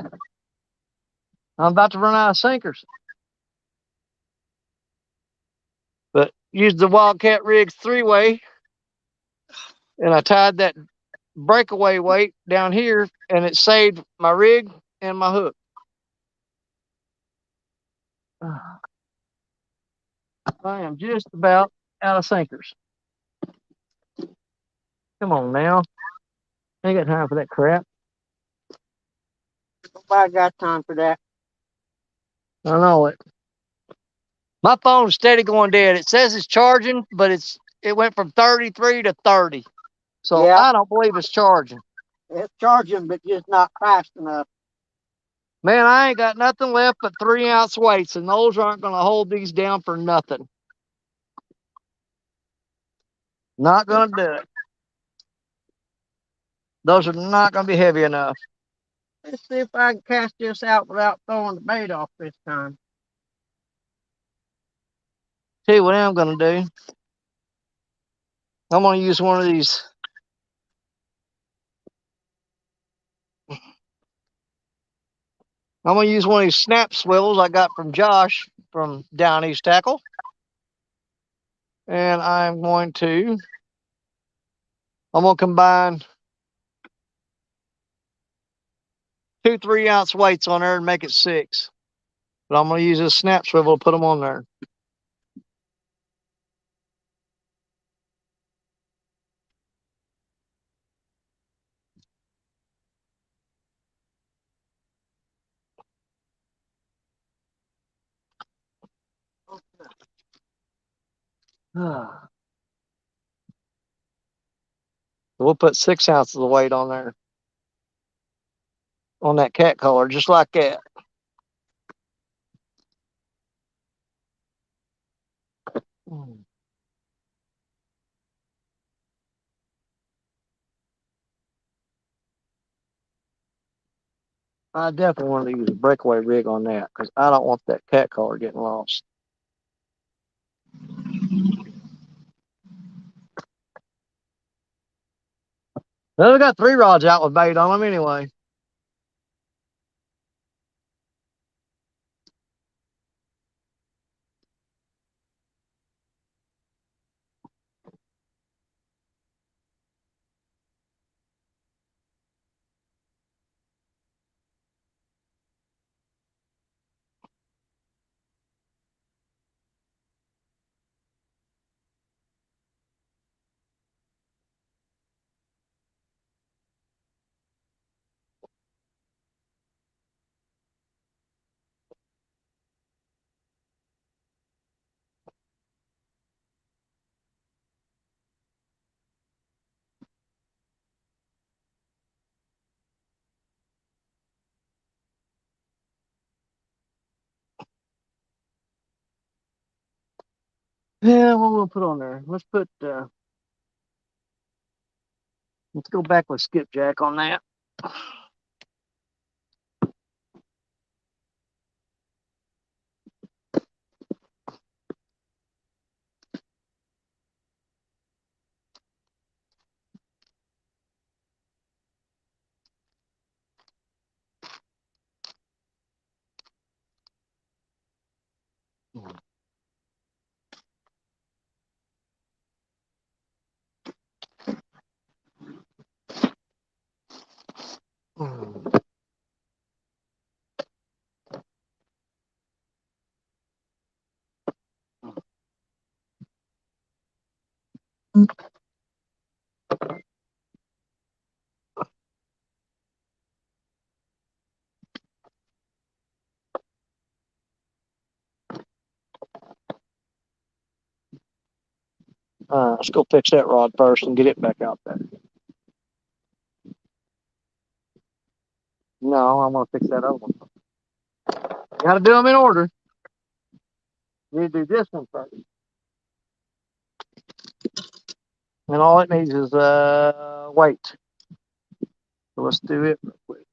A: I'm about to run out of sinkers. But used the Wildcat Rigs 3-way, and I tied that breakaway weight down here, and it saved my rig and my hook. I am just about out of sinkers. Come on now. I ain't got time for that crap.
B: I got time for that.
A: I know it. My phone's steady going dead. It says it's charging, but it went from 33 to 30. So
B: Yeah.
A: I don't believe it's charging.
B: It's charging, but just not fast enough.
A: Man, I ain't got nothing left but 3-ounce weights, and those aren't going to hold these down for nothing. Not going to do it. Those are not going to be heavy enough.
B: Let's see if I can cast this out without throwing the bait off this time.
A: Tell you what I'm going to do. I'm going to use one of these. I'm going to use one of these snap swivels I got from Josh from Down East Tackle. And I'm going to combine 2 3-ounce weights on there and make it 6. But I'm going to use this snap swivel to put them on there. So we'll put 6 ounces of weight on there. On that cat collar, just like that. I definitely want to use a breakaway rig on that because I don't want that cat collar getting lost. Well, we got 3 rods out with bait on them anyway. Yeah, what we'll put on there? Let's go back with skipjack on that. Let's go fix that rod first and get it back out there. No, I'm gonna fix that other one. Got to do them in order. You need to do this one first, and all it needs is weight. So let's do it real quick.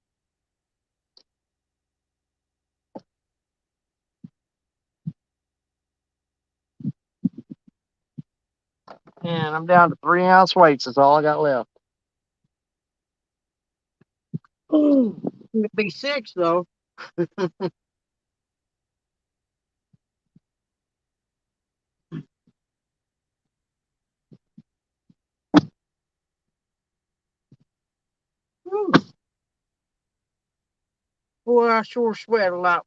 A: And I'm down to 3-ounce weights. That's all I got left.
B: It'd be 6 though. Boy, I sure sweat a lot.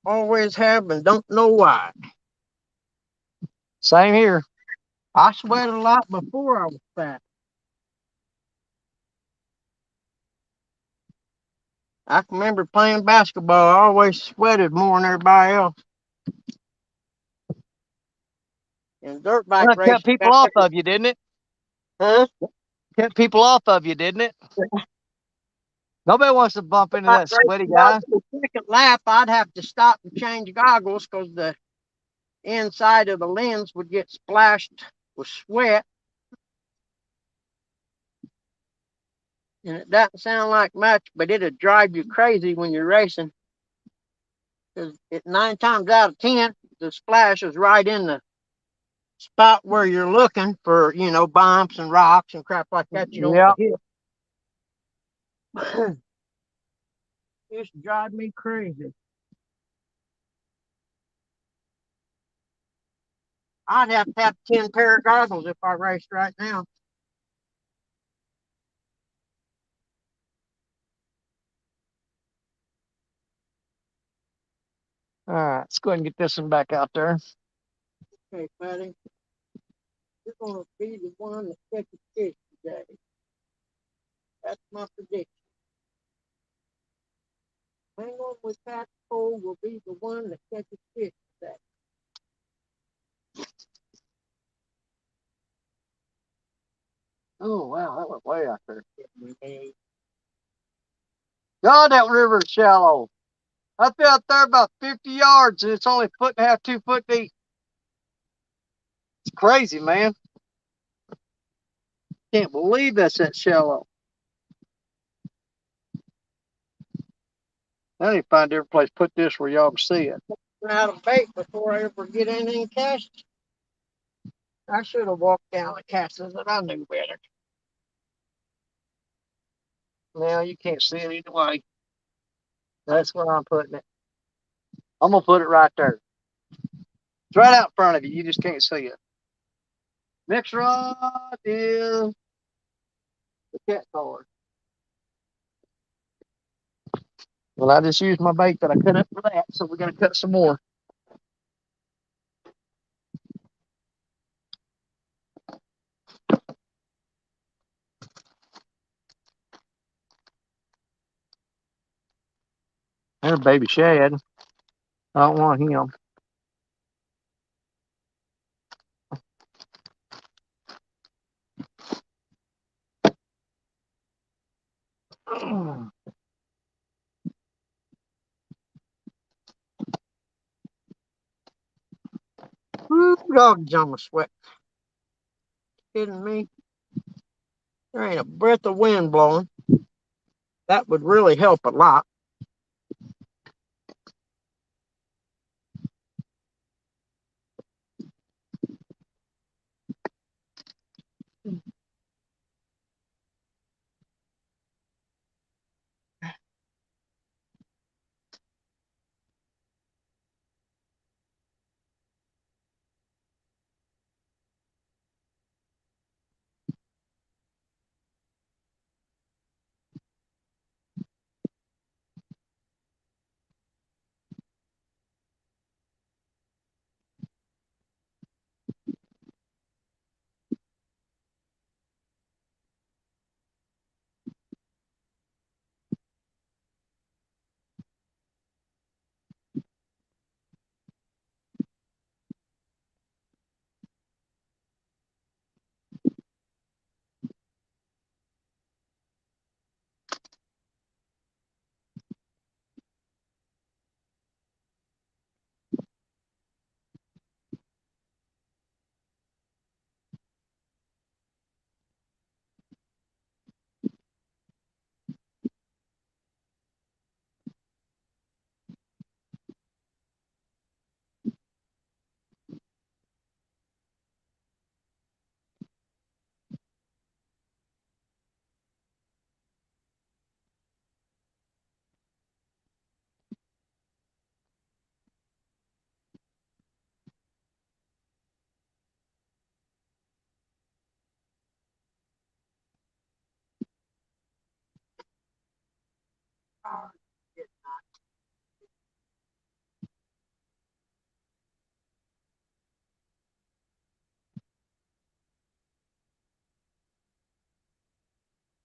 B: Always have and don't know why.
A: Same here.
B: I sweat a lot before I was fat. I can remember playing basketball. I always sweated more than everybody else. And dirt bike
A: Well, it kept
B: racing.
A: people off of you, didn't it?
B: Huh?
A: Kept people off of you, didn't it? Nobody wants to bump into
B: Bike
A: that sweaty
B: racing, about
A: guy.
B: the second lap, I'd have to stop and change goggles because the inside of the lens would get splashed with sweat. And it doesn't sound like much, but it'd drive you crazy when you're racing. Because 9 times out of 10, the splash is right in the spot where you're looking for, bumps and rocks and crap like that you don't
A: Yeah.
B: want to hit. It used to drive me crazy. I'd have to have 10 pair of goggles if I raced right now.
A: All right, let's go ahead and get this one back out there.
B: Okay, buddy. You're going to be the one that catches fish today. That's my prediction. Hang on with that pole will be the one that catches fish today.
A: Oh, wow, that went way out there. God, that river is shallow. I've been out there about 50 yards, and it's only a foot and a half, 2 foot deep. It's crazy, man. Can't believe that's that shallow. I need to find a different place to put this where y'all can see it.
B: Run out of bait before I ever get anything cast. I should have walked down the castles, but I knew better.
A: Now you can't see it either way. That's where I'm putting it. I'm gonna put it right there. It's right out in front of you. You just can't see it. Next rod is the cat collar. Well, I just used my bait that I cut up for that, so we're gonna cut some more. There's baby shad. I don't want him.
B: Woo, dogs on my sweat. Kidding me? There ain't a breath of wind blowing. That would really help a lot.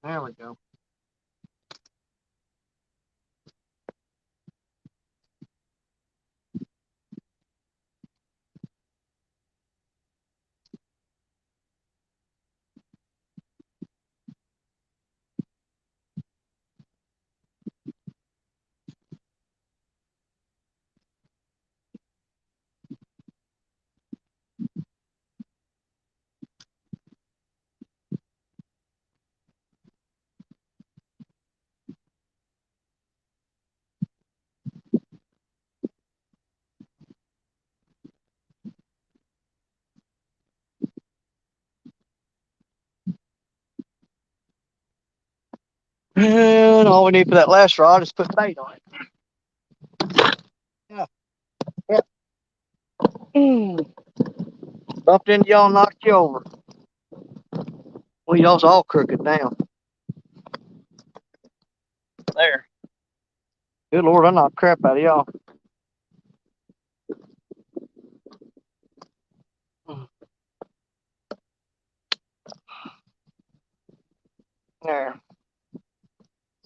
A: There we go. And all we need for that last rod is put bait on it. Yeah. Yeah. Bumped into y'all, knocked you over. Well, y'all's all crooked now. There. Good Lord, I knocked crap out of y'all. There.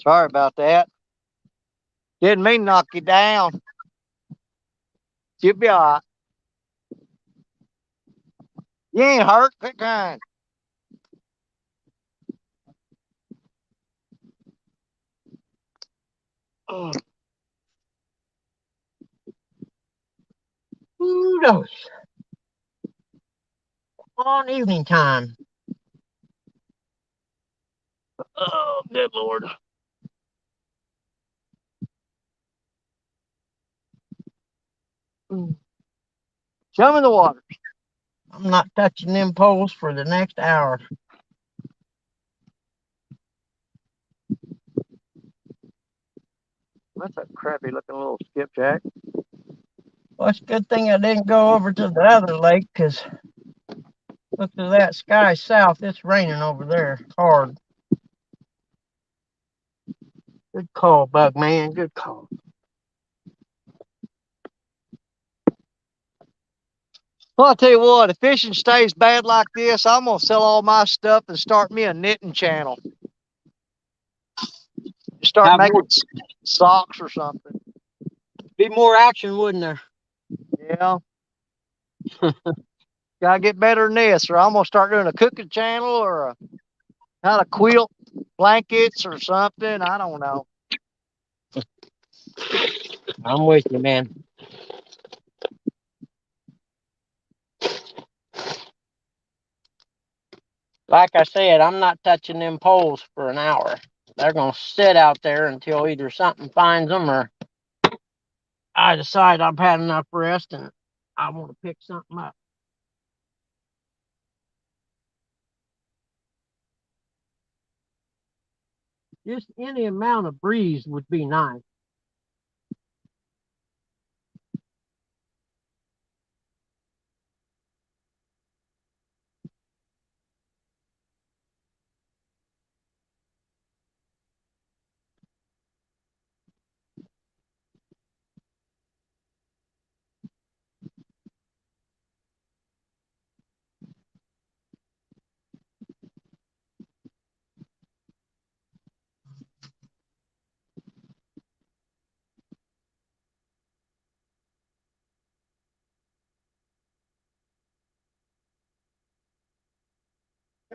A: Sorry about that. Didn't mean to knock you down. You'll be all right. You ain't hurt. Quit crying.
B: Who knows? On evening time.
A: Oh, good Lord. Show me the water.
B: I'm not touching them poles for the next hour.
A: That's a crappy looking little skipjack.
B: Well, it's a good thing I didn't go over to the other lake, because look to that sky south. It's raining over there hard. Good call, Bug Man. Good call.
A: Well, I'll tell you what, if fishing stays bad like this, I'm going to sell all my stuff and start me a knitting channel. Start
B: Have
A: making
B: more,
A: socks or something.
B: be more action, wouldn't there?
A: Yeah. Gotta get better than this, or I'm going to start doing a cooking channel or how to quilt blankets or something. I don't know.
B: I'm with you, man. Like I said, I'm not touching them poles for an hour. They're going to sit out there until either something finds them or I decide I've had enough rest and I want to pick something up. Just any amount of breeze would be nice.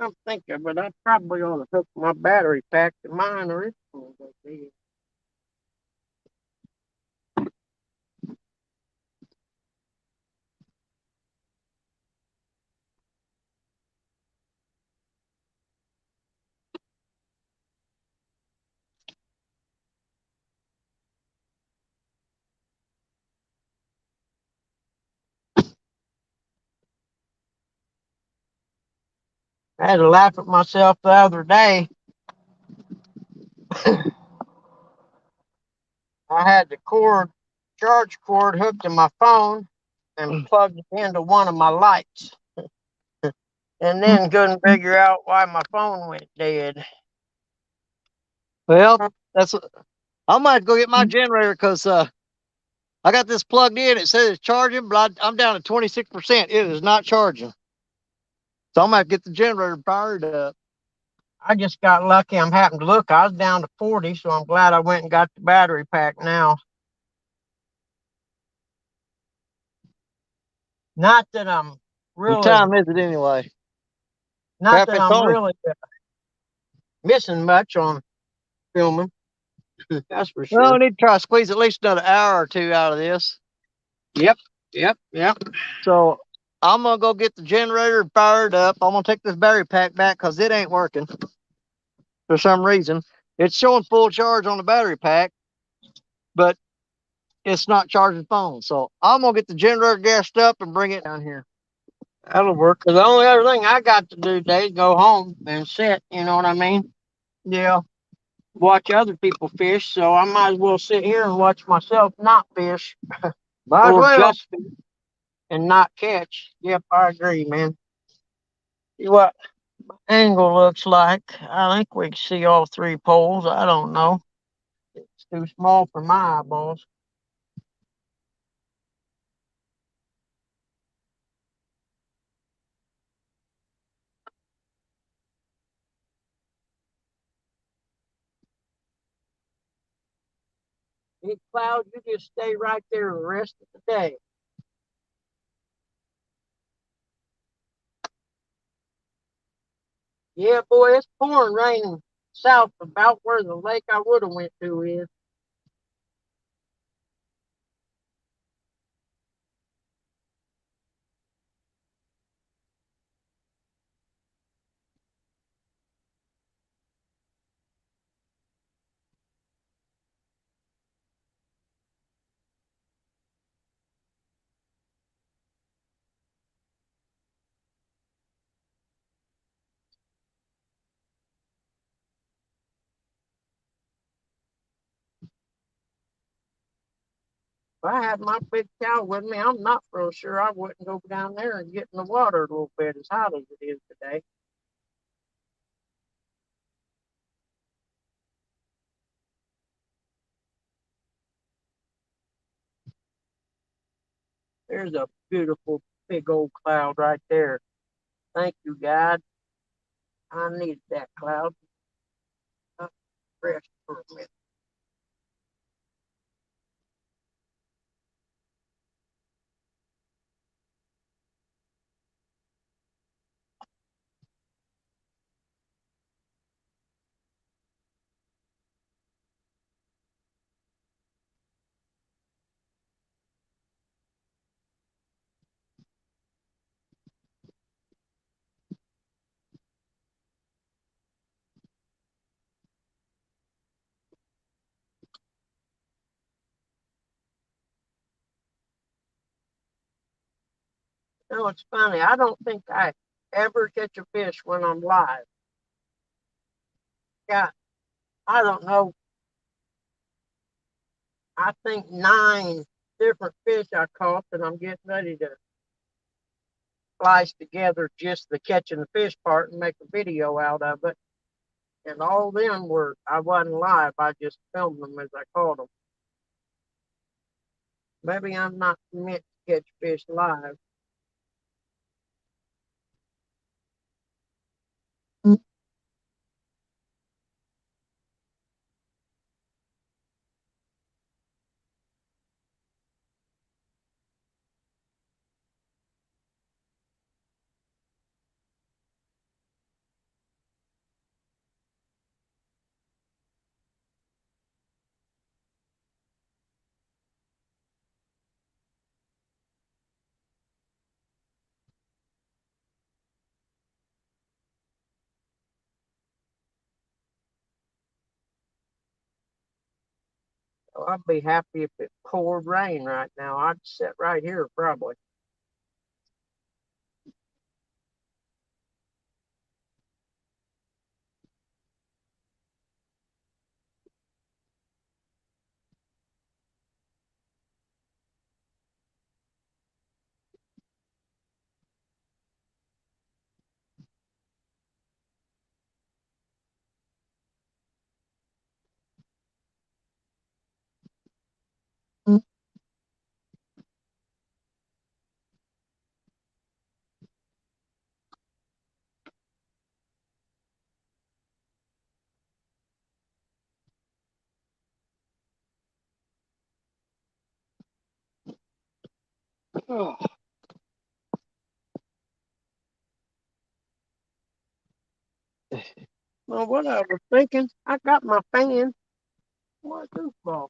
B: I'm thinking, but I probably ought to hook my battery pack to mine or it's going to go dead. I had to laugh at myself the other day. I had the charge cord hooked to my phone and plugged it into one of my lights. And then couldn't figure out why my phone went dead.
A: Well, that's. I might go get my generator because I got this plugged in. It says it's charging, but I'm down to 26%. It is not charging. So I might get the generator fired up.
B: I just got lucky. I'm happened to look. I was down to 40, so I'm glad I went and got the battery pack now. Not that I'm
A: What
B: really,
A: time is it anyway?
B: not
A: Crap,
B: that
A: it's
B: I'm
A: only.
B: really missing much on filming. That's for
A: Well, we
B: sure.
A: need to try to squeeze at least another hour or two out of this.
B: Yep, yep.
A: So I'm gonna go get the generator fired up. I'm gonna take this battery pack back because it ain't working for some reason. It's showing full charge on the battery pack, but it's not charging phone. So I'm gonna get the generator gassed up and bring it down here.
B: That'll work. Cause the only other thing I got to do today is go home and sit. You know what I mean?
A: Yeah,
B: Watch other people fish. So I might as well sit here and watch myself not fish
A: might as
B: or
A: well.
B: just fish and not catch. Yep, I agree, man. See what angle looks like. I think we can see all three poles. I don't know. It's too small for my eyeballs. Big Cloud, you just stay right there the rest of the day. Yeah, boy, it's pouring rain south about where the lake I would have went to is. If I had my big cow with me, I'm not real sure I wouldn't go down there and get in the water a little bit as hot as it is today. There's a beautiful big old cloud right there. Thank you, God. I needed that cloud. I rest for a minute. You know, it's funny. I don't think I ever catch a fish when I'm live. Got, I don't know, I think 9 different fish I caught that I'm getting ready to splice together just the catching the fish part and make a video out of it. And all of them were, I wasn't live. I just filmed them as I caught them. Maybe I'm not meant to catch fish live. So I'd be happy if it poured rain right now. I'd sit right here probably.
A: Oh.
B: Well, what I was thinking, I got my fan. What goofball?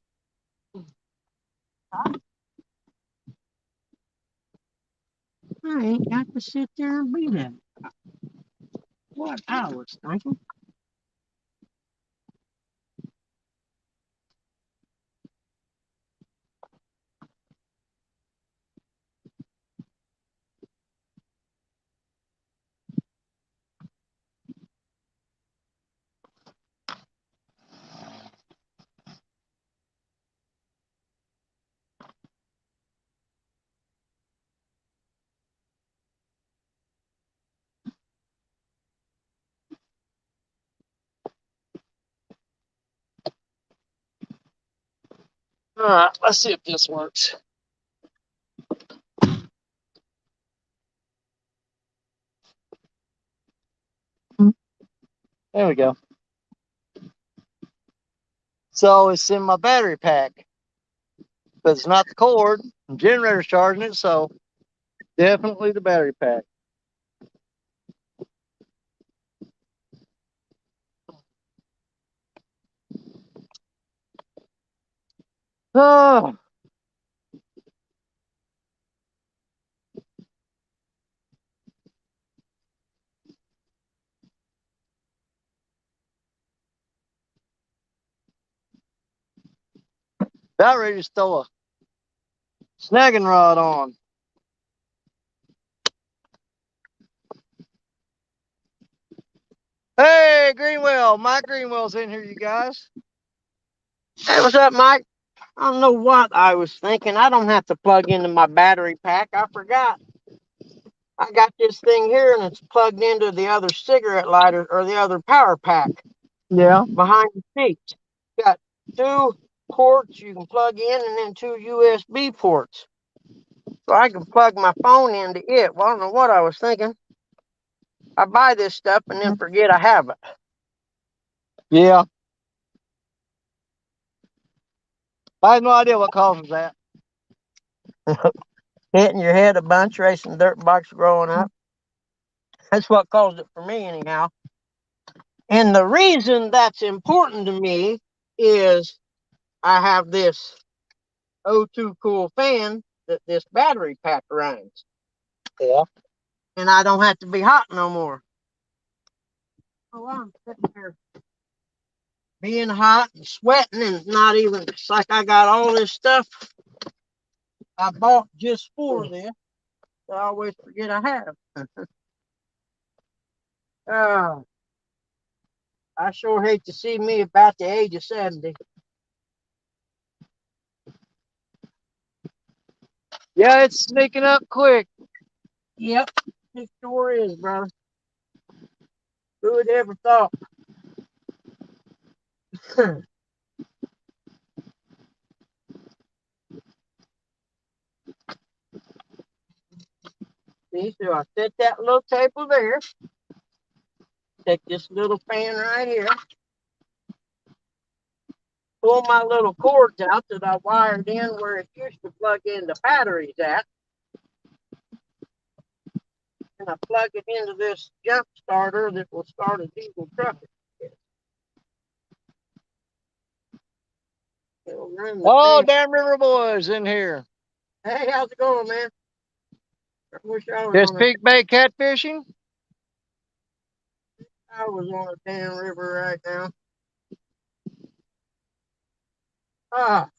B: I ain't got to sit there and be that. What I was thinking.
A: All right, let's see if this works. There we go. So it's in my battery pack, but it's not the cord. The generator's charging it, so definitely the battery pack. Oh, about ready to throw a snagging rod on. Hey, Greenwell. Mike Greenwell's in here, you guys.
B: Hey, what's up, Mike? I don't know what I was thinking. I don't have to plug into my battery pack. I forgot. I got this thing here and it's plugged into the other cigarette lighter or the other power pack
A: Yeah.
B: behind the seat. Got two ports you can plug in and then two USB ports. So I can plug my phone into it. Well, I don't know what I was thinking. I buy this stuff and then forget I have it.
A: Yeah. I have no idea what causes that.
B: Hitting your head a bunch, racing dirt bikes growing up. That's what caused it for me, anyhow. And the reason that's important to me is I have this O2 cool fan that this battery pack runs.
A: Yeah.
B: And I don't have to be hot no more. Oh, I'm sitting here being hot and sweating and not even, it's like I got all this stuff I bought just for this. I always forget I have. Oh, I sure hate to see me about the age of 70.
A: Yeah, it's sneaking up quick.
B: Yep, it sure is, brother. Who would ever thought? See, so I set that little table there. Take this little fan right here. Pull my little cords out that I wired in where it used to plug in the batteries at. And I plug it into this jump starter that will start a diesel truck. It'll run the
A: Oh,
B: fan.
A: damn River Boys in here.
B: Hey, how's it going, man? I wish
A: Just Peak Bay catfishing?
B: I was on a damn river right now. Ah,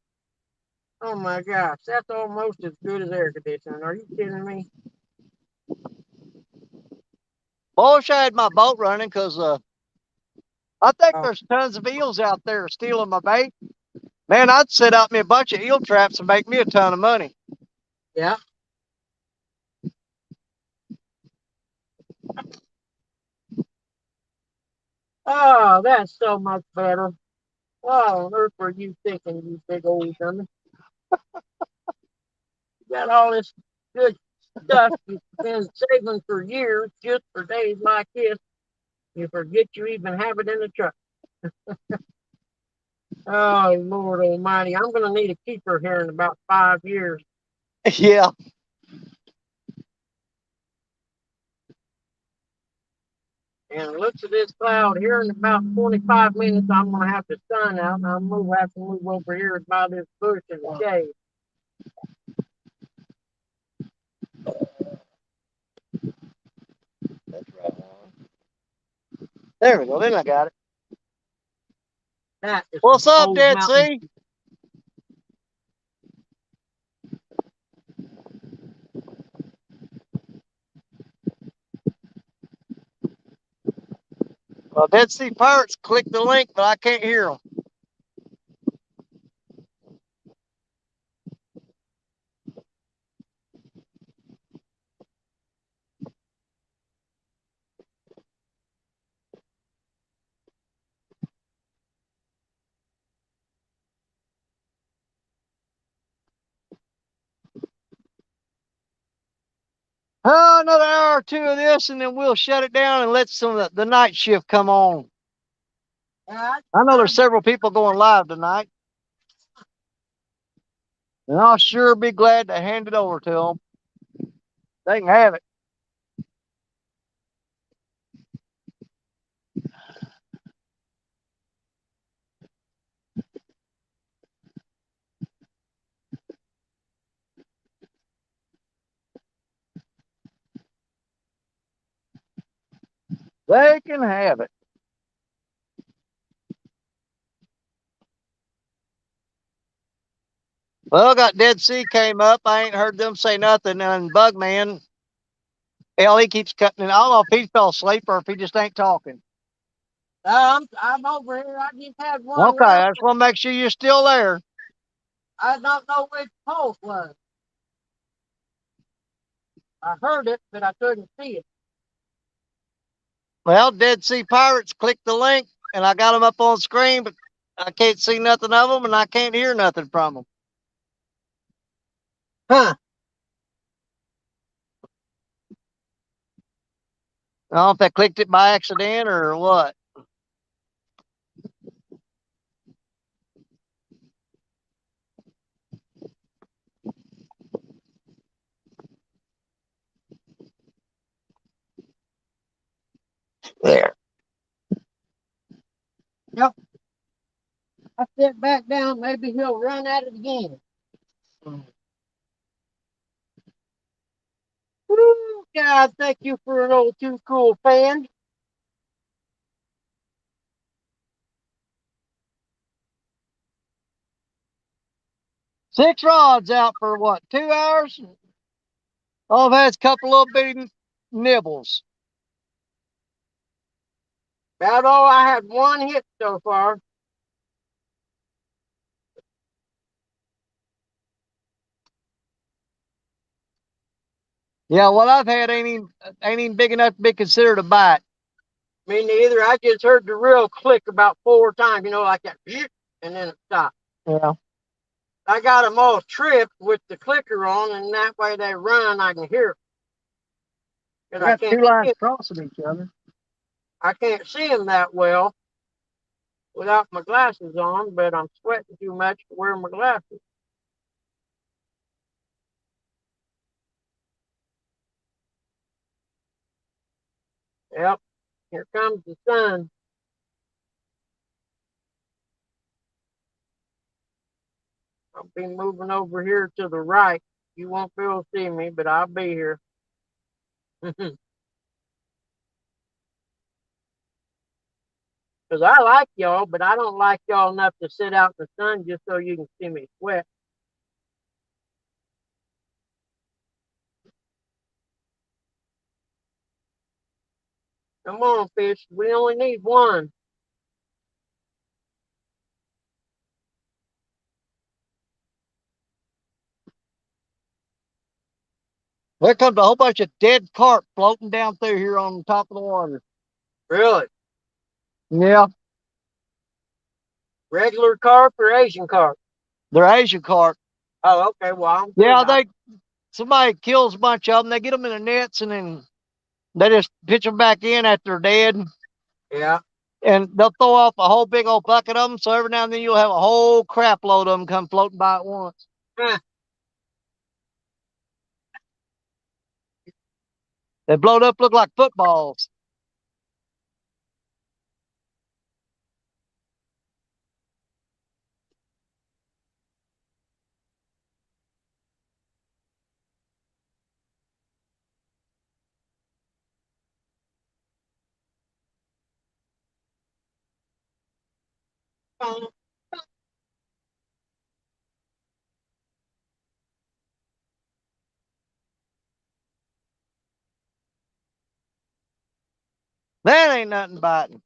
B: oh my gosh, that's almost as good as air conditioning. Are you kidding me?
A: Well, I had my boat running because I think
B: Oh,
A: there's tons of eels out there stealing my bait. Man, I'd set out me a bunch of eel traps and make me a ton of money.
B: yeah. Oh, that's so much better. What on earth were you thinking, you big old dummy? You got all this good stuff you've been saving for years just for days like this. You forget you even have it in the truck. Oh, Lord Almighty. I'm going to need a keeper here in about 5 years.
A: Yeah.
B: And looks at this cloud here in about 25 minutes. I'm gonna have the sun out, and I'm gonna have to move over here by this bush in the shade.
A: That's right. There we go. Then I got it.
B: That is
A: What's up,
B: old
A: Dead
B: mountain.
A: Sea? Well, Dead Sea Pirates click the link, but I can't hear them. Another hour or two of this, and then we'll shut it down and let some of the night shift come on. I know there's several people going live tonight, and I'll sure be glad to hand it over to them. They can have it. They can have it. Well, got Dead Sea came up. I ain't heard them say nothing. And Bugman, hell, he keeps cutting it. I don't know if he fell asleep or if he just ain't talking.
B: I'm over here. I just had one
A: Okay,
B: left.
A: I just want to make sure you're still there.
B: I don't know which post was. I heard it, but I couldn't see it.
A: Well, Dead Sea Pirates, click the link, and I got them up on screen, but I can't see nothing of them, and I can't hear nothing from them.
B: Huh.
A: I don't know if they clicked it by accident or what. There.
B: Yep. I sit back down. Maybe he'll run at it again. Woo, God, thank you for an old too cool fan.
A: Six rods out for what, 2 hours? Oh, I've had a couple little bitty nibbles.
B: About all. I had one hit so far.
A: Yeah, what I've had ain't even big enough to be considered a bite.
B: Me neither. I just heard the real click about 4 times, like that, and then it stopped.
A: Yeah.
B: I got them all tripped with the clicker on, and that way they run, I can hear it.
A: I
B: Because
A: got two lines crossing each other.
B: I can't see them that well without my glasses on, but I'm sweating too much to wear my glasses. Yep, here comes the sun. I'll be moving over here to the right. You won't be able to see me, but I'll be here. Because I like y'all, but I don't like y'all enough to sit out in the sun just so you can see me sweat. Come on, fish. We only need one.
A: There comes a whole bunch of dead carp floating down through here on the top of the water.
B: Really?
A: Yeah,
B: Regular carp or Asian carp?
A: they're Asian carp.
B: Oh, okay. Well, I'm good.
A: Yeah, somebody kills a bunch of them. They get them in the nets, and then they just pitch them back in after they're dead.
B: Yeah.
A: And they'll throw off a whole big old bucket of them. So every now and then you'll have a whole crap load of them come floating by at once.
B: Huh.
A: They blowed up, look like footballs. That ain't nothing biting.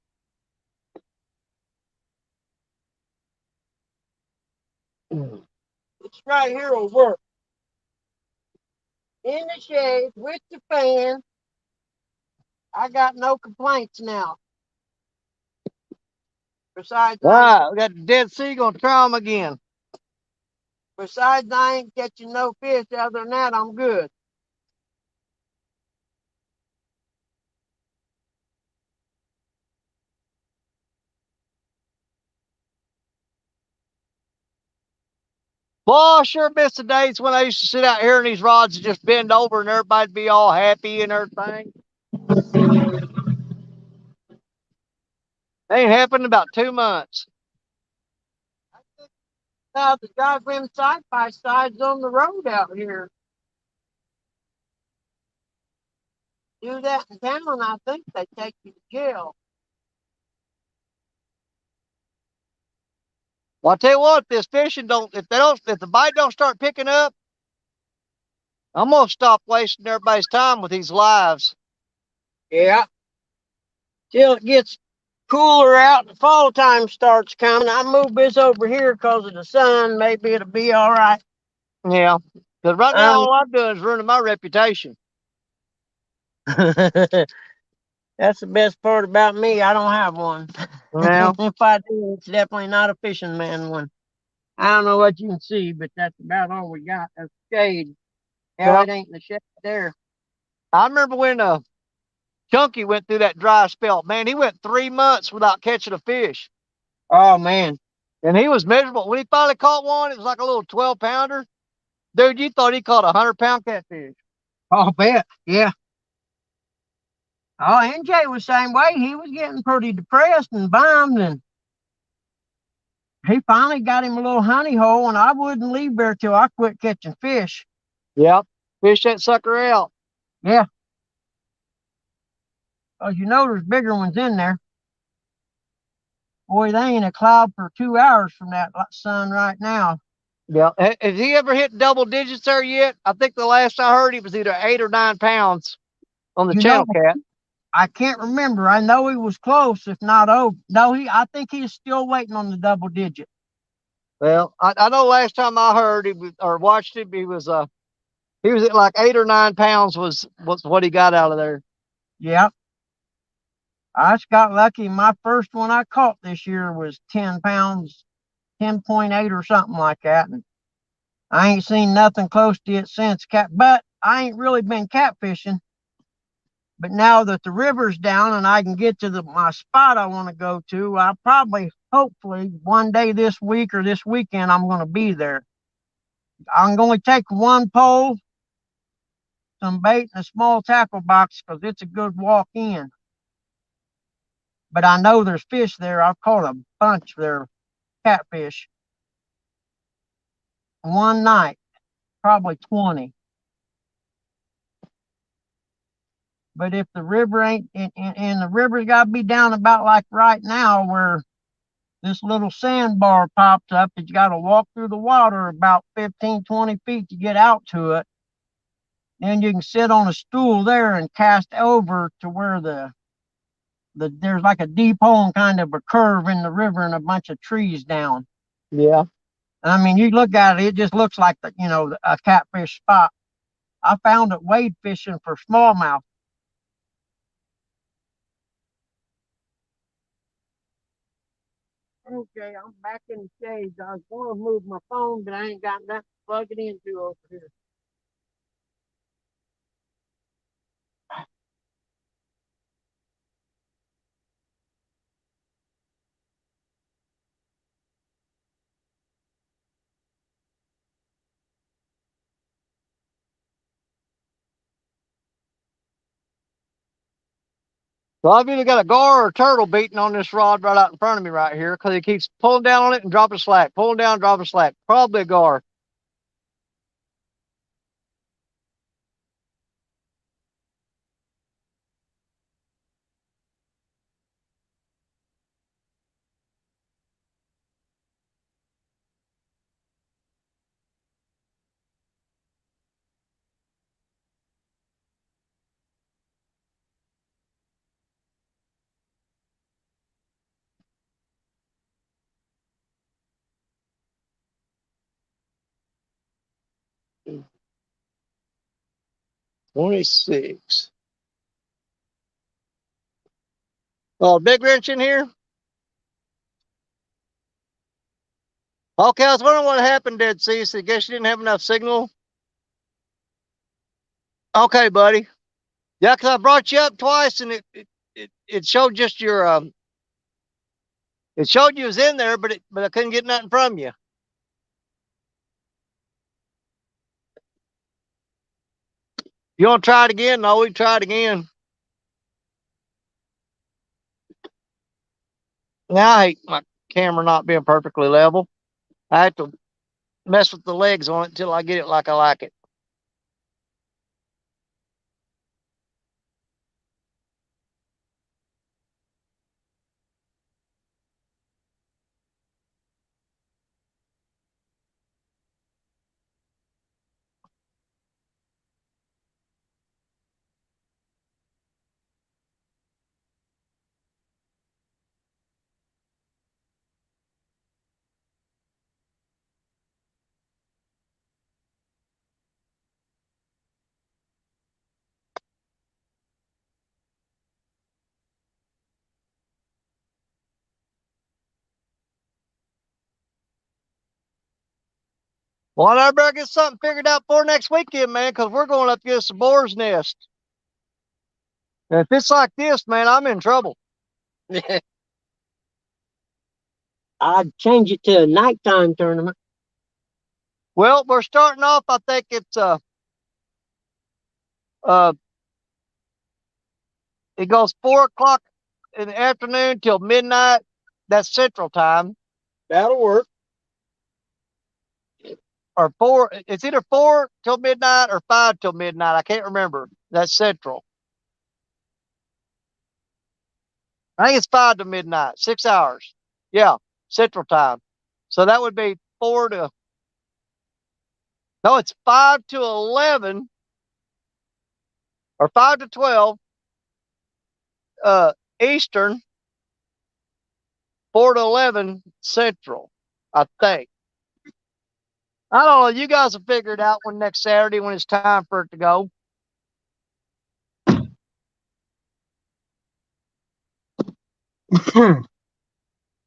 B: This right here will work. In the shade with the fan. I got no complaints now. Besides,
A: Wow, we got the Dead Sea gonna try them again.
B: I ain't catching no fish. Other than that, I'm good.
A: Boy, I sure miss the days when I used to sit out here and these rods would just bend over and everybody'd be all happy and everything. Ain't happened in about 2 months.
B: Now the goddamn side by sides on the road out here. Do that in town, I think they take you to jail.
A: Well, I tell you what, this fishing if the bite don't start picking up, I'm gonna stop wasting everybody's time with these lives.
B: Yeah. Till it gets cooler out and fall time starts coming. I move this over here because of the sun. Maybe it'll be all right.
A: Yeah, because right now
B: Um,
A: all I'm doing is ruining my reputation.
B: that's the best part about me. I don't have one.
A: Yeah,
B: If I do, it's definitely not a fishing man one. I don't know what you can see, but that's about all we got. That's shade. Hell,
A: yeah.
B: it ain't in the shade there.
A: I remember when Chunky went through that dry spell. Man, he went 3 months without catching a fish,
B: Oh man.
A: and he was miserable. When he finally caught one, it was like a little 12 pounder. Dude, you thought he caught a 100 pound catfish.
B: Oh, bet. Yeah. Oh, NJ was the same way. He was getting pretty depressed and bummed, and he finally got him a little honey hole, and I wouldn't leave there till I quit catching fish.
A: Yep, fish that sucker out.
B: Yeah, because you know there's bigger ones in there. Boy, they ain't a cloud for 2 hours from that sun right now.
A: Yeah. Has he ever hit double digits there yet? I think the last I heard he was either 8 or 9 pounds on the
B: You know,
A: channel cat.
B: I can't remember. I know he was close, if not over. No, I think he's still waiting on the double digit.
A: Well, I know last time I heard or watched him, he was at like 8 or 9 pounds was what he got out of there.
B: Yeah, I just got lucky. My first one I caught this year was 10 pounds, 10.8 or something like that. And I ain't seen nothing close to it since. But I ain't really been catfishing. But now that the river's down and I can get to my spot I want to go to, I probably, hopefully, one day this week or this weekend, I'm going to be there. I'm going to take one pole, some bait, and a small tackle box because it's a good walk in. But I know there's fish there. I've caught a bunch there, catfish. One night, probably 20. But if the river ain't, and the river's got to be down about like right now where this little sandbar pops up that you got to walk through the water about 15, 20 feet to get out to it. Then you can sit on a stool there and cast over to where there's like a deep hole and kind of a curve in the river and a bunch of trees down.
A: Yeah.
B: I mean, you look at it, it just looks like a catfish spot. I found it wade fishing for smallmouth. Okay, I'm back in the shade. I was going to move my phone, but I ain't got nothing to plug it into over here.
A: So I've either got a gar or a turtle beating on this rod right out in front of me right here because he keeps pulling down on it and dropping slack, pulling down, dropping slack. Probably a gar. 26. Oh, big wrench in here? Okay, I was wondering what happened, Dead Sea. So I guess you didn't have enough signal. Okay, buddy. Yeah, because I brought you up twice and it showed just your it showed you was in there, but I couldn't get nothing from you. You want to try it again? No, we can try it again. Now I hate my camera not being perfectly level. I have to mess with the legs on it until I get it like I like it. Well, I better get something figured out for next weekend, man, because we're going up against the boar's nest. And if it's like this, man, I'm in trouble.
B: I'd change it to a nighttime tournament.
A: Well, we're starting off. I think it's uh it goes 4 o'clock in the afternoon till midnight. That's Central Time.
B: That'll work.
A: Or four. It's either 4 till midnight or 5 till midnight. I can't remember. That's Central. I think it's 5 to midnight. 6 hours. Yeah, Central Time. So that would be 4 to. No, it's 5 to 11 or 5 to 12 uh Eastern, 4 to 11 Central, I think. I don't know. You guys will figure it out when next Saturday when it's time for it to go.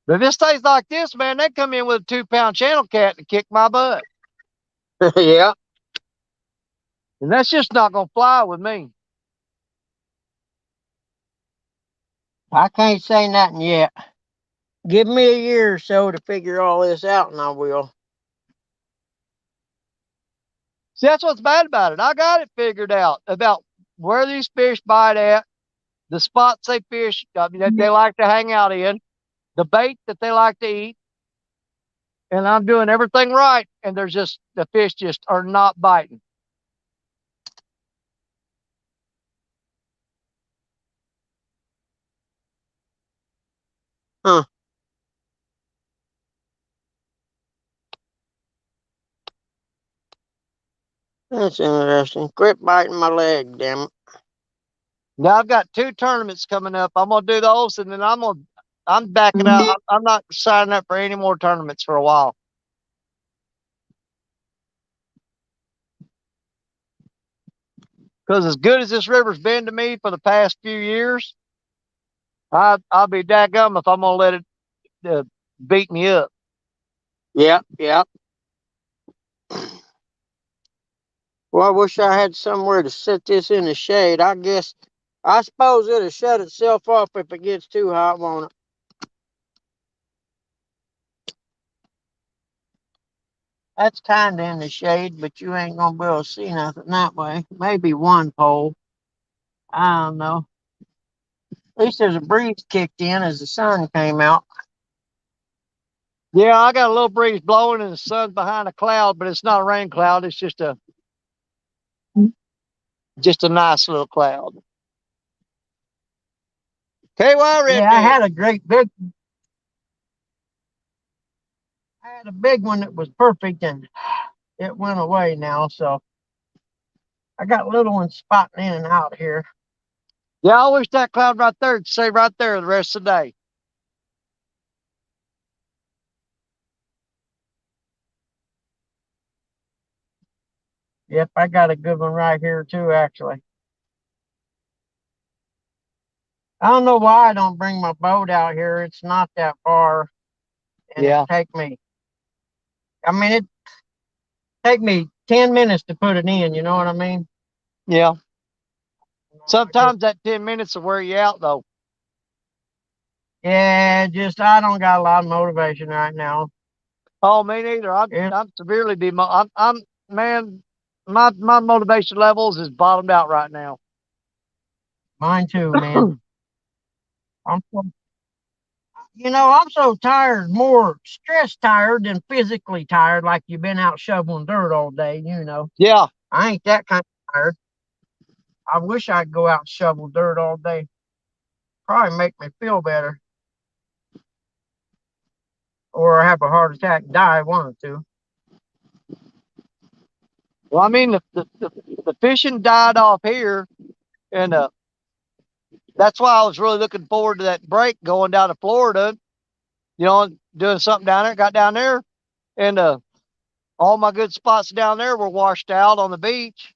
A: But if it stays like this, man, they come in with a 2 pound channel cat and kick my butt.
B: Yeah.
A: And that's just not gonna fly with me.
B: I can't say nothing yet. Give me a year or so to figure all this out, and I will.
A: See, that's what's bad about it. I got it figured out about where these fish bite at, the spots they fish, that they like to hang out in, the bait that they like to eat, and I'm doing everything right. And there's just the fish just are not biting.
B: Huh. That's interesting. Quit biting my leg, damn it.
A: Now I've got 2 tournaments coming up. I'm gonna do those, and then I'm backing out. I'm not signing up for any more tournaments for a while. Because as good as this river's been to me for the past few years, I'll be dadgum if I'm gonna let it beat me up.
B: Yep, yep. Well, I wish I had somewhere to sit this in the shade. I suppose it'll shut itself off if it gets too hot, won't it? That's kind of in the shade, but you ain't gonna be able to see nothing that way. Maybe one pole. I don't know. At least there's a breeze kicked in as the sun came out.
A: Yeah, I got a little breeze blowing and the sun's behind a cloud, but it's not a rain cloud. It's just a nice little cloud. Okay, well,
B: Yeah, I
A: redneck.
B: had a great big. I had a big one that was perfect, and it went away now. So I got little ones spotting in and out here.
A: Yeah, I wish that cloud right there would stay right there the rest of the day.
B: Yep, I got a good one right here too, actually. I don't know why I don't bring my boat out here. It's not that far, and it
A: Yeah,
B: take me. I mean, it take me 10 minutes to put it in. You know what I mean?
A: yeah.
B: I just
A: Sometimes that 10 minutes will wear you out, though.
B: yeah, just I don't got a lot of motivation right now.
A: Oh, me neither. I'm
B: Yeah,
A: I'm severely demo. I'm man. My motivation levels is bottomed out right now.
B: mine too, man. I'm so, I'm so tired, more stress tired than physically tired. Like you've been out shoveling dirt all day.
A: Yeah.
B: I ain't that kind of tired. I wish I could go out and shovel dirt all day. Probably make me feel better, or have a heart attack, and die. One or two.
A: Well, I mean, the fishing died off here, and that's why I was really looking forward to that break going down to Florida. Doing something down there. Got down there, and all my good spots down there were washed out on the beach.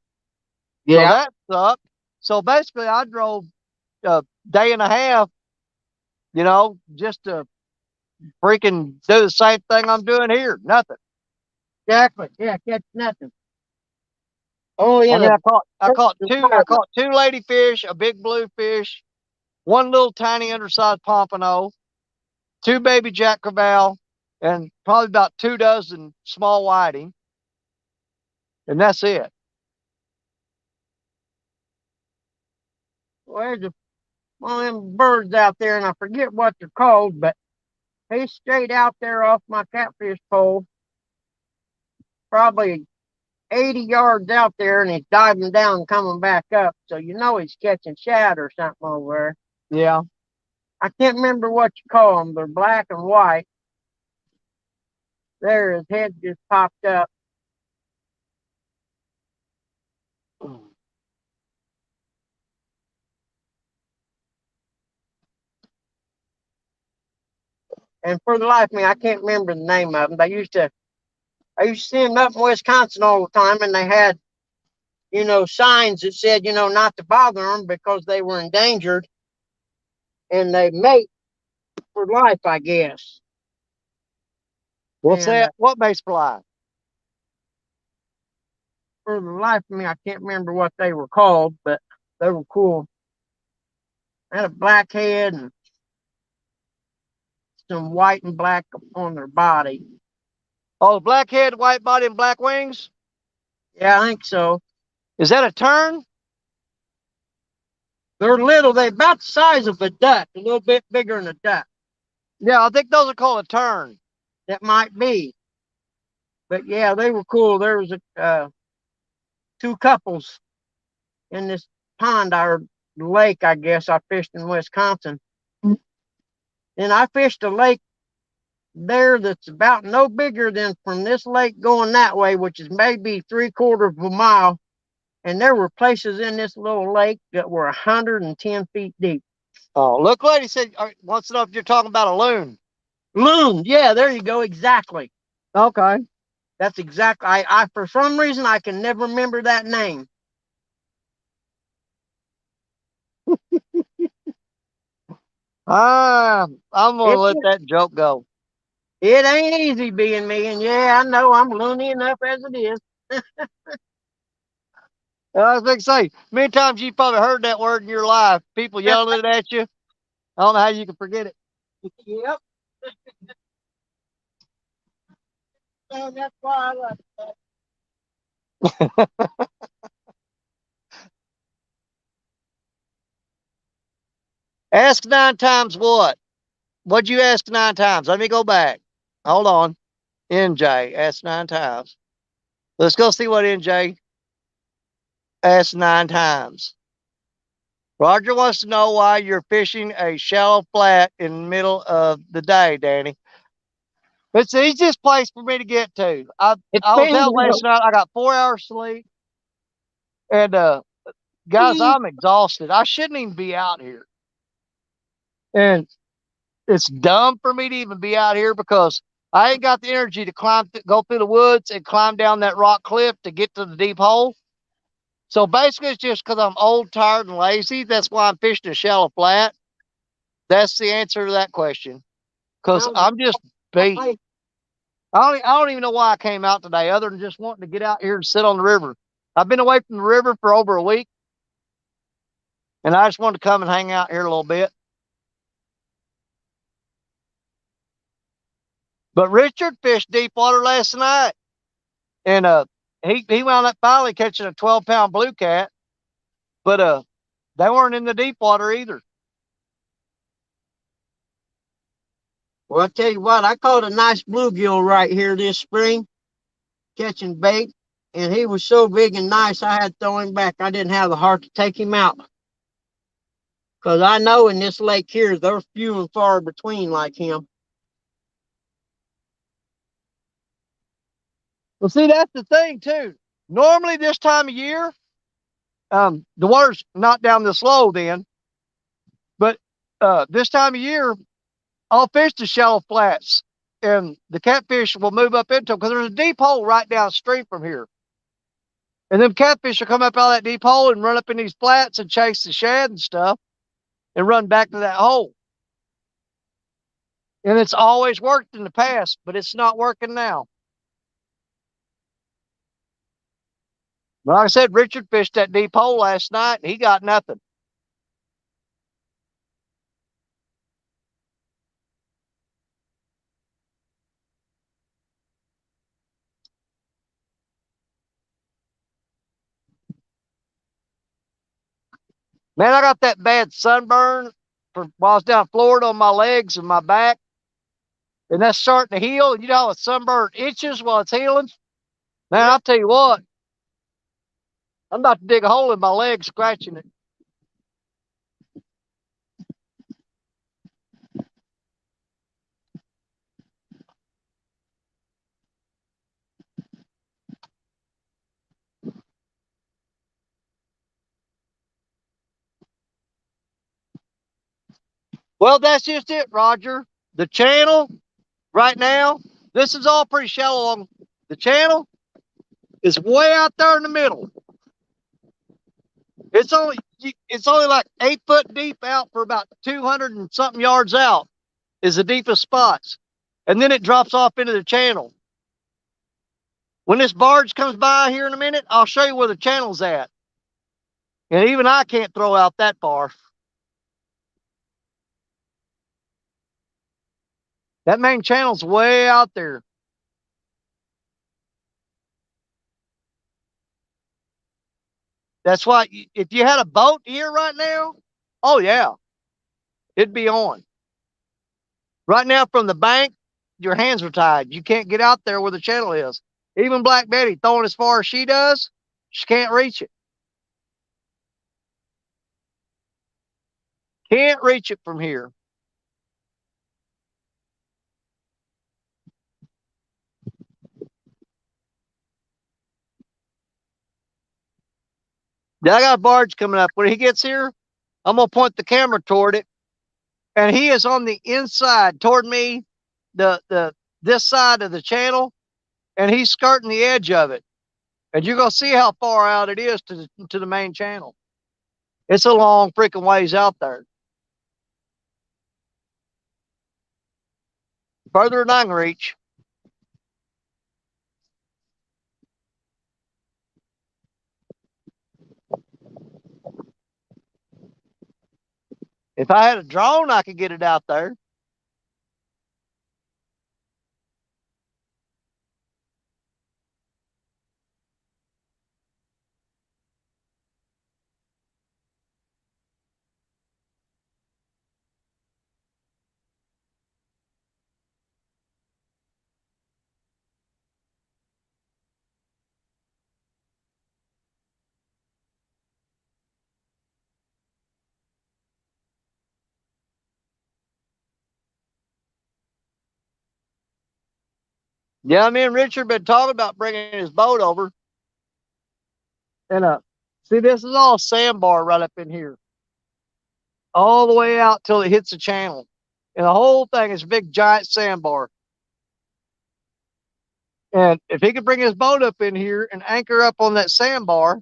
A: So
B: Yeah,
A: that sucked. So basically, I drove a day and a half, just to freaking do the same thing I'm doing here. Nothing.
B: exactly. Yeah, catch nothing. Only
A: I
B: in
A: mean,
B: a
A: I caught two ladyfish, a big bluefish, one little tiny undersized pompano, two baby jack crevalle, and probably about 2 dozen small whiting, and that's it.
B: well, there's one of them birds out there, and I forget what they're called, but he's straight out there off my catfish pole, probably 80 yards out there, and he's diving down and coming back up. So he's catching shad or something over there.
A: Yeah.
B: I can't remember what you call them. They're black and white. There, his head just popped up. And for the life of me, I can't remember the name of them. I used to see them up in Wisconsin all the time, and they had, signs that said, not to bother them because they were endangered, and they mate for life, I guess.
A: What's
B: And
A: that? What makes fly?
B: for the life of me, I can't remember what they were called, but they were cool. They had a black head and some white and black on their body.
A: Oh, black head, white body, and black wings.
B: Yeah, I think so.
A: Is that a tern?
B: They're little. They're about the size of a duck, a little bit bigger than a duck.
A: Yeah, I think those are called a tern.
B: That might be. But yeah, they were cool. There was two couples in this pond or lake, I guess, I fished in Wisconsin. And I fished a lake there that's about no bigger than from this lake going that way, which is maybe 3/4 of a mile. And there were places in this little lake that were 110 feet deep.
A: Oh, look, lady said wants to know if you're talking about a loon.
B: Loon, yeah, there you go, exactly.
A: Okay.
B: That's exactly. I for some reason I can never remember that name.
A: I'm gonna
B: It
A: let that joke go.
B: it ain't easy being me, and yeah, I know I'm loony enough as it is.
A: I was going to say, many times you probably heard that word in your life. People yelling it at you. I don't know how you can forget it.
B: Yep, so that's why I love it.
A: Ask 9 times what? What'd you ask 9 times? Let me go back. Hold on. NJ asked 9 times. Let's go see what NJ asked 9 times. Roger wants to know why you're fishing a shallow flat in the middle of the day, Danny. It's the easiest place for me to get to. I
B: It's
A: I was
B: been
A: out last night. I got 4 hours sleep, and guys, I'm exhausted. I shouldn't even be out here, and it's dumb for me to even be out here because I ain't got the energy to go through the woods and climb down that rock cliff to get to the deep hole. So basically, it's just because I'm old, tired, and lazy. That's why I'm fishing a shallow flat. That's the answer to that question. Because I'm just beat. I don't even know why I came out today, other than just wanting to get out here and sit on the river. I've been away from the river for over a week, and I just wanted to come and hang out here a little bit. But Richard fished deep water last night, and he wound up finally catching a 12-pound blue cat, but they weren't in the deep water either.
B: Well, I tell you what, I caught a nice bluegill right here this spring, catching bait, and he was so big and nice, I had to throw him back. I didn't have the heart to take him out. Because I know in this lake here, they're few and far between like him.
A: Well, see, that's the thing, too. Normally, this time of year, the water's not down this low then, but this time of year, I'll fish the shallow flats, and the catfish will move up into them because there's a deep hole right downstream from here. And them catfish will come up out of that deep hole and run up in these flats and chase the shad and stuff and run back to that hole. And it's always worked in the past, but it's not working now. But like I said, Richard fished that deep hole last night, and he got nothing. Man, I got that bad sunburn while I was down in Florida on my legs and my back, and that's starting to heal. You know how a sunburn itches while it's healing? Man, I'll tell you what, I'm about to dig a hole in my leg scratching it. Well, that's just it, Roger. The channel right now, this is all pretty shallow on the channel. Is way out there in the middle. It's only like 8 foot deep out for about 200 and something yards out is the deepest spots. And then it drops off into the channel. When this barge comes by here in a minute, I'll show you where the channel's at. And even I can't throw out that far. That main channel's way out there. That's why if you had a boat here right now, oh yeah, it'd be on. Right now from the bank, your hands are tied. You can't get out there where the channel is. Even Black Betty throwing as far as she does, she can't reach it. Can't reach it from here. Yeah, I got a barge coming up. When he gets here, I'm gonna point the camera toward it, and he is on the inside toward me, the this side of the channel, and he's skirting the edge of it. And you're gonna see how far out it is to the main channel. It's a long freaking ways out there. Further than I can reach. If I had a drone, I could get it out there. Yeah, me and Richard been talking about bringing his boat over. And see, this is all sandbar right up in here, all the way out till it hits the channel, and the whole thing is a big giant sandbar. And if he could bring his boat up in here and anchor up on that sandbar,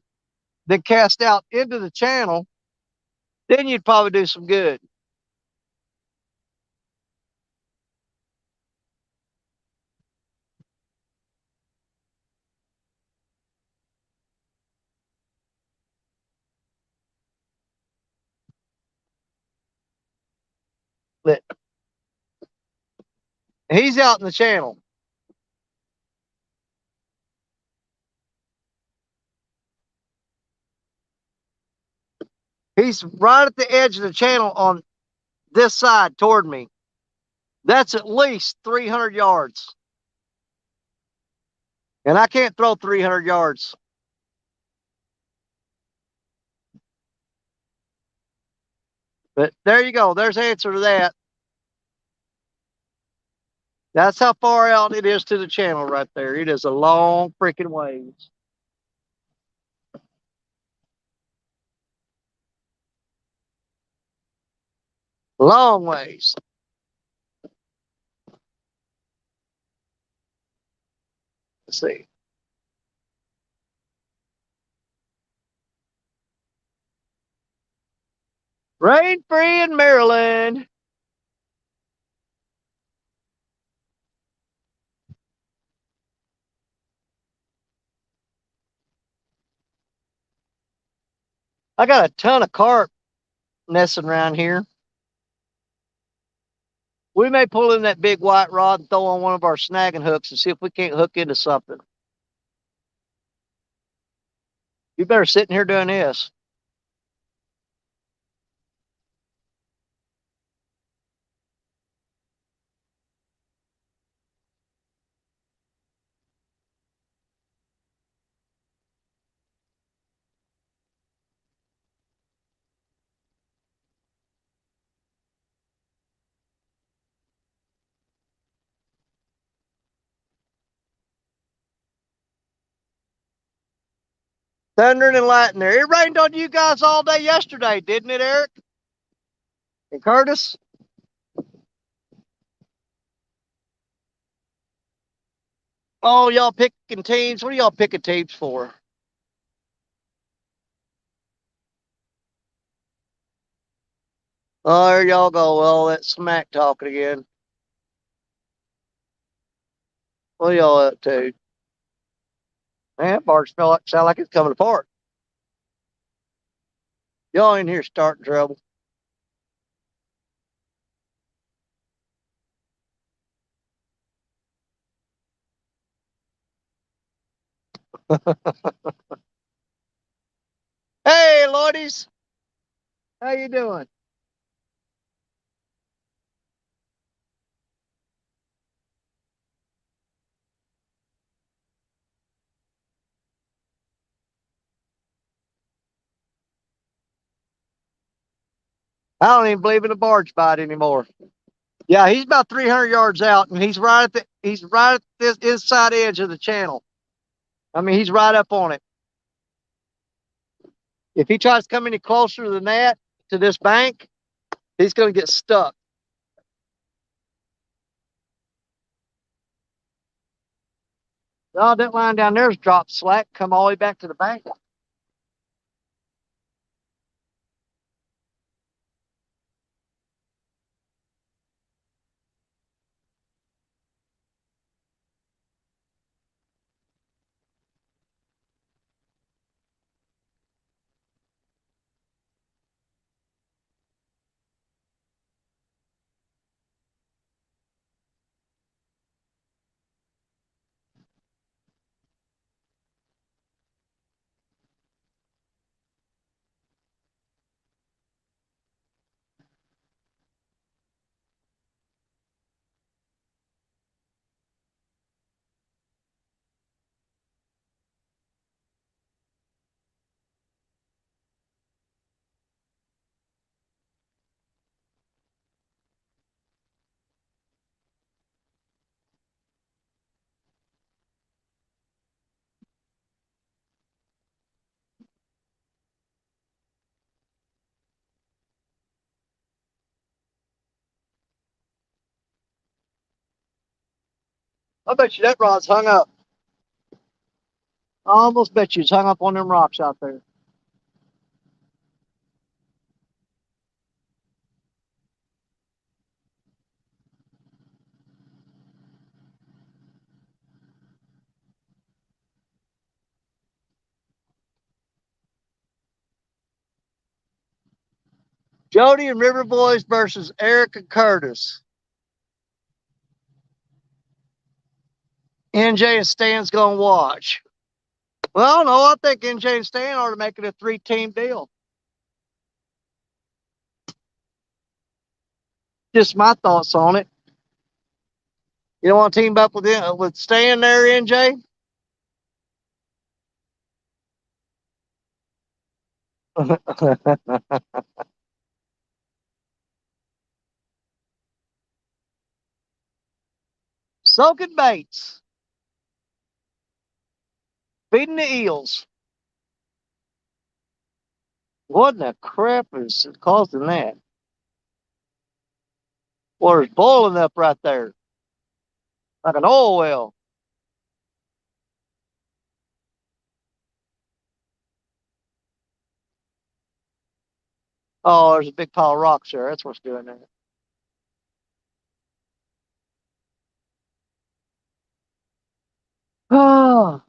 A: then cast out into the channel, then you'd probably do some good. But he's out in the channel. He's right at the edge of the channel on this side toward me. That's at least 300 yards. And I can't throw 300 yards. But there you go. There's the answer to that. That's how far out it is to the channel right there. It is a long freaking ways. Long ways. Let's see. Rain free in Maryland. I got a ton of carp nesting around here. We may pull in that big white rod and throw on one of our snagging hooks and see if we can't hook into something. You better sit in here doing this. Thundering and lightning there. It rained on you guys all day yesterday, didn't it, Eric? And Curtis? Oh, y'all picking teams? What are y'all picking teams for? Oh, there y'all go. Well, that smack talking again. What are y'all up to? Man, that barge sound like it's coming apart. Y'all in here starting trouble. Hey, lordies. How you doing? I don't even believe in a barge bite anymore. Yeah, he's about 300 yards out, and he's right at this inside edge of the channel. I mean, he's right up on it. If he tries to come any closer than that to this bank, he's going to get stuck. Oh, that line down there's dropped slack. Come all the way back to the bank. I bet you that rod's hung up. I almost bet you it's hung up on them rocks out there. Jody and River Boys versus Eric and Curtis. NJ and Stan's gonna watch. Well, no, I think NJ and Stan ought to make it a 3-team deal. Just my thoughts on it. You don't want to team up with Stan there, NJ? Soaking baits, feeding the eels. What in the crap is causing that? Water's boiling up right there, like an oil well. Oh, there's a big pile of rocks there. That's what's doing that. Oh,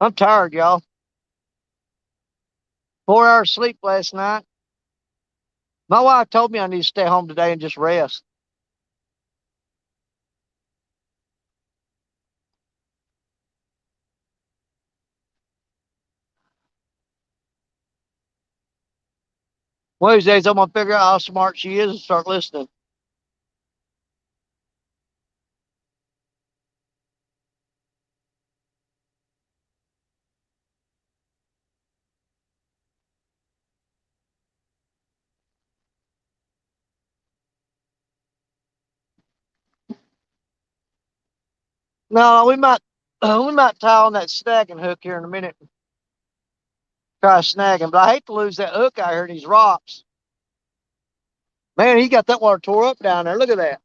A: I'm tired, y'all. 4 hours sleep last night. My wife told me I need to stay home today and just rest. One of these days, I'm gonna figure out how smart she is and start listening. No, we might tie on that snagging hook here in a minute. Try snagging, but I hate to lose that hook out here in these rocks. Man, he got that water tore up down there. Look at that.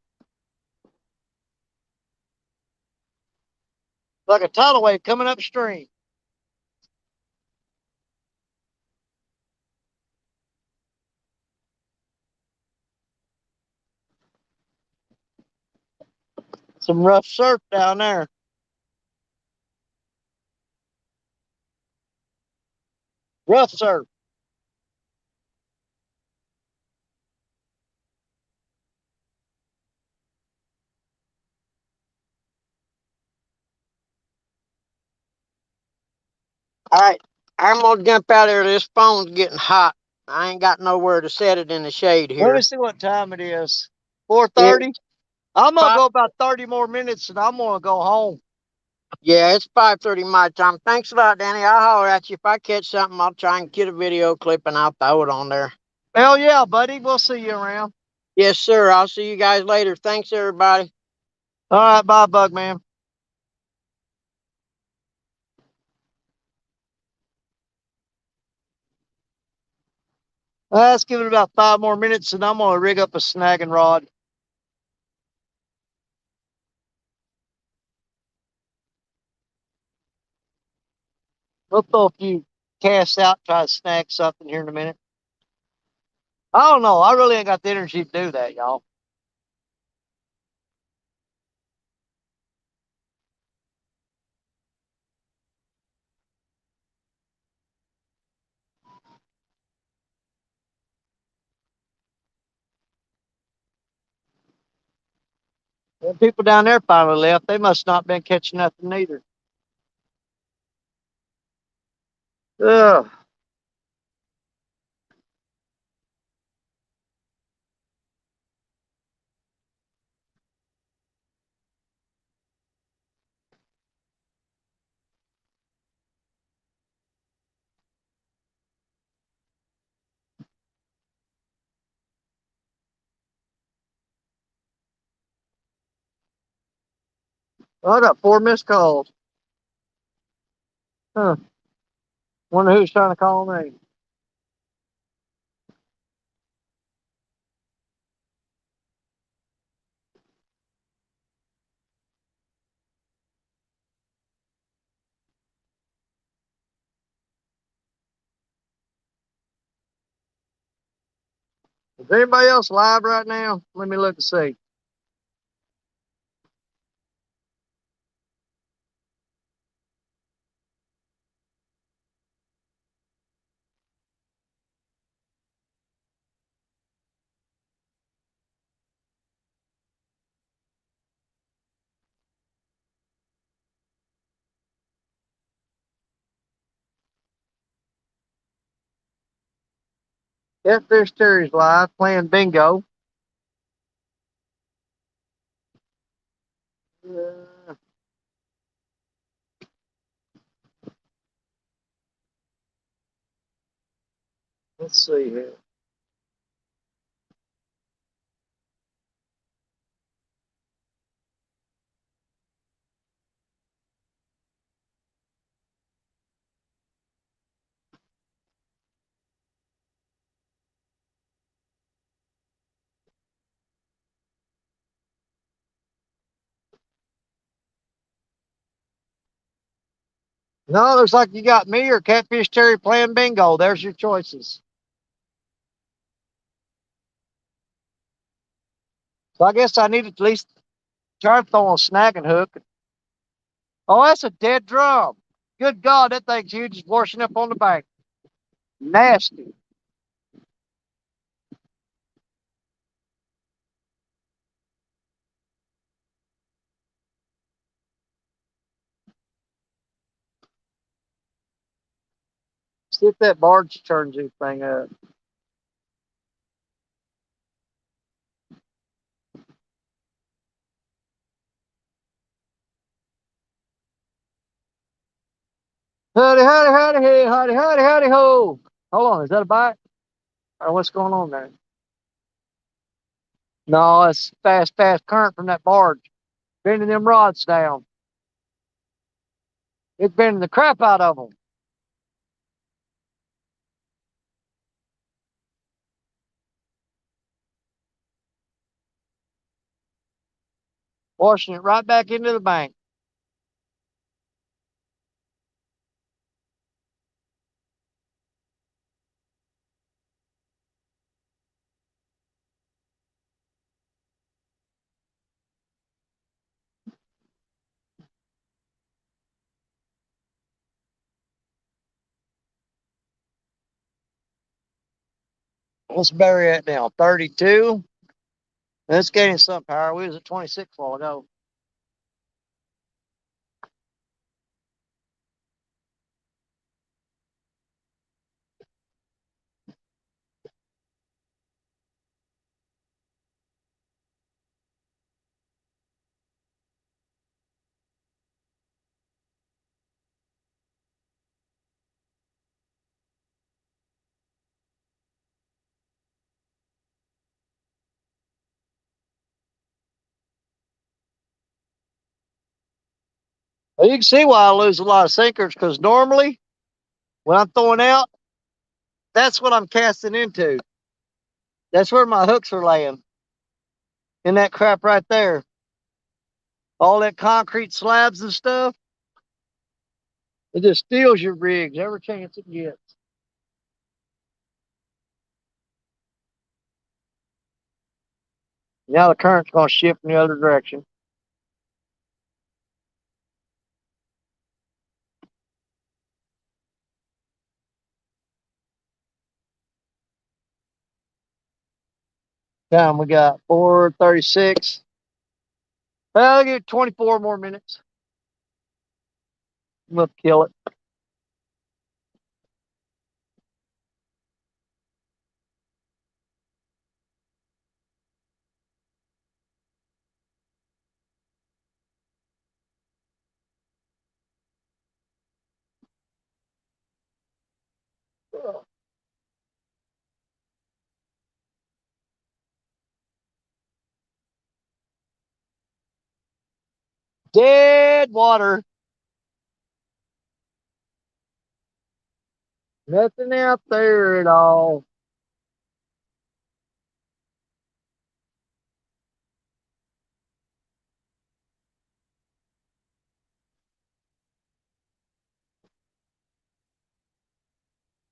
A: Like a tidal wave coming upstream. Some rough surf down there. Rough surf.
B: All right, I'm gonna jump out here. This phone's getting hot. I ain't got nowhere to set it in the shade
A: Let me
B: here.
A: see what time it is.
B: It's
A: 4:30. I'm gonna
B: five.
A: go about 30 more minutes and I'm gonna go home.
B: Yeah, it's 5:30 my time. Thanks a lot, Danny. I'll holler at you if I catch something. I'll try and get a video clip and I'll throw it on there.
A: Hell yeah, buddy. We'll see you around.
B: Yes, sir. I'll see you guys later. Thanks, everybody.
A: All right, bye, Bug Man. Let's give it about 5 more minutes and I'm gonna rig up a snagging rod. We'll throw a few casts out, try to snag something here in a minute. I don't know. I really ain't got the energy to do that, y'all. The people down there finally left. They must not been catching nothing neither. Ugh. Well, I got 4 missed calls. Huh. Wonder who's trying to call me. Is anybody else live right now? Let me look and see. Catfish Terry's live playing bingo. Uh, let's see here. No, looks like you got me or Catfish Terry playing bingo. There's your choices. So I guess I need to at least try to throw a snagging hook. Oh, that's a dead drum. Good God, that thing's huge. It's washing up on the bank. Nasty. See if that barge turns anything up. Howdy, howdy, howdy, hey, howdy, howdy, howdy, ho. Hold on, is that a bite? Or what's going on there? No, it's fast, fast current from that barge. Bending them rods down. It's bending the crap out of them. Washing it right back into the bank. Let's bury it now. 32. It's gaining some power. We was at 26 a while ago. Well, you can see why I lose a lot of sinkers because normally when I'm throwing out, that's what I'm casting into. That's where my hooks are laying. In that crap right there. All that concrete slabs and stuff. It just steals your rigs every chance it gets. Now the current's going to shift in the other direction. Time we got 4:36. Well, I'll give it 24 more minutes. I'm going to kill it. Dead water. Nothing out there at all.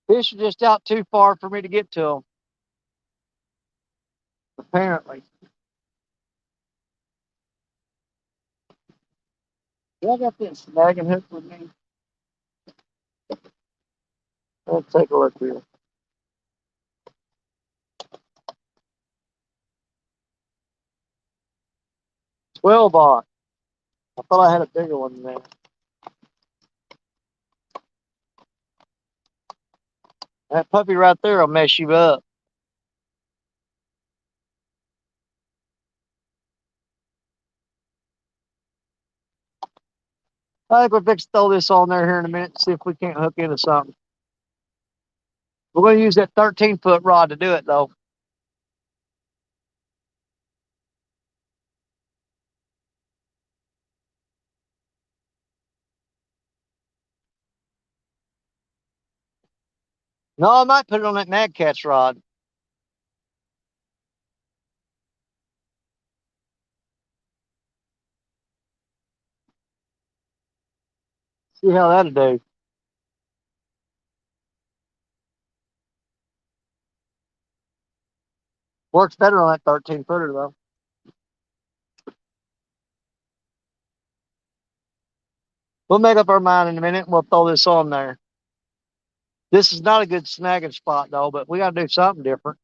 A: Fish are just out too far for me to get to them. Apparently. Do I got this snagging hook with me? Let's take a look here. 12-aught. I thought I had a bigger one than that. That puppy right there will mess you up. I think we're fixing to throw this on there here in a minute and see if we can't hook into something. We're going to use that 13-foot rod to do it, though. No, I might put it on that Mad Cat's rod. See how that'll do. Works better on that 13-footer, though. We'll make up our mind in a minute and we'll throw this on there. This is not a good snagging spot, though, but we got to do something different.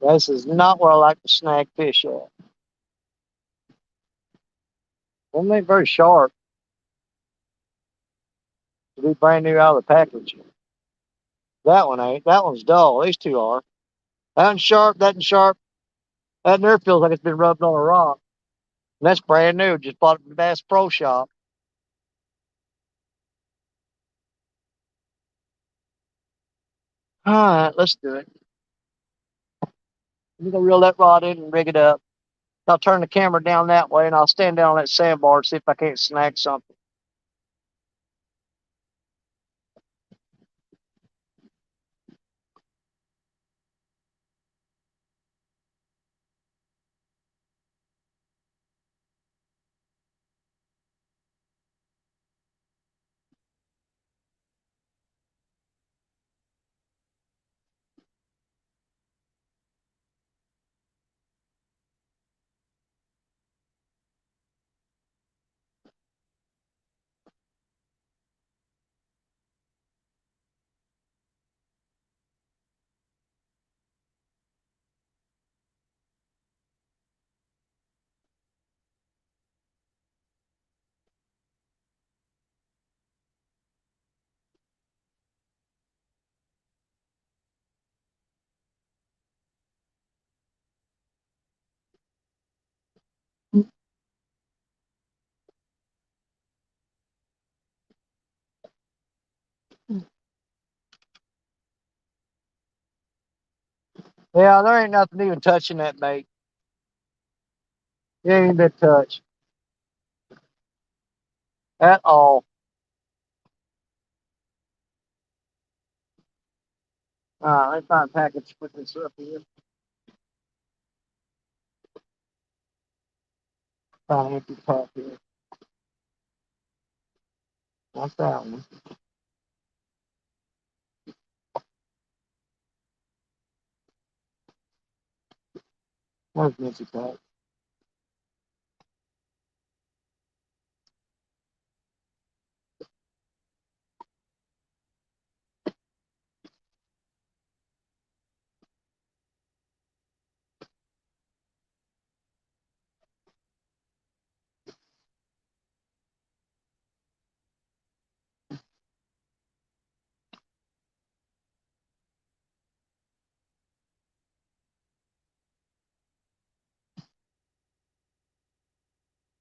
A: This is not where I like to snag fish at. One ain't very sharp to be brand new out of the package. That one ain't. That one's dull. These two are. That one's sharp. That one's sharp. That nerve feels like it's been rubbed on a rock. And that's brand new. Just bought it from the Bass Pro Shop. All right, let's do it. I'm gonna reel that rod in and rig it up. I'll turn the camera down that way and I'll stand down on that sandbar and see if I can't snag something. Yeah, there ain't nothing even touching that bait. It ain't been touched at all. Let me find a package to put this up here. Find an empty pack here. Not that one. Where's the empty pack?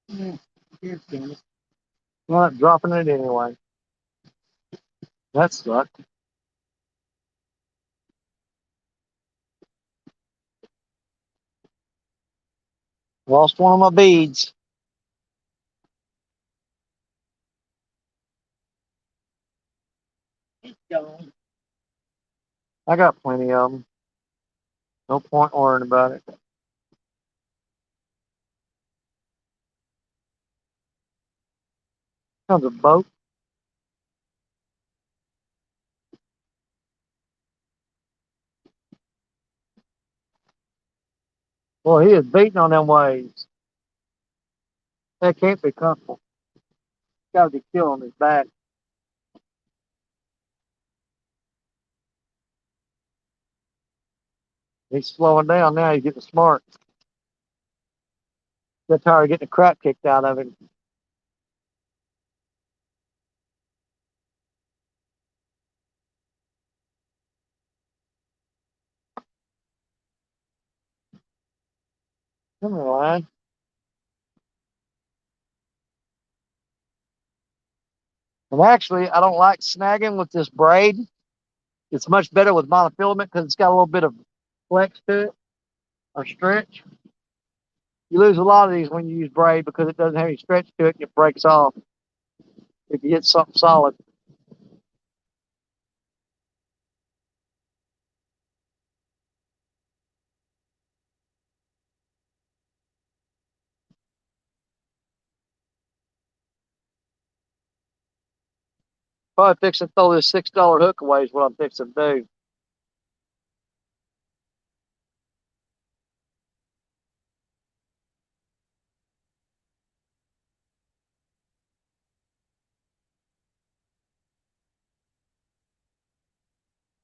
A: Yeah, here's it. I'm not dropping it anyway. That sucked. Lost one of my beads. I got plenty of them. No point worrying about it. Comes a boat. Boy, he is beating on them waves. That can't be comfortable. Got to be killing his back. He's slowing down now. He's getting smart. Got tired of getting the crap kicked out of him. Come on, line. And actually, I don't like snagging with this braid. It's much better with monofilament because it's got a little bit of flex to it or stretch. You lose a lot of these when you use braid because it doesn't have any stretch to it and it breaks off if you hit something solid. Probably fixing to throw this $6 hook away is what I'm fixing to do.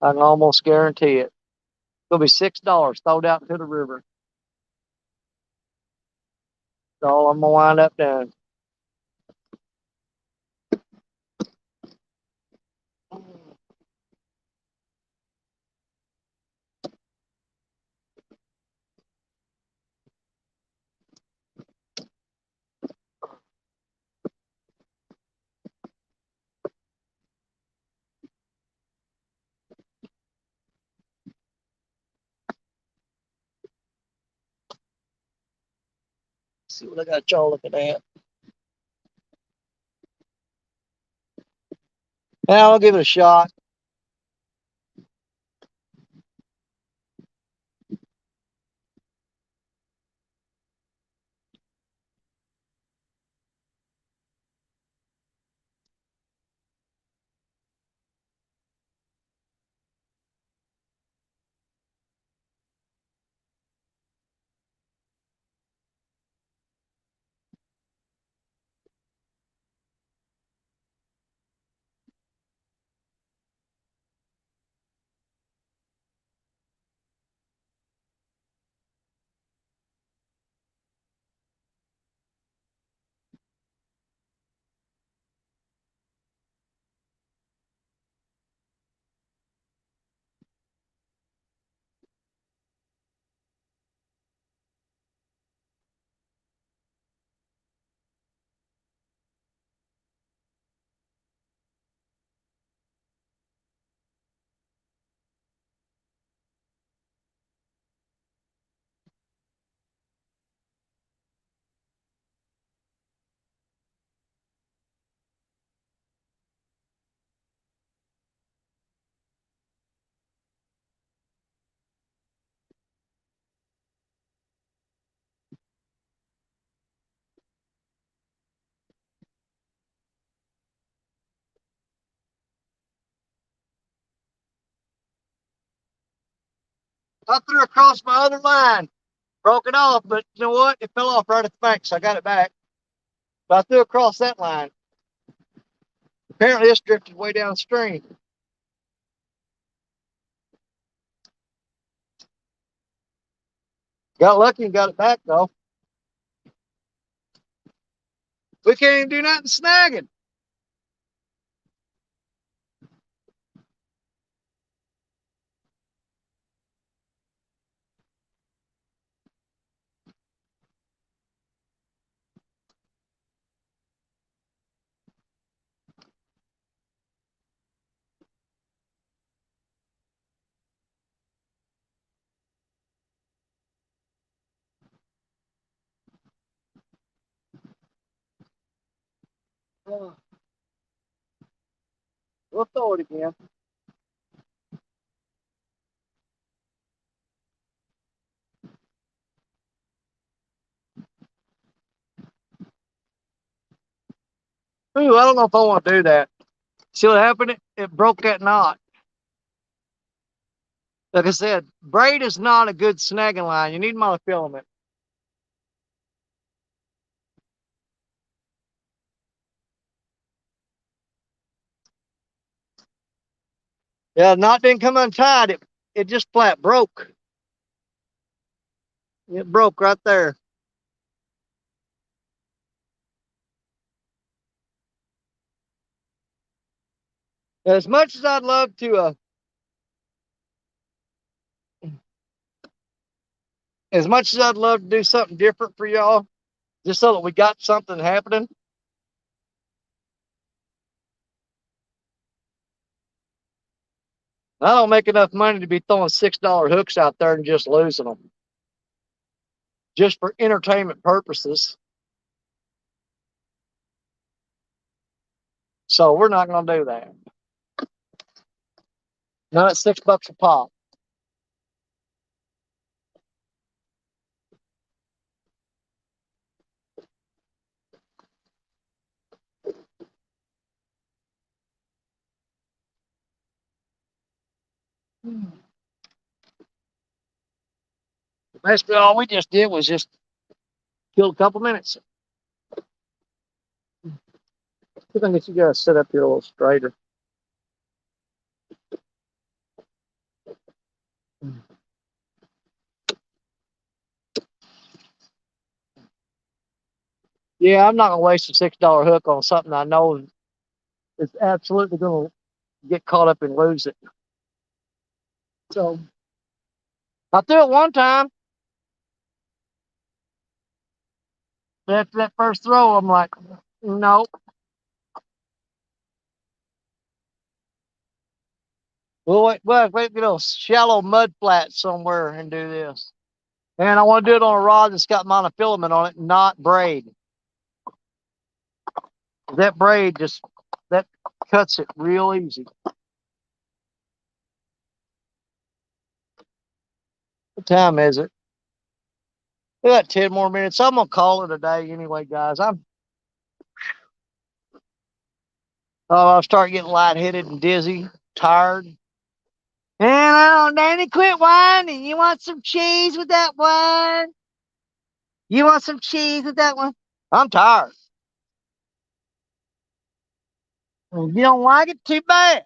A: I can almost guarantee it. It'll be $6 thrown out into the river. That's all I'm gonna wind up doing. Let's see what I got y'all looking at. Now I'll give it a shot. I threw across my other line. Broke it off, but you know what? It fell off right at the bank, so I got it back. But I threw across that line. Apparently, it's drifted way downstream. Got lucky and got it back, though. We can't even do nothing snagging. We'll throw it again. Ooh, I don't know if I want to do that. See what happened? It broke that knot. Like I said, braid is not a good snagging line. You need monofilament. Yeah, knot didn't come untied. It just flat broke. It broke right there. As much as I'd love to, as much as I'd love to do something different for y'all, just so that we got something happening. I don't make enough money to be throwing $6 hooks out there and just losing them, just for entertainment purposes. So we're not going to do that. Not at $6 a pop. Basically, all we just did was just kill a couple minutes. I think you guys sit up here a little straighter. Yeah, I'm not gonna waste a $6 hook on something I know is absolutely gonna get caught up and lose it. So I threw it one time. After that first throw, I'm like, nope. Wait, shallow mud flat somewhere and do this. And I want to do it on a rod that's got monofilament on it, not braid. That braid that cuts it real easy. What time is it? We got 10 more minutes. I'm gonna call it a day anyway, guys. I start getting lightheaded and dizzy, tired. And Danny, quit whining. You want some cheese with that one? You want some cheese with that one? I'm tired. If you don't like it, too bad.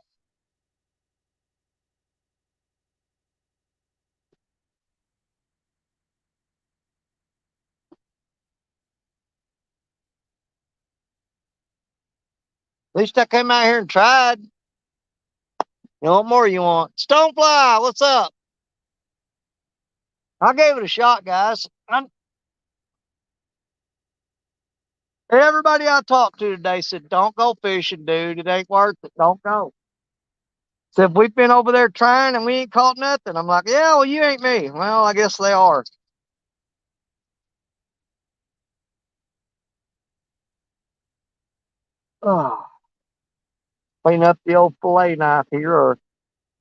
A: At least I came out here and tried. You know what more you want? Stonefly, what's up? I gave it a shot, guys. Everybody I talked to today said, don't go fishing, dude. It ain't worth it. Don't go. Said, we've been over there trying and we ain't caught nothing. I'm like, yeah, well, you ain't me. Well, I guess they are. Oh, clean up the old fillet knife here or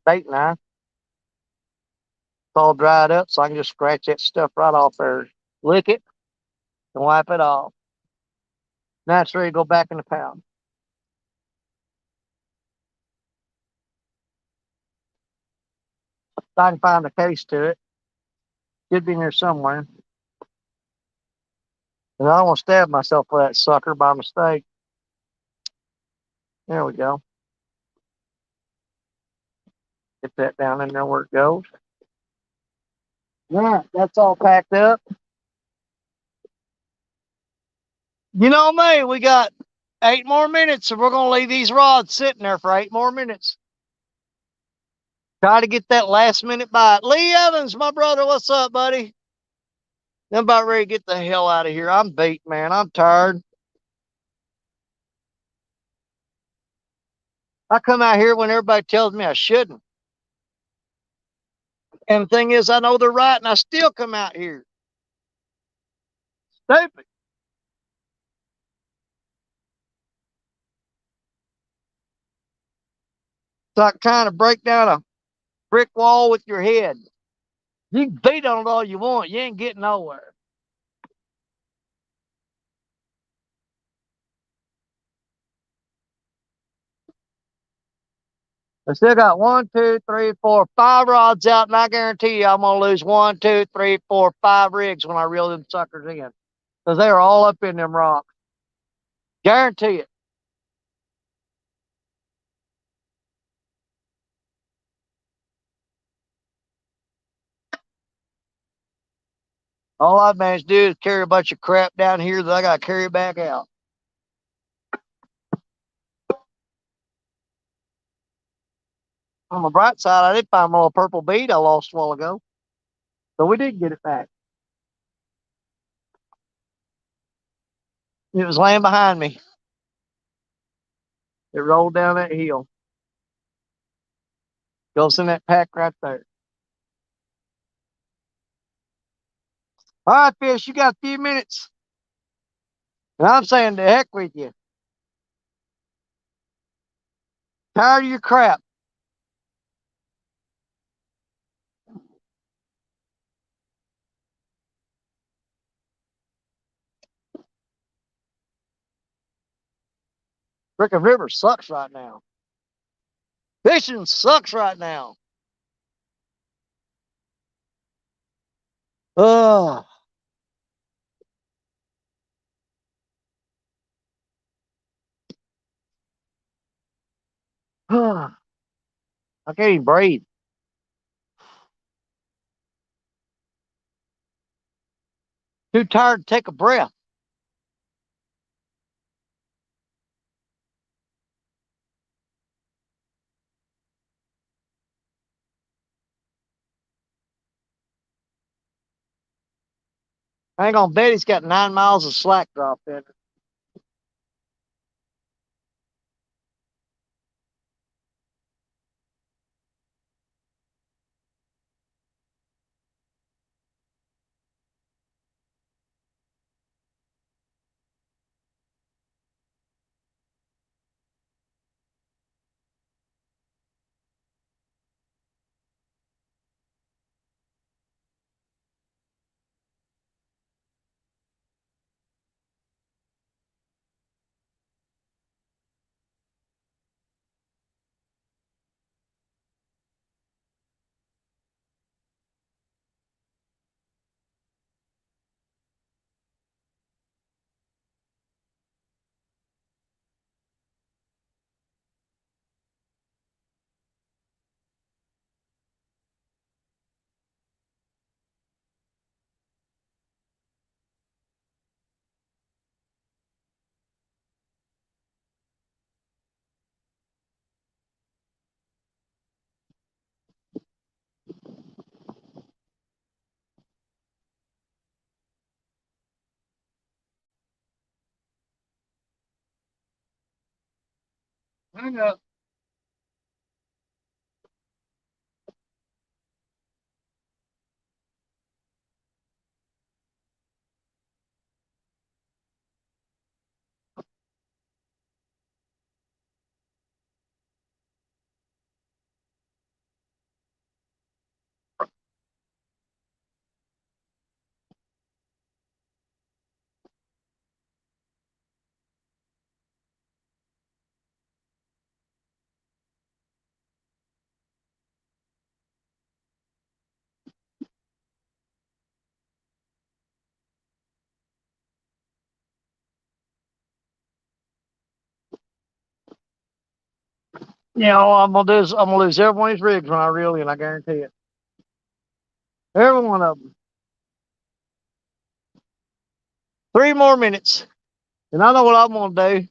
A: bait knife. It's all dried up, so I can just scratch that stuff right off there, lick it, and wipe it off. Now it's ready to go back in the pound. If I can find the case to it. Should be in there somewhere. And I don't want to stab myself with that sucker by mistake. There we go. Get that down in there where it goes. All right, that's all packed up. You know me, we got 8 more minutes, and we're going to leave these rods sitting there for 8 more minutes. Try to get that last minute bite. Lee Evans, my brother, what's up, buddy? I'm about ready to get the hell out of here. I'm beat, man. I'm tired. I come out here when everybody tells me I shouldn't. And the thing is, I know they're right, and I still come out here. Stupid. It's like trying to break down a brick wall with your head. You can beat on it all you want. You ain't getting nowhere. I still got 1, 2, 3, 4, 5 rods out, and I guarantee you I'm gonna lose 1, 2, 3, 4, 5 rigs when I reel them suckers in. Because they are all up in them rocks. Guarantee it. All I've managed to do is carry a bunch of crap down here that I gotta carry back out. On the bright side, I did find my little purple bead I lost a while ago. So we did get it back. It was laying behind me. It rolled down that hill. Goes in that pack right there. All right, Fish, you got a few minutes. And I'm saying the heck with you. Tired of your crap. Frickin' river sucks right now. Fishing sucks right now. Ugh. I can't even breathe. Too tired to take a breath. I ain't gonna bet he's got 9 miles of slack drop in it. Hang up. Yeah, all I'm gonna do is I'm gonna lose every one of these rigs when I reel in. I guarantee it. Every one of them. 3 more minutes, and I know what I'm gonna do.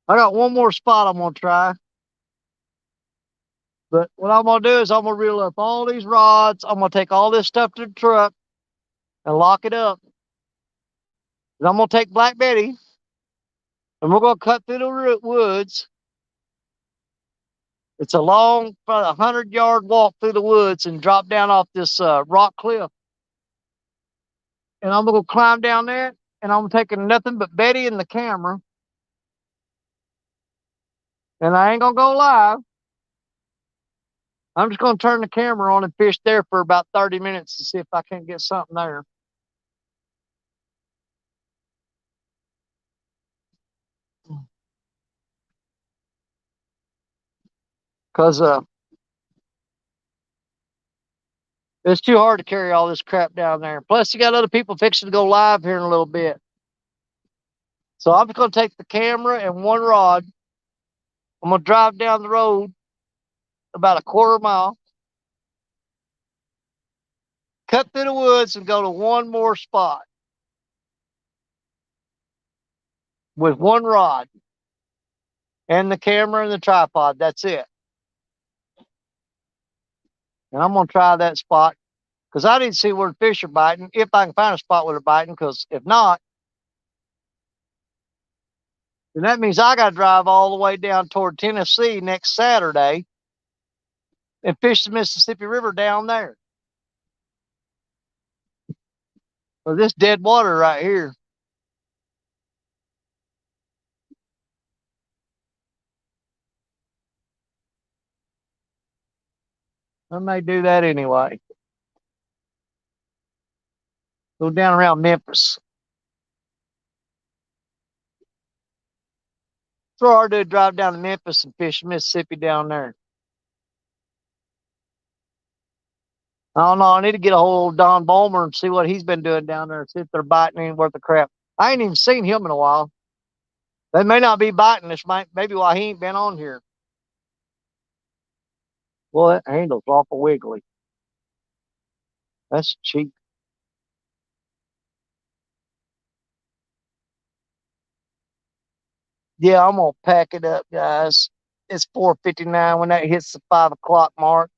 A: I got one more spot I'm gonna try. But what I'm gonna do is I'm gonna reel up all these rods. I'm gonna take all this stuff to the truck and lock it up. And I'm gonna take Black Betty and we're gonna cut through the woods. It's a long, probably 100-yard walk through the woods and drop down off this rock cliff. And I'm gonna climb down there, and I'm taking nothing but Betty and the camera. And I ain't gonna go live. I'm just gonna turn the camera on and fish there for about 30 minutes to see if I can't get something there. Cause it's too hard to carry all this crap down there. Plus, you got other people fixing to go live here in a little bit. So I'm just gonna take the camera and one rod. I'm gonna drive down the road about a quarter mile, cut through the woods, and go to one more spot with one rod and the camera and the tripod. That's it. And I'm gonna try that spot because I didn't see where the fish are biting. If I can find a spot where they're biting, because if not, then that means I got to drive all the way down toward Tennessee next Saturday and fish the Mississippi River down there. Or this dead water right here. I may do that anyway. Go down around Memphis. So I do drive down to Memphis and fish Mississippi down there. I don't know. I need to get a hold of Don Bulmer and see what he's been doing down there. See if they're biting any worth of crap. I ain't even seen him in a while. They may not be biting. This might maybe why he ain't been on here. Well, that handle's awful wiggly. That's cheap. Yeah, I'm gonna pack it up, guys. It's 4:59 when that hits the 5 o'clock mark.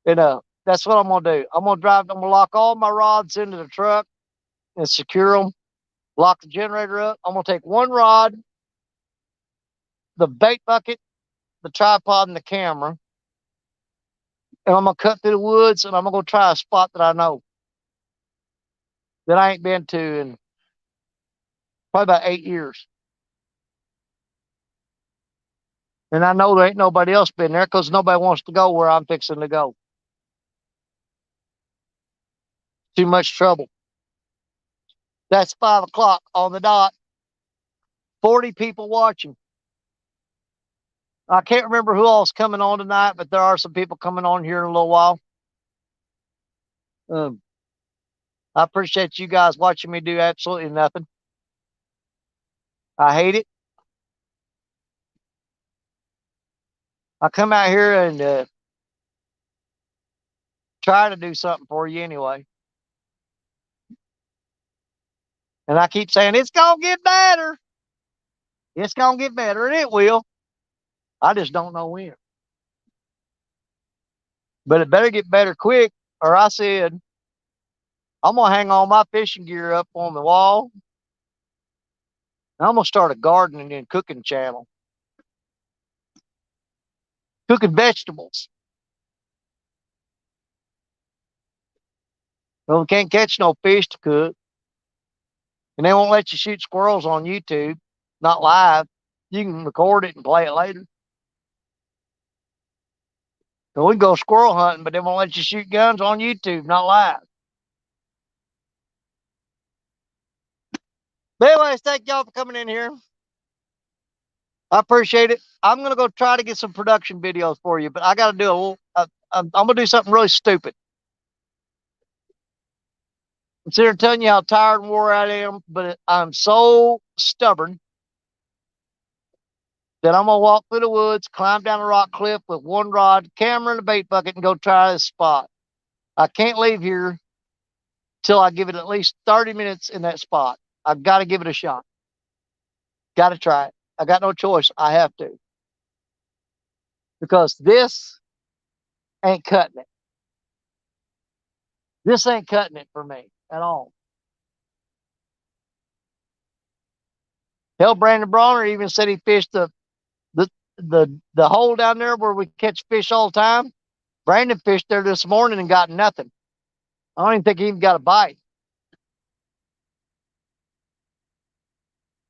A: And that's what I'm gonna do. I'm gonna drive. I'm gonna lock all my rods into the truck and secure them. Lock the generator up. I'm gonna take one rod, the bait bucket, the tripod, and the camera, and I'm gonna cut through the woods. And I'm gonna go try a spot that I know that I ain't been to in probably about 8 years. And I know there ain't nobody else been there because nobody wants to go where I'm fixing to go. Too much trouble. That's 5 o'clock on the dot. 40 people watching. I can't remember who all's coming on tonight, but there are some people coming on here in a little while. Um, I appreciate you guys watching me do absolutely nothing. I hate it. I come out here and try to do something for you anyway. And I keep saying, it's going to get better. It's going to get better, and it will. I just don't know when. But it better get better quick, or I said, I'm going to hang all my fishing gear up on the wall. And I'm going to start a gardening and cooking channel. Cooking vegetables. Well, we can't catch no fish to cook. And they won't let you shoot squirrels on YouTube, not live. You can record it and play it later. So we can go squirrel hunting, but they won't let you shoot guns on YouTube, not live. But anyways, thank y'all for coming in here. I appreciate it. I'm gonna go try to get some production videos for you, but I got to do a little. I'm gonna do something really stupid. I'm sitting here telling you how tired and wore out I am, but I'm so stubborn that I'm gonna walk through the woods, climb down a rock cliff with one rod, camera, and a bait bucket, and go try this spot. I can't leave here till I give it at least 30 minutes in that spot. I've got to give it a shot. Got to try it. I got no choice. I have to. Because this ain't cutting it. This ain't cutting it for me at all. Hell, Brandon Bronner even said he fished the the hole down there where we catch fish all the time. Brandon fished there this morning and got nothing. I don't even think he even got a bite.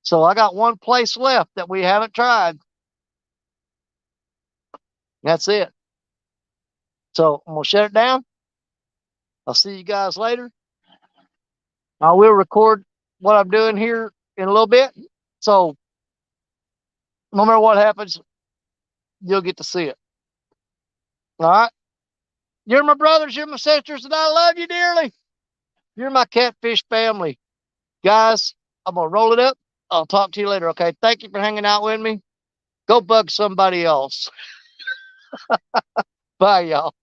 A: So I got one place left that we haven't tried. That's it. So I'm gonna shut it down. I'll see you guys later. I will record what I'm doing here in a little bit. So no matter what happens, you'll get to see it. All right. You're my brothers, you're my sisters, and I love you dearly. You're my catfish family. Guys, I'm going to roll it up. I'll talk to you later, okay? Thank you for hanging out with me. Go bug somebody else. Bye, y'all.